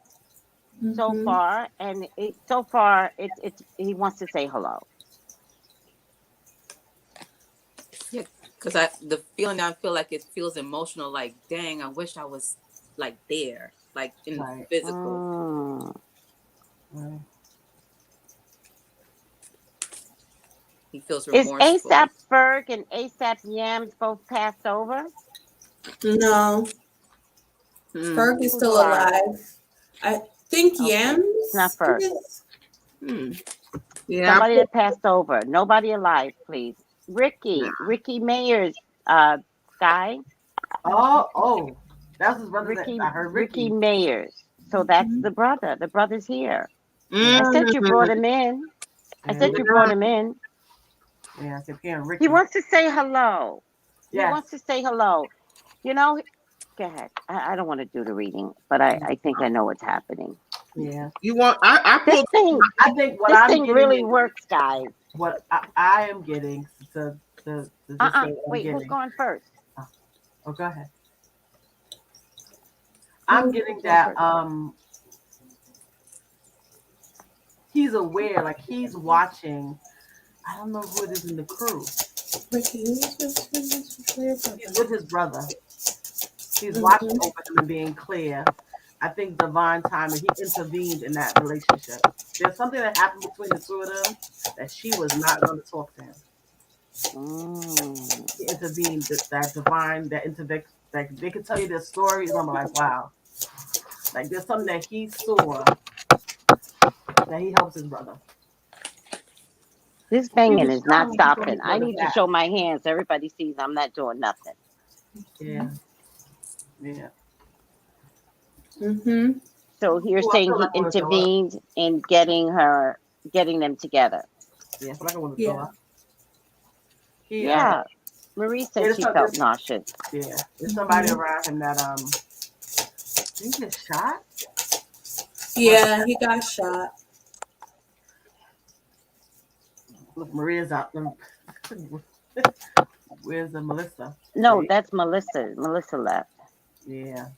So far, and it's he wants to say hello. Yeah, because the feeling I feel like it feels emotional. Like, dang, I wish I was like there, like in the physical. Right. He feels remorseful. Is ASAP Ferg and ASAP Yams both passed over? No. Ferg is still alive. I think Yams. It's not Ferg. Yeah. Somebody that passed over. Nobody alive, please. Ricky Mayers, Sky. Oh, that's his brother. I heard Ricky Mayers. So that's the brother. The brother's here. I said you brought him in. Yeah, I kept hearing Ricky. He wants to say hello. He Yes. wants to say hello. You know, go ahead. I don't want to do the reading, but I think I know what's happening. Yeah. You want? I This pulled. thing, I think what this I'm thing getting really is works, guys. what I am getting to just say what I'm Wait, who's getting. going first? Oh, go ahead. I'm getting Who's going that first? he's aware, like he's watching. I don't know who it is in the crew. He's with his brother. He's watching over him and being clear. I think divine timing, he intervened in that relationship. There's something that happened between the two of them that she was not going to talk to him. He intervened, that divine, that intervention. Like they could tell you their stories, and I'm like, wow. Like there's something that he saw that he helps his brother. This He banging was is not showing me stopping. I brother need to back. show my hands so everybody sees I'm not doing nothing. Yeah. Yeah. Mm-hmm. So you're Ooh, I saying feel he like I want to throw up. intervened in getting them together. Yeah, I feel like I want to throw up. Yeah. Marie said she felt nauseous. Yeah. There's somebody around him that did he get shot? Yeah, he got shot. Look, Maria's out. Where's the Melissa? No, that's Melissa. Melissa left. Yeah.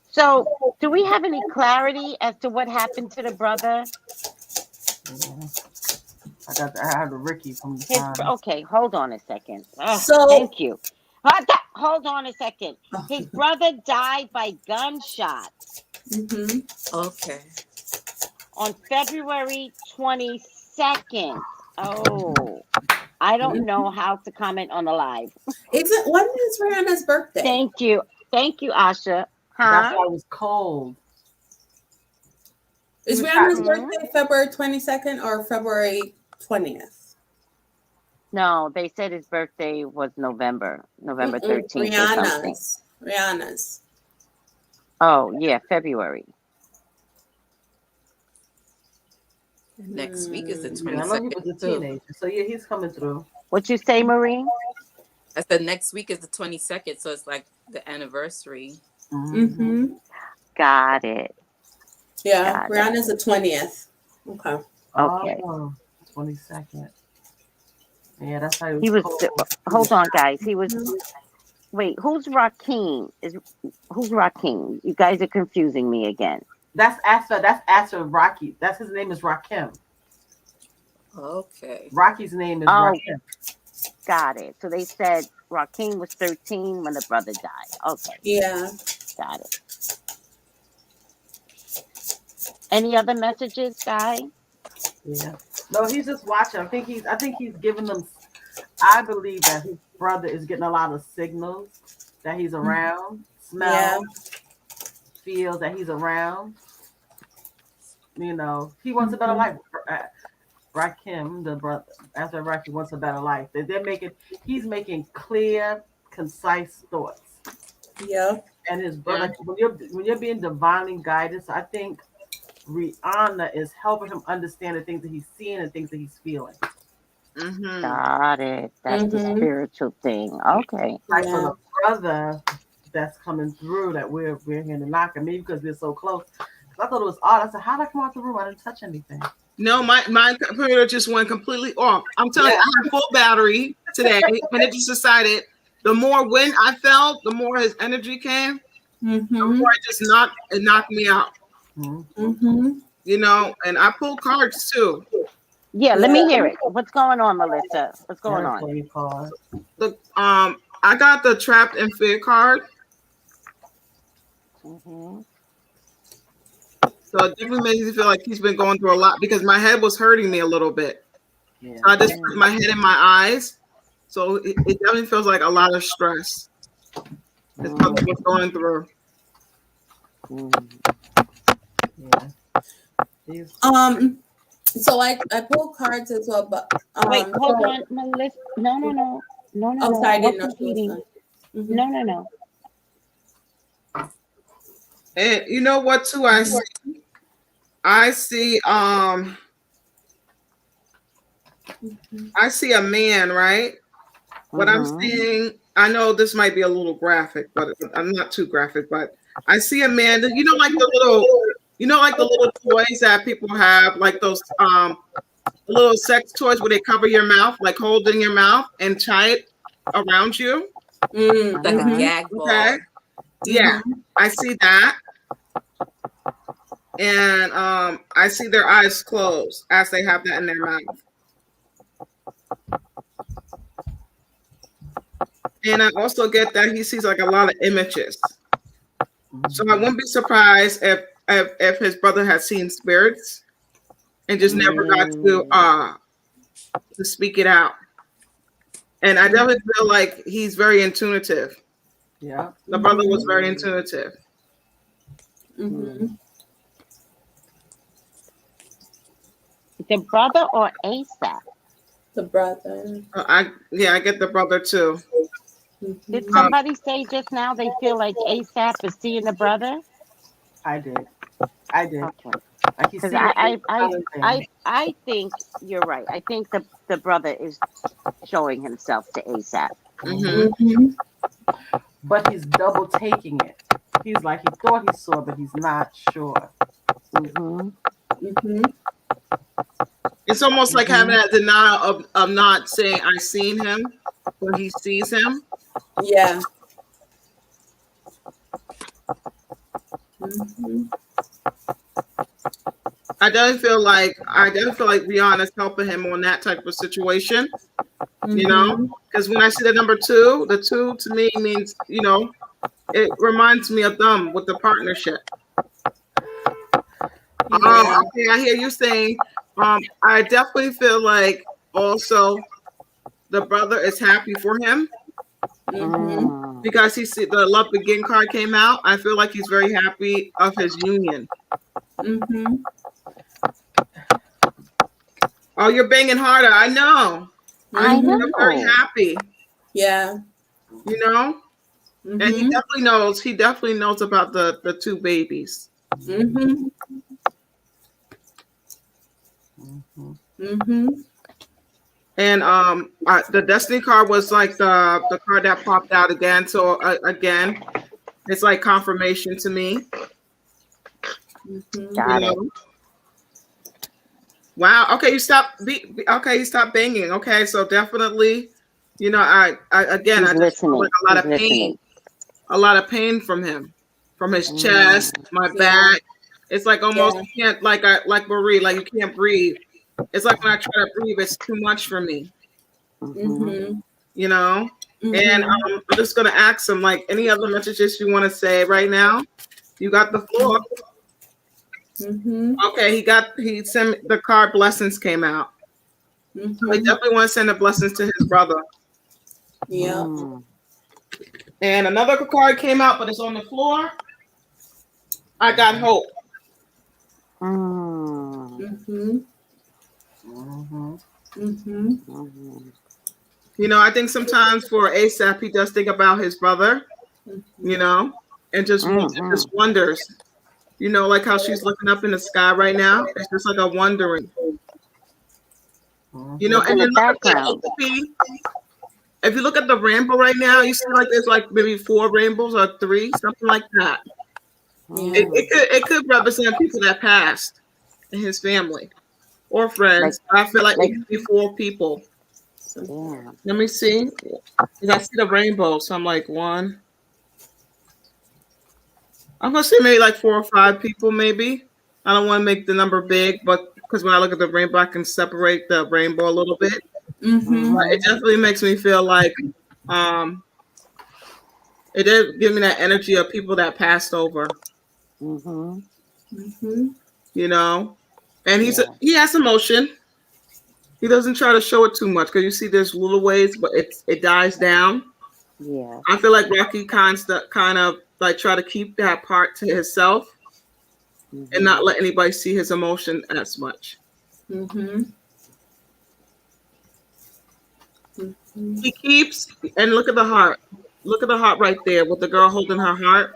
So, do we have any clarity as to what happened to the brother? Yeah. I have the Ricky from the time. Okay, hold on a second. So- thank you. Hold on a second. His brother died by gunshot Okay. on February 22nd. Oh, I don't know how to comment on the live. When is Rihanna's birthday? Thank you, Asha. That's why it was cold. Is Rihanna's birthday February 22nd or February 20th? No, they said his birthday was November 13th or something. Rihanna's. Oh, yeah, February. Next week is the 22nd. I know he was a teenager, so yeah, he's coming through. What you say, Marie? I said next week is the 22nd, so it's like the anniversary. Mm-hmm. Got it. Yeah, Rihanna's the 20th. Okay. Okay. 22nd. Yeah, that's how he was. Hold on, guys. He was. Wait, who's Rakeem? Who's Rakeem? You guys are confusing me again. That's Asa Rocky. That's his name is Rakim. Okay. Rocky's name is Rakim. Got it. So they said Rakeem was 13 when the brother died. Okay. Yeah. Got it. Any other messages, guy? Yeah. No, he's just watching. I think he's giving them. I believe that his brother is getting a lot of signals that he's around, smells, feels that he's around. You know, he wants a better life. Rakim, the brother, after Rakim wants a better life. He's making clear, concise thoughts. Yeah. And his brother, when you're being divinely guided, so I think Rihanna is helping him understand the things that he's seeing and things that he's feeling. Mm-hmm. Got it. That's the spiritual thing. Okay. Like for the brother that's coming through that we're here to knock, and maybe because we're so close. I thought it was odd. I said, how'd I come out the room? I didn't touch anything. No, my computer just went completely off. I'm telling you, I had full battery today, and it just decided the more wind I felt, the more his energy came. The more it knocked me out. You know, and I pulled cards too. Yeah, let me hear it. What's going on, Melissa? What's going on? I got the trapped in fear card. So it definitely makes me feel like he's been going through a lot because my head was hurting me a little bit. Yeah. So I just put my head in my eyes. So it definitely feels like a lot of stress. It's probably what's going through. Yeah. So I pulled cards as well, but wait, hold on, Melissa. No. Oh, sorry, I didn't know she was No. And you know what too I see? I see I see a man, right? What I'm seeing, I know this might be a little graphic, but I'm not too graphic, but I see a man, you know, like the little toys that people have, like those little sex toys where they cover your mouth, like hold in your mouth and tie it around you. Like a gag ball. Okay. Yeah, I see that. And I see their eyes closed as they have that in their mouth. And I also get that he sees like a lot of images. So I wouldn't be surprised if his brother has seen spirits and just never got to speak it out. And I definitely feel like he's very intuitive. Yeah. The brother was very intuitive. The brother or ASAP? The brother. I get the brother too. Did somebody say just now they feel like ASAP is seeing the brother? I did. Okay. Like you see, I think you're right. I think the brother is showing himself to ASAP. But he's double taking it. He's like he thought he saw, but he's not sure. It's almost like having that denial of not saying I seen him when he sees him. Yeah. I definitely feel like Rihanna's helping him on that type of situation. You know, because when I see the number 2, the 2 to me means, you know, it reminds me of them with the partnership. Okay, I hear you saying. I definitely feel like also the brother is happy for him because he see the Love Begin card came out. I feel like he's very happy of his union. Oh, you're banging harder. I know. I know. You're very happy. Yeah. You know, and he definitely knows. He definitely knows about the 2 babies. And the Destiny card was like the card that popped out again. So again, it's like confirmation to me. Got it. Wow. Okay, you stopped. Okay, you stopped banging. Okay, so definitely, you know, I just feel like a lot of pain, a lot of pain from him, from his chest, my back. It's like almost you can't like Marie, like you can't breathe. It's like when I try to breathe, it's too much for me. You know, and I'm just gonna ask him like any other messages you want to say right now. You got the floor. Okay, he sent the card blessings came out. So he definitely want to send the blessings to his brother. Yeah. And another card came out, but it's on the floor. I got hope. You know, I think sometimes for ASAP, he does think about his brother, you know, and just wonders. You know, like how she's looking up in the sky right now. It's just like a wondering. You know, and then if you look at the rainbow right now, you see like there's like maybe 4 rainbows or 3, something like that. It could represent people that passed in his family or friends. I feel like it could be 4 people. Let me see. I see the rainbow, so I'm like 1. I'm gonna say maybe like 4 or 5 people, maybe. I don't want to make the number big, but because when I look at the rainbow, I can separate the rainbow a little bit. But it definitely makes me feel like it did give me that energy of people that passed over. You know, and he has emotion. He doesn't try to show it too much because you see there's little ways, but it dies down. Yeah. I feel like Rocky kind of like try to keep that part to himself and not let anybody see his emotion as much. He keeps, and look at the heart. Look at the heart right there with the girl holding her heart.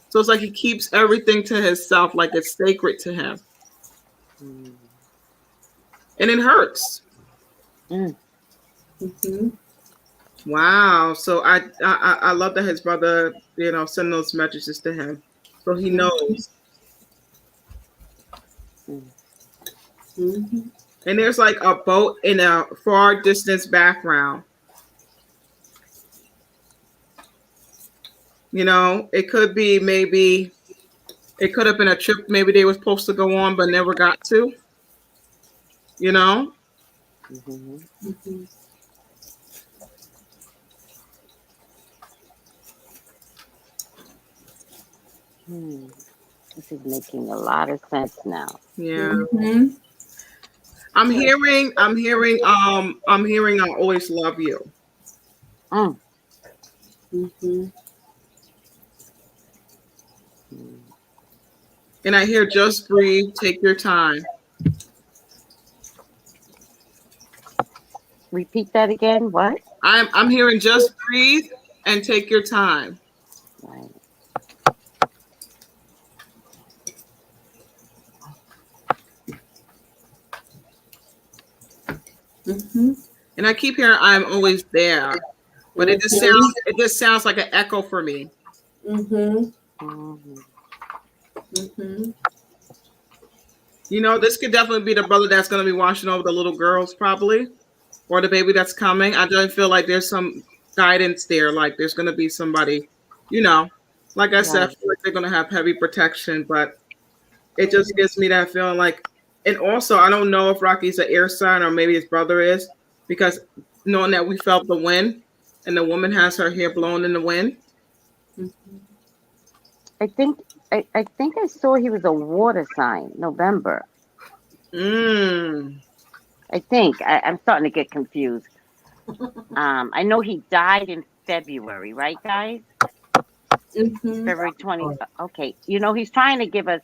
So it's like he keeps everything to himself, like it's sacred to him. And it hurts. Mm. Mm-hmm. Wow. So I love that his brother, send those messages to him, so he knows. Mm. Mm-hmm. And there's like a boat in a far distance background. It could be maybe it could have been a trip maybe they were supposed to go on but never got to. You know. Mhm. Mm-hmm. Hmm. This is making a lot of sense now. Yeah. Mm-hmm. I'm hearing I always love you. Mm. Mm-hmm. Mm. And I hear just breathe, take your time. Repeat that again. What? I'm hearing just breathe and take your time. Right. Mm-hmm. And I keep hearing I'm always there. But it just Mm-hmm. sounds like an echo for me. Mm-hmm. Mhm. Mm-hmm. This could definitely be the brother that's going to be watching over the little girls, probably, or the baby that's coming. I don't feel like there's some guidance there. Like there's going to be somebody, you know, like I said, I Right. feel like they're going to have heavy protection, but it just gives me that feeling like, and also, I don't know if Rocky's an air sign or maybe his brother is, because knowing that we felt the wind and the woman has her hair blown in the wind. I think I saw he was a water sign. November. Mm. I think I'm starting to get confused. I know he died in February, right, guys? Mm-hmm. February 20. Okay. He's trying to give us,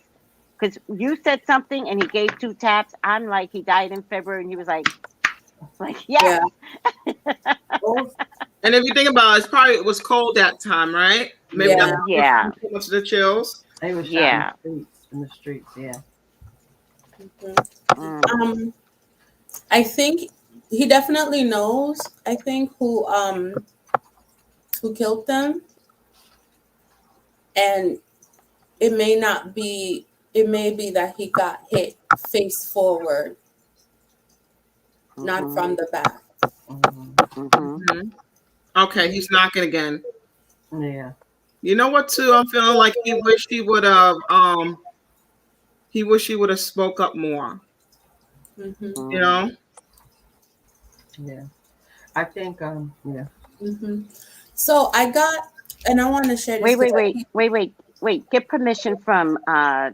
because you said something and he gave two taps. I'm like, he died in February, and he was like, Yeah. yes. Oh, And if you think about it, it was cold that time, right? Maybe that's Yeah. why we're Yeah. feeling so much of the chills. they were shot in the Yeah. streets. In the streets, yeah. Mm-hmm. Mm. I think he definitely knows. I think who killed them, and it may not be. It may be that he got hit face forward, not Mhm. from the back. Mhm. Mhm. Mhm. Okay, he's knocking again. Yeah. You know what? Too, I'm feeling like he would have spoke up more. Mm-hmm. You Mm. know. Yeah. I think. Yeah. Mm-hmm. So I got, and I want to share this Wait, because wait, wait, wait, wait, wait. Get permission uh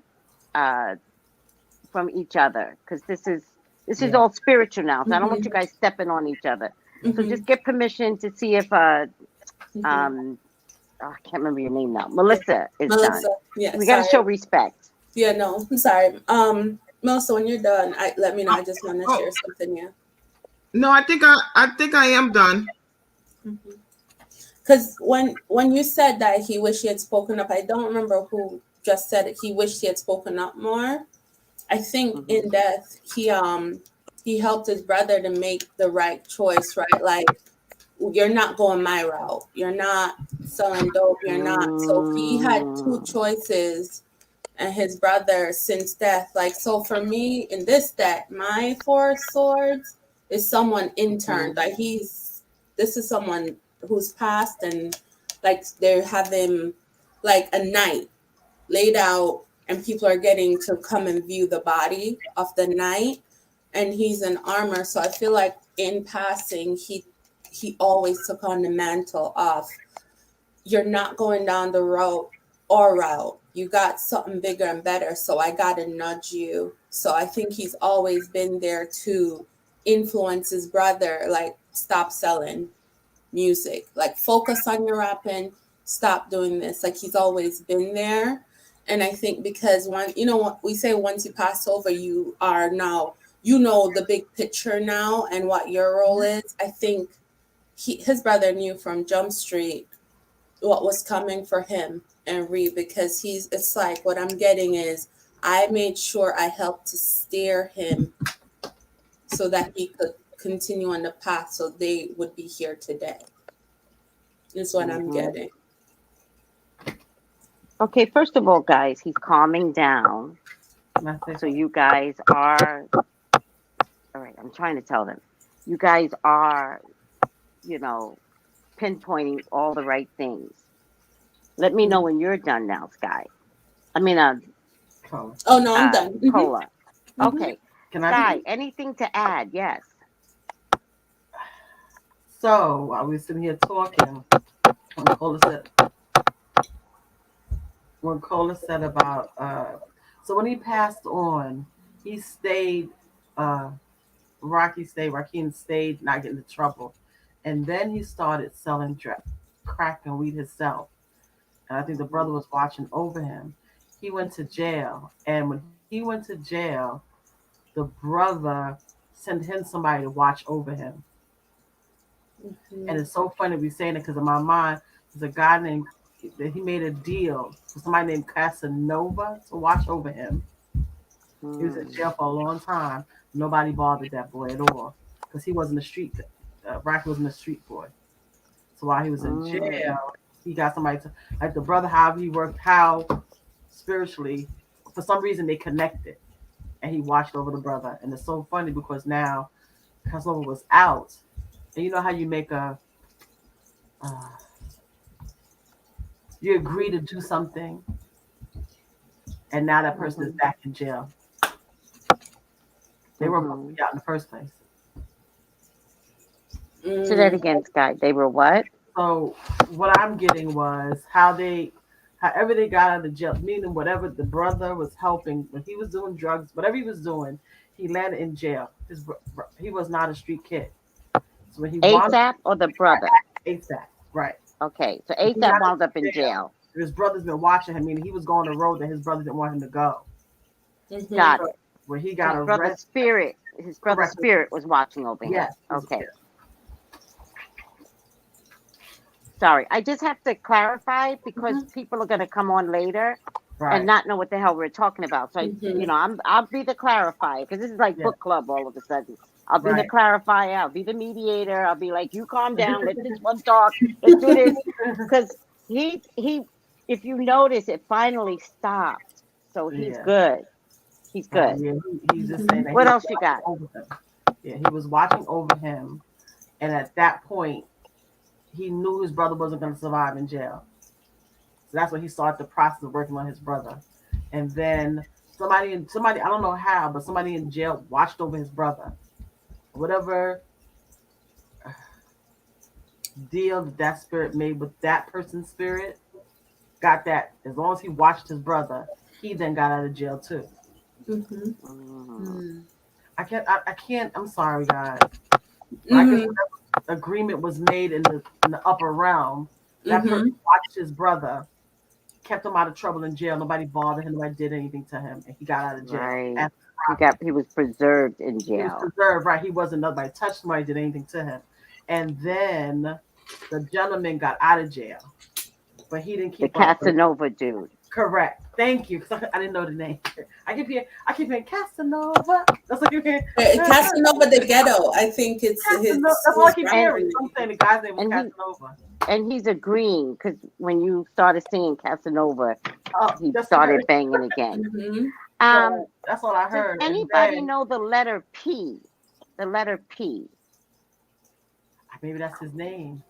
from each other, because this is Yeah. all spiritual now. So I don't want you Mm-hmm. guys stepping on each other. So Mm-hmm. just get permission to see if Mm-hmm. um I can't remember your name now. Melissa is done. Melissa. Yeah. We got to Sorry. show respect. Yeah. No. I'm sorry. Melissa, when you're done, let me know. Oh, I just want to oh, share something. Yeah. no, I think I am done. Because when you said that he wished he had spoken up, I don't remember who just said it. He wished he had spoken up more. I think Hmm. in death he helped his brother to make the right choice, right? Like, you're not going my route. You're not selling dope. You're not. So he had two Mm. choices, and his brother since death. Like, so for me in this deck, my four swords is someone interned. Mhm. Like, this is someone who's passed, and like they have him like a knight laid out, and people are getting to come and view the body of the knight, and he's in armor. So I feel like in passing he always took on the mantle of, you're not going down the route. You got something bigger and better. So I got to nudge you. So I think he's always been there to influence his brother, like, stop selling music, like, focus on your rapping, stop doing this. Like, he's always been there. And I think because what we say, once you pass over, you are now, the big picture now and what your role is. I think his brother knew from Jump Street what was coming for him and Reed, because it's like, what I'm getting is, I made sure I helped to steer him so that he could continue on the path so they would be here today. Is what I'm getting. Okay, first of all, guys, he's calming down. That's So it. you guys are, all right, I'm trying to tell them. You guys are, pinpointing all the right things. Let me know when you're done now, Sky. I mean, Color. Oh no, I'm done. Cola. Okay. Can I? Sky, anything to add? Yes. So while we sitting here talking, when Cola said about so when he passed on, he stayed Raheem stayed not getting into trouble. And then he started selling crack and weed himself. And I think the brother was watching over him. He went to jail. And when he went to jail, the brother sent him somebody to watch over him. And it's so funny we saying it because in my mind, there's a guy named that he made a deal with somebody named Casanova to watch over him. He was in jail for a long time. Nobody bothered that boy at all because he wasn't a street. Rocky wasn't a street boy. So while he was in jail, he got somebody to like the brother. How he worked, how spiritually, for some reason they connected, and he watched over the brother. And it's so funny because now Casanova was out, and you know how you make you agree to do something, and now that person is back in jail. They were supposed to be out in the first place. Say that again, Sky. They were what? So what I'm getting was however they got out of jail, meaning whatever the brother was helping when he was doing drugs, whatever he was doing, he landed in jail. He was not a street kid. So when he ASAP or the brother? ASAP, right. Okay, so ASAP wound up in jail. His brother's been watching him, meaning he was going the road that his brother didn't want him to go. Got it. Where he got his brother's spirit was watching over him. Yes. Okay. Sorry, I just have to clarify because people are going to come on later and not know what the hell we're talking about. So, I'll be the clarifier because this is like book club all of a sudden. I'll be the clarifier. I'll be the mediator. I'll be like, you calm down. Let this one talk. Let's do this. Because he, if you notice, it finally stopped. So he's good. He's good. Yeah, he's just saying that. What else you got? Yeah, he was watching over him. And at that point, he knew his brother wasn't going to survive in jail. So that's when he started the process of working on his brother. And then somebody, I don't know how, but somebody in jail watched over his brother. Whatever deal that spirit made with that person's spirit, got that. As long as he watched his brother, he then got out of jail too. I can't, I'm sorry, guys. I guess agreement was made in the upper realm. That person watched his brother, kept him out of trouble in jail. Nobody bothered him. Nobody did anything to him, and he got out of jail. Right. He was preserved in jail. He was preserved, right? He wasn't nobody touched. Nobody did anything to him. And then the gentleman got out of jail, but he didn't keep the Casanova dude. Correct. Thank you. Because I didn't know the name. I keep hearing Casanova. That's what you hear. Casanova the Ghetto. I think it's his. That's all I keep hearing. I'm saying the guy's name was Casanova. And he's agreeing because when you started singing Casanova, he started banging again. So that's what I heard. Does anybody know the letter P? The letter P. Maybe that's his name.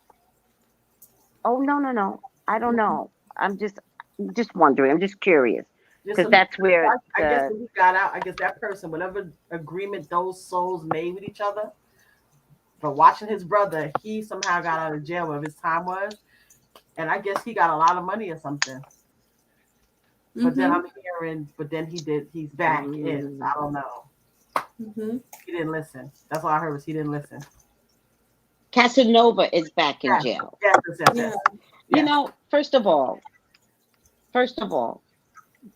Oh no! I don't know. I'm just wondering. I'm just curious because that's where. I guess when he got out, I guess that person, whatever agreement those souls made with each other, for watching his brother, he somehow got out of jail wherever his time was, and I guess he got a lot of money or something. But then I'm hearing, he's back in. I don't know. He didn't listen. That's all I heard was he didn't listen. Casanova is back in jail. Yes. You know, first of all,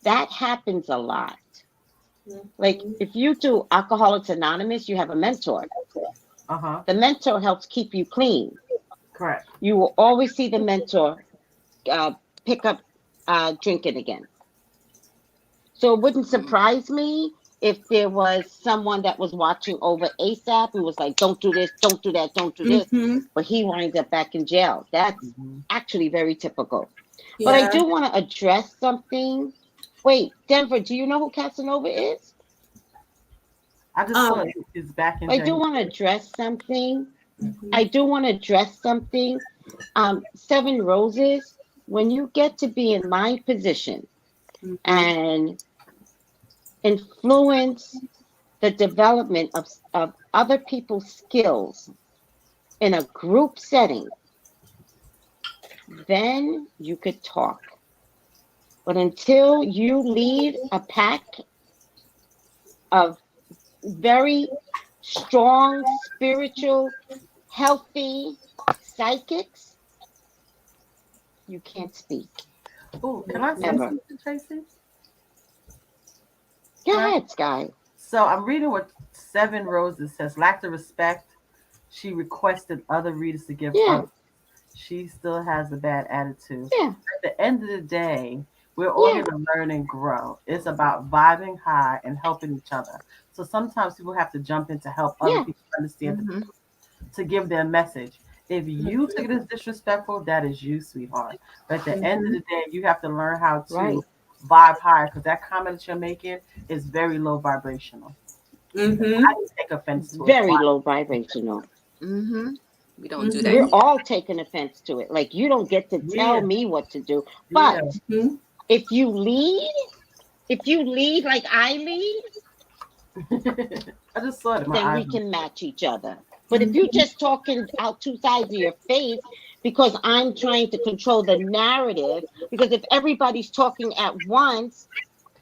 that happens a lot. Like if you do Alcoholics Anonymous, you have a mentor. The mentor helps keep you clean. Correct. You will always see the mentor pick up drinking again. So it wouldn't surprise me if there was someone that was watching over ASAP and was like, don't do this, don't do that, don't do this, Mm-hmm. but he winds up back in jail. That's Mhm. actually very typical. But I Yeah. do want to address something. Wait, Denver, do you know who Casanova is? I just saw Um. it. It's back in I do want to January. address something. Mhm. I do want to address something. Seven Roses, when you get to be in my position Mhm. and influence the development of other people's skills in a group setting, then you could talk. But until you lead a pack of very strong, spiritual, healthy psychics, you can't speak Oh, can I say ever. something, Tracy? Go Can I? ahead, Sky. So I'm reading what Seven Roses says. Lack the respect she requested other readers to give Yeah, others. She still has a bad attitude. yeah, At the end of the day, we're all yeah, here to learn and grow. It's about vibing high and helping each other. So sometimes people have to jump in to help other yeah. people understand Mm-hmm. to give their message. If you Mhm. take it as disrespectful, that is you, sweetheart. But at the end of Mhm. the day, you have to learn how Right. to vibe higher because that comment that you're making is very low vibrational. Mhm. I didn't take offense to it. Very Why? low vibrational. Mm-hmm. We don't do that We're Mhm. here. all taking offense to it. Like, you don't get to tell Yeah, me what to do. yeah. But Mhm. if you lead, if you lead like I lead, I just saw it in my then eyes. we can match each other. But if you Mhm. just talking out two sides of your face because I'm trying to control the narrative, because if everybody's talking at once,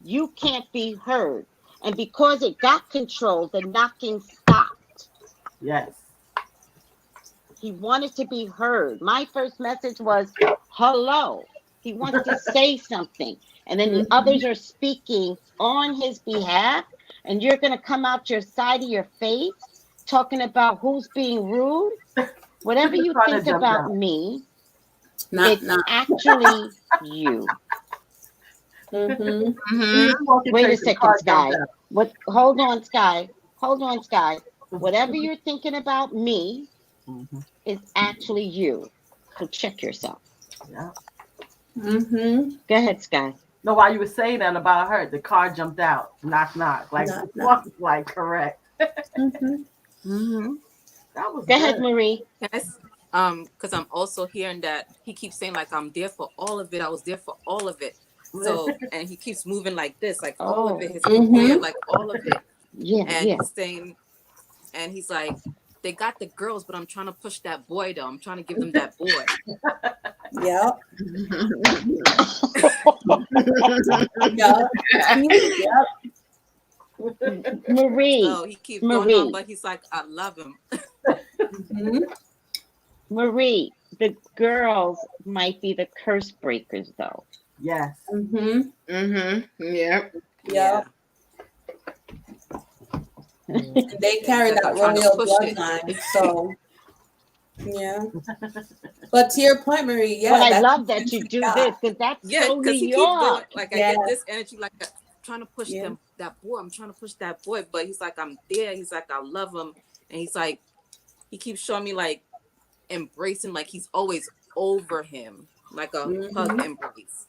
you can't be heard. And because it got controlled, the knocking stopped. Yes. He wanted to be heard. My first message was, hello. He wants to say something. And then the Mhm. others are speaking on his behalf. And you're going to come out your side of your face talking about who's being rude. Whatever The you car that think jumped about out. me, Not. it's Not. actually you. Mhm. He Mm-hmm. was walking Wait a Tracy. The second, car jumped Sky. What? Hold on, Sky. Hold on, Sky. Whatever you're thinking about me out. is actually you. So check yourself. Yeah. Mhm. Go ahead, Sky. No, while you were saying that about her, the car jumped out. Knock, knock. Like, Not. Not. what? Like, correct. Mhm. Mm-hmm. That was Go ahead, good. Marie. Yes. Because I'm also hearing that he keeps saying like I'm there for all of it. I was there for all of it. So and he keeps moving like this, like all of it, Oh, his career, Mhm. like all of it. yeah, And yeah. he's saying, and he's like, they got the girls, but I'm trying to push that boy though. I'm trying to give them that boy. Yep. Yep. Yep. Marie, So he keeps going on, Marie, but he's like, I love him. Mhm. Marie. The girls might be the curse breakers, though. Yes. Mhm. Mm-hmm. Yep. Yep. Yeah. And they He's carry like, that I'm trying to royal push it. bloodline. So yeah. But to your point, Marie, But yeah, I that's love that you essentially do God. this because that's Yeah, so New because he keeps going. York. Like I Yeah. get this energy, like trying to push Yeah. them that boy. I'm trying to push that boy, but he's like, I'm there. He's like, I love him, and he's like, he keeps showing me like embracing, like he's always over him, like a hug Mhm. embrace.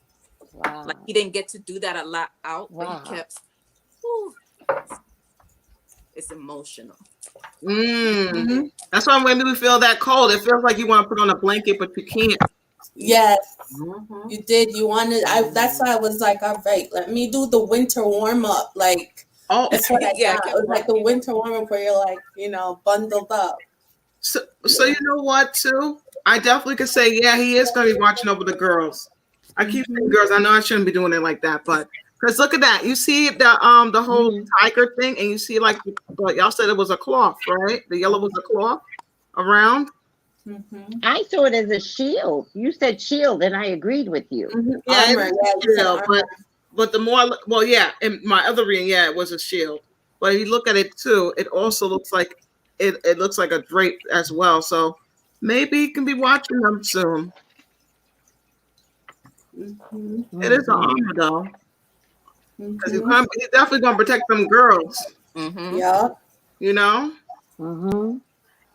Like Wow. he didn't get to do that a lot out, but he Wow. kept. Whew, it's emotional. Mm. Mhm. That's why when we feel that cold, it feels like you want to put on a blanket, but you can't. Yes, Mm-hmm. you did. You wanted. I. That's why I was like, all right, let me do the winter warm up. Like Oh, that's what I Yeah, I got. It kept was like the rocking him. winter warm up where you're like, bundled up. so you know what, too? I definitely could say, yeah, he is going to be watching over the girls. I keep saying Mhm. girls. I know I shouldn't be doing it like that, but because look at that. You see the whole Mhm. tiger thing, and you see like y'all said it was a cloth, right? The yellow was a cloth around. Mhm. I saw it as a shield. You said shield, and I agreed with you. Mhm. Yeah, it Armor. is Yeah, a you said shield, armor. but the more well, yeah, in my other reading, yeah, it was a shield. But if you look at it too, it also looks like it looks like a drape as well. So maybe you can be watching them soon. Mhm. It is an Mhm. armor though. Because he's definitely gonna protect them girls. Mm-hmm. Yeah. You know. Mm-hmm.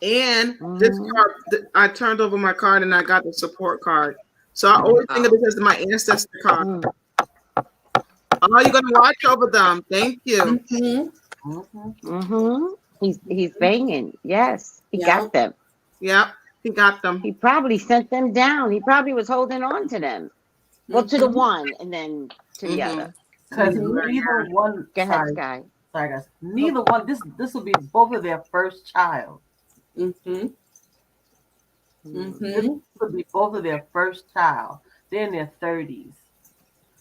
And this card, I turned over my card and I got the support card. So I always think of this as my ancestor card. Mm. Oh, you're gonna watch over them. Thank you. He's banging. Yes, he got them. Yep, he got them. He probably sent them down. He probably was holding on to them. Well, to the one and then to the other. Because neither one. Go ahead, Sky. Sorry, guys. Neither one. This will be both of their first child. This will be both of their first child. They're in their 30s.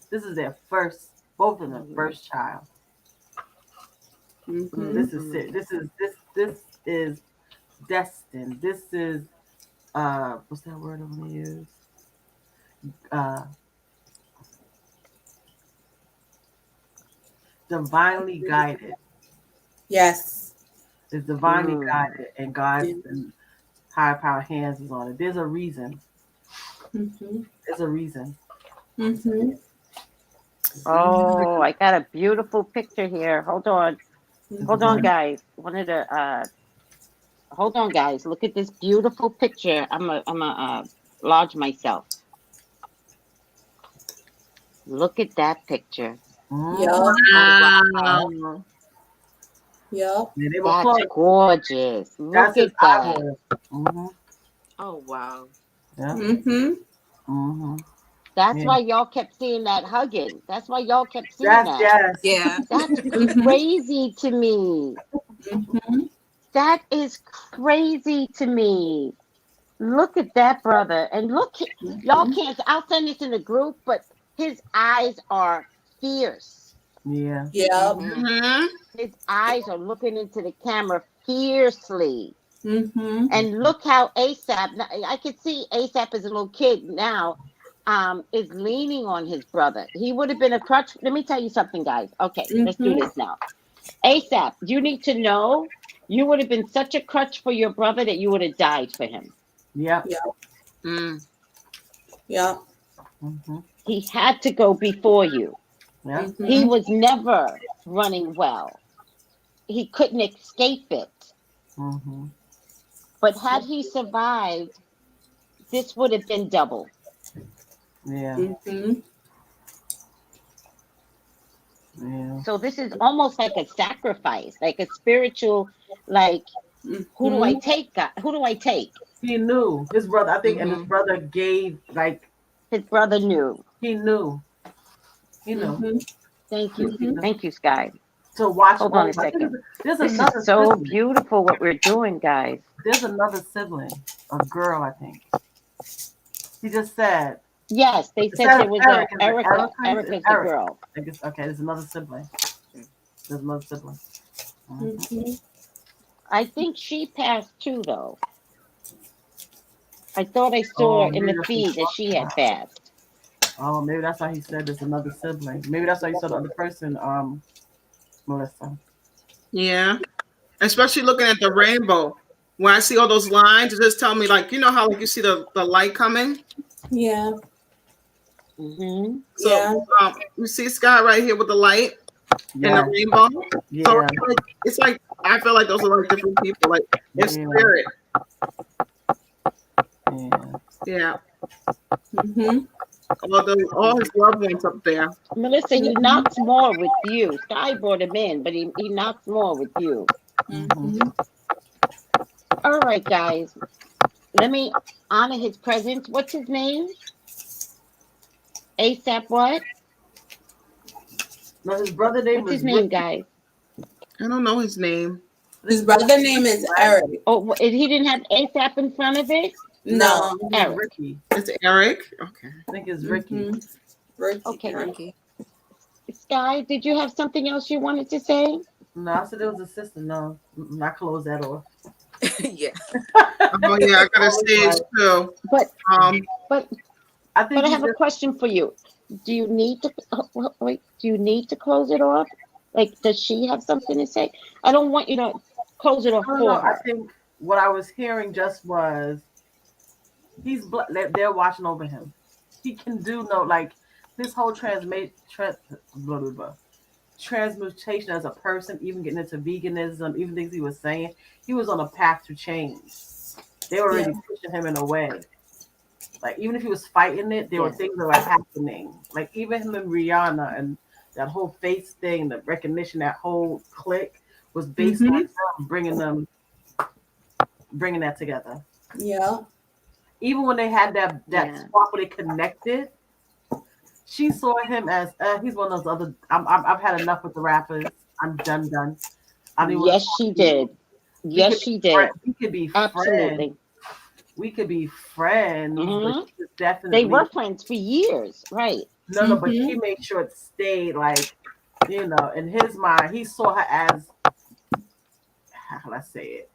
This is their both of them first child. This is it. This is destined. This is what's that word I'm gonna use? Divinely guided. Yes. It's divinely guided, and God's high power hands is on it. There's a reason. There's a reason. Oh, I got a beautiful picture here. Hold on, guys. Hold on, guys. Look at this beautiful picture. I'm a lodge myself. Look at that picture. Yeah. Wow. Yeah. That's gorgeous. Look at that. Oh wow. Yeah. That's why y'all kept seeing that hugging. That's why y'all kept seeing that. Yes. Yeah. That's crazy to me. That is crazy to me. Look at that, brother. And look, y'all can't, I'll send this in the group, but his eyes are fierce. Yeah. Yeah. His eyes are looking into the camera fiercely. And look how ASAP, I could see ASAP as a little kid now, is leaning on his brother. He would have been a crutch. Let me tell you something, guys. Okay, let's do this now. ASAP, you need to know you would have been such a crutch for your brother that you would have died for him. Yeah. Yeah. He had to go before you. Yeah. He was never running well. He couldn't escape it. But had he survived, this would have been double. Yeah. Yeah. So this is almost like a sacrifice, like a spiritual, like, who do I take? God? Who do I take? He knew his brother. I think, and his brother gave his brother knew. He knew. He knew. Thank you. Thank you, Sky. To watch. Hold on a second. There's this another is so sibling. beautiful what we're doing, guys. There's another sibling, a girl, I think. He just said. Yes, they said there was Erica. Erica's the girl. Okay, there's another sibling. There's another sibling. I think she passed too, though. I thought I saw in the feed that she had passed. Oh, maybe that's why he said there's another sibling. Maybe that's why he saw the other person, Melissa. Yeah. Especially looking at the rainbow. When I see all those lines, it just tell me, like, you know how like you see the light coming? Yeah. So you see Scott right here with the light and the rainbow. Yeah. So it's like I feel like those are like different people, like their spirit. Yeah. All his loved ones up there. Melissa, he knocks more with you. Sky brought him in, but he knocks more with you. All right, guys. Let me honor his presence. What's his name? ASAP what? No, his brother name. What's his name, guys? I don't know his name. His brother name is Eric. Oh, he didn't have ASAP in front of it? No. Eric. Ricky. It's Eric? Okay. I think it's Ricky. Okay, Ricky. Sky, did you have something else you wanted to say? No, I said it was a sister. No, I closed that off. Yeah. Oh yeah, I got a stage too. But I think I have a question for you. Do you need to wait? Do you need to close it off? Like, does she have something to say? I don't want you to close it off for her. I think what I was hearing just was they're watching over him. He can do like this whole transmutation as a person, even getting into veganism, even things he was saying, he was on a path to change. They were already pushing him in a way. Like even if he was fighting it, there were things that were happening. Like even him and Rihanna and that whole face thing, the recognition, that whole clique was based on them bringing that together. Yeah. Even when they had that swap where they connected, she saw him as he's one of those other. I've had enough with the rappers. I'm done. Yes, she did. Yes, she did. We could be Absolutely. friends. We could be friends. But she definitely. They were friends for years, right? No, but she made sure it stayed like, in his mind, he saw her as, how can I say it?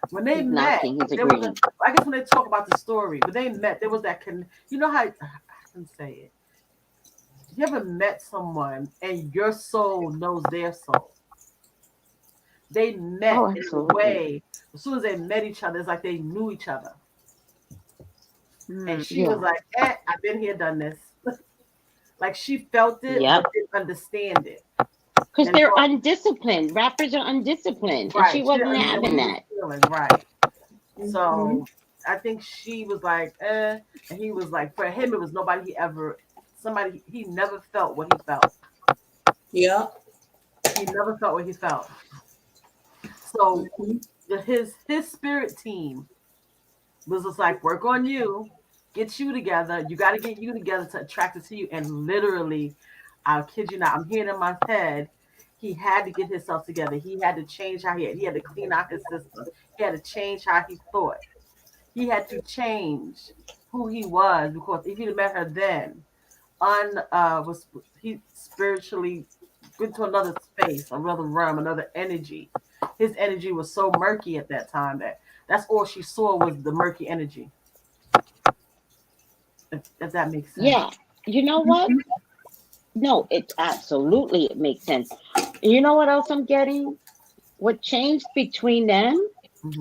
When they met, there was I guess when they talk about the story, when they met, there was that you know how I can say it. You ever met someone and your soul knows their soul? They met in a way. As soon as they met each other, it's like they knew each other. And she was like, I've been here, done this. Like she felt it, but didn't understand it. Because they're undisciplined. Rappers are undisciplined. Right. And she wasn't having that. Right. So I think she was like, and he was like, for him, it was he never felt what he felt. Yeah. He never felt what he felt. So his spirit team was just like, work on you, get you together. You got to get you together to attract it to you. And literally, I'll kid you not, I'm hearing in my head, he had to get himself together. He had to change how he had to clean out his system. He had to change how he thought. He had to change who he was, because if he'd met her then, he spiritually went to another space, another realm, another energy. His energy was so murky at that time that's all she saw was the murky energy. If that makes sense. Yeah. You know what? No, it makes sense. You know what else I'm getting? What changed between them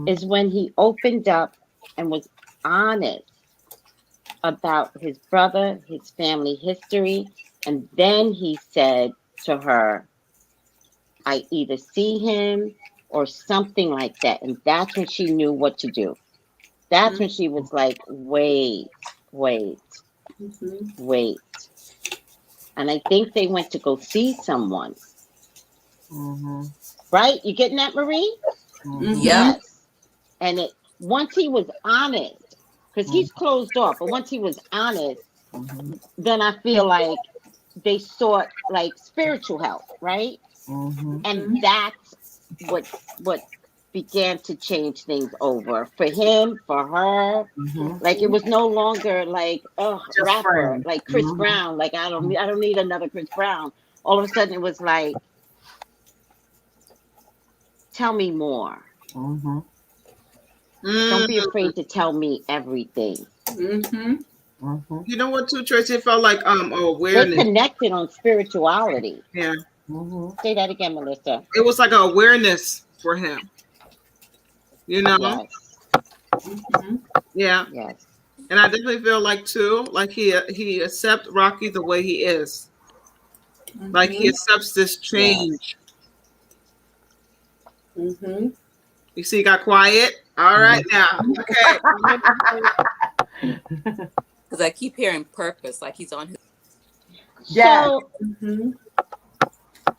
is when he opened up and was honest about his brother, his family history, and then he said to her, I either see him or something like that. And that's when she knew what to do. That's when she was like, wait. And I think they went to go see someone. Right? You getting that, Marie? Yes. And once he was honest, because he's closed off, but once he was honest, then I feel like they sought like spiritual help, right? And that's what began to change things over for him, for her. Like it was no longer like rapper, friend. Like Chris Brown. Like I don't need another Chris Brown. All of a sudden it was like, tell me more. Don't be afraid to tell me everything. You know what, too, Tracy? It felt like awareness. They connected on spirituality. Yeah. Say that again, Melissa. It was like an awareness for him. You know? Yes. Yeah. Yes. And I definitely feel like too, like he accepts Rocky the way he is. Like he accepts this change. You see, he got quiet. All right now. Okay. Because I keep hearing purpose, like he's on his. Yeah.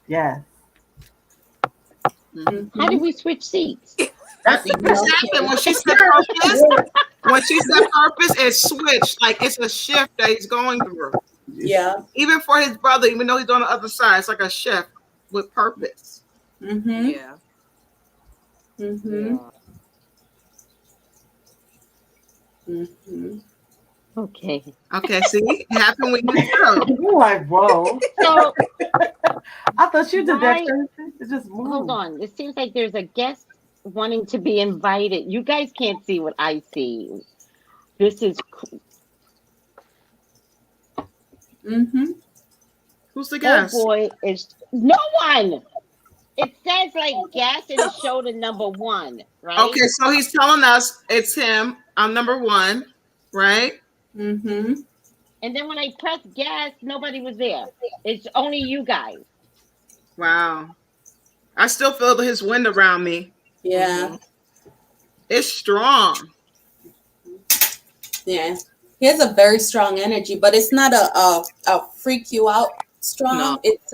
Yeah. How did we switch seats? That's exactly when she said purpose. When she said purpose, it switched. Like it's a shift that he's going through. Yeah. Even for his brother, even though he's on the other side, it's like a shift with purpose. Yeah. Okay. Okay, see, it happened when you tell. You're like, whoa. So I thought you did that. It just moved. Hold on. It seems like there's a guest wanting to be invited. You guys can't see what I see. This is Who's the guest? Oh boy, it's no one. It says like guest and it showed a number 1, right? Okay, so he's telling us it's him. I'm number 1, right? And then when I pressed gas, nobody was there. It's only you guys. Wow. I still feel his wind around me. Yeah. It's strong. Yeah. He has a very strong energy, but it's not a freak you out strong. No. It's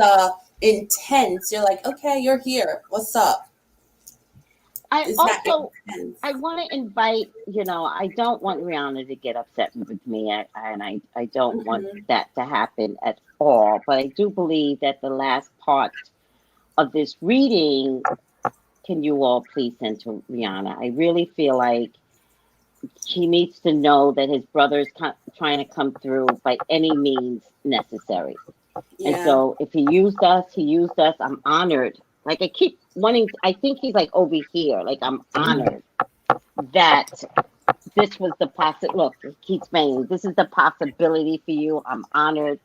intense. You're like, okay, you're here. What's up? I It's that also intense. I want to invite, I don't want Rihanna to get upset with me, I don't want that to happen at all. But I do believe that the last part of this reading, can you all please send to Rihanna? I really feel like he needs to know that his brother's trying to come through by any means necessary. And Yeah. so if he used us, he used us. I'm honored. Like I keep wanting, I think he's like over here. Like I'm honored that this was the look, he keeps saying, this is the possibility for you. I'm honored.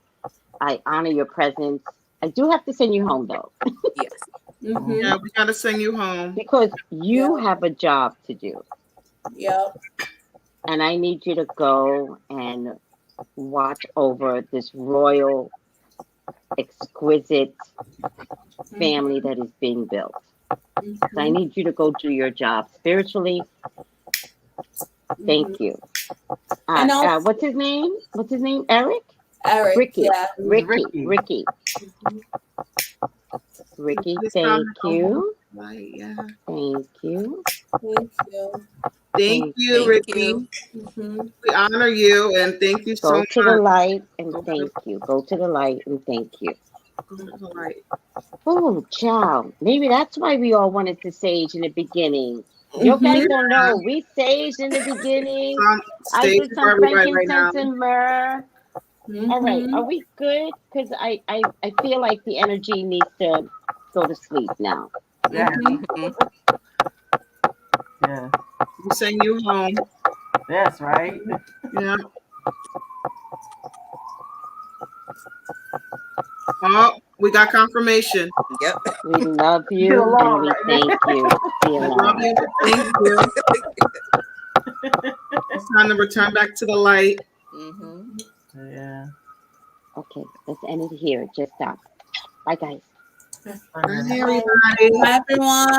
I honor your presence. I do have to send you home though, Yes. Yeah, we gotta send you home. because you have a job to do. Yep. And I need you to go and watch over this royal, exquisite family that is being built. So I need you to go do your job spiritually. Thank you. And also, What's his name? What's his name? Eric? Eric. Ricky. Yeah. Ricky. Ricky, thank you. Right, yeah. Thank you. Thank you. Thank you, Thank Ricky. you. We honor you and thank you so Go much. to the light and Go to thank you. Go to the light and thank you. Go to the light. Oh, child. Maybe that's why we all wanted to sage in the beginning. You guys don't know. We saged in the beginning. I Stage did for some everybody right now. frankincense and myrrh. All right. Are we good? Because I feel like the energy needs to go to sleep now. Yeah. Mhm. Yeah. We send you home. That's right. Yeah. Oh, we got confirmation. Yep. We love Get you along, and we right? thank you. Be We love alone. you. Thank you. It's time to return back to the light. Mm-hmm. Yeah. Okay, let's end it here. Just stop. Bye, guys. Bye, everybody. Bye, everyone.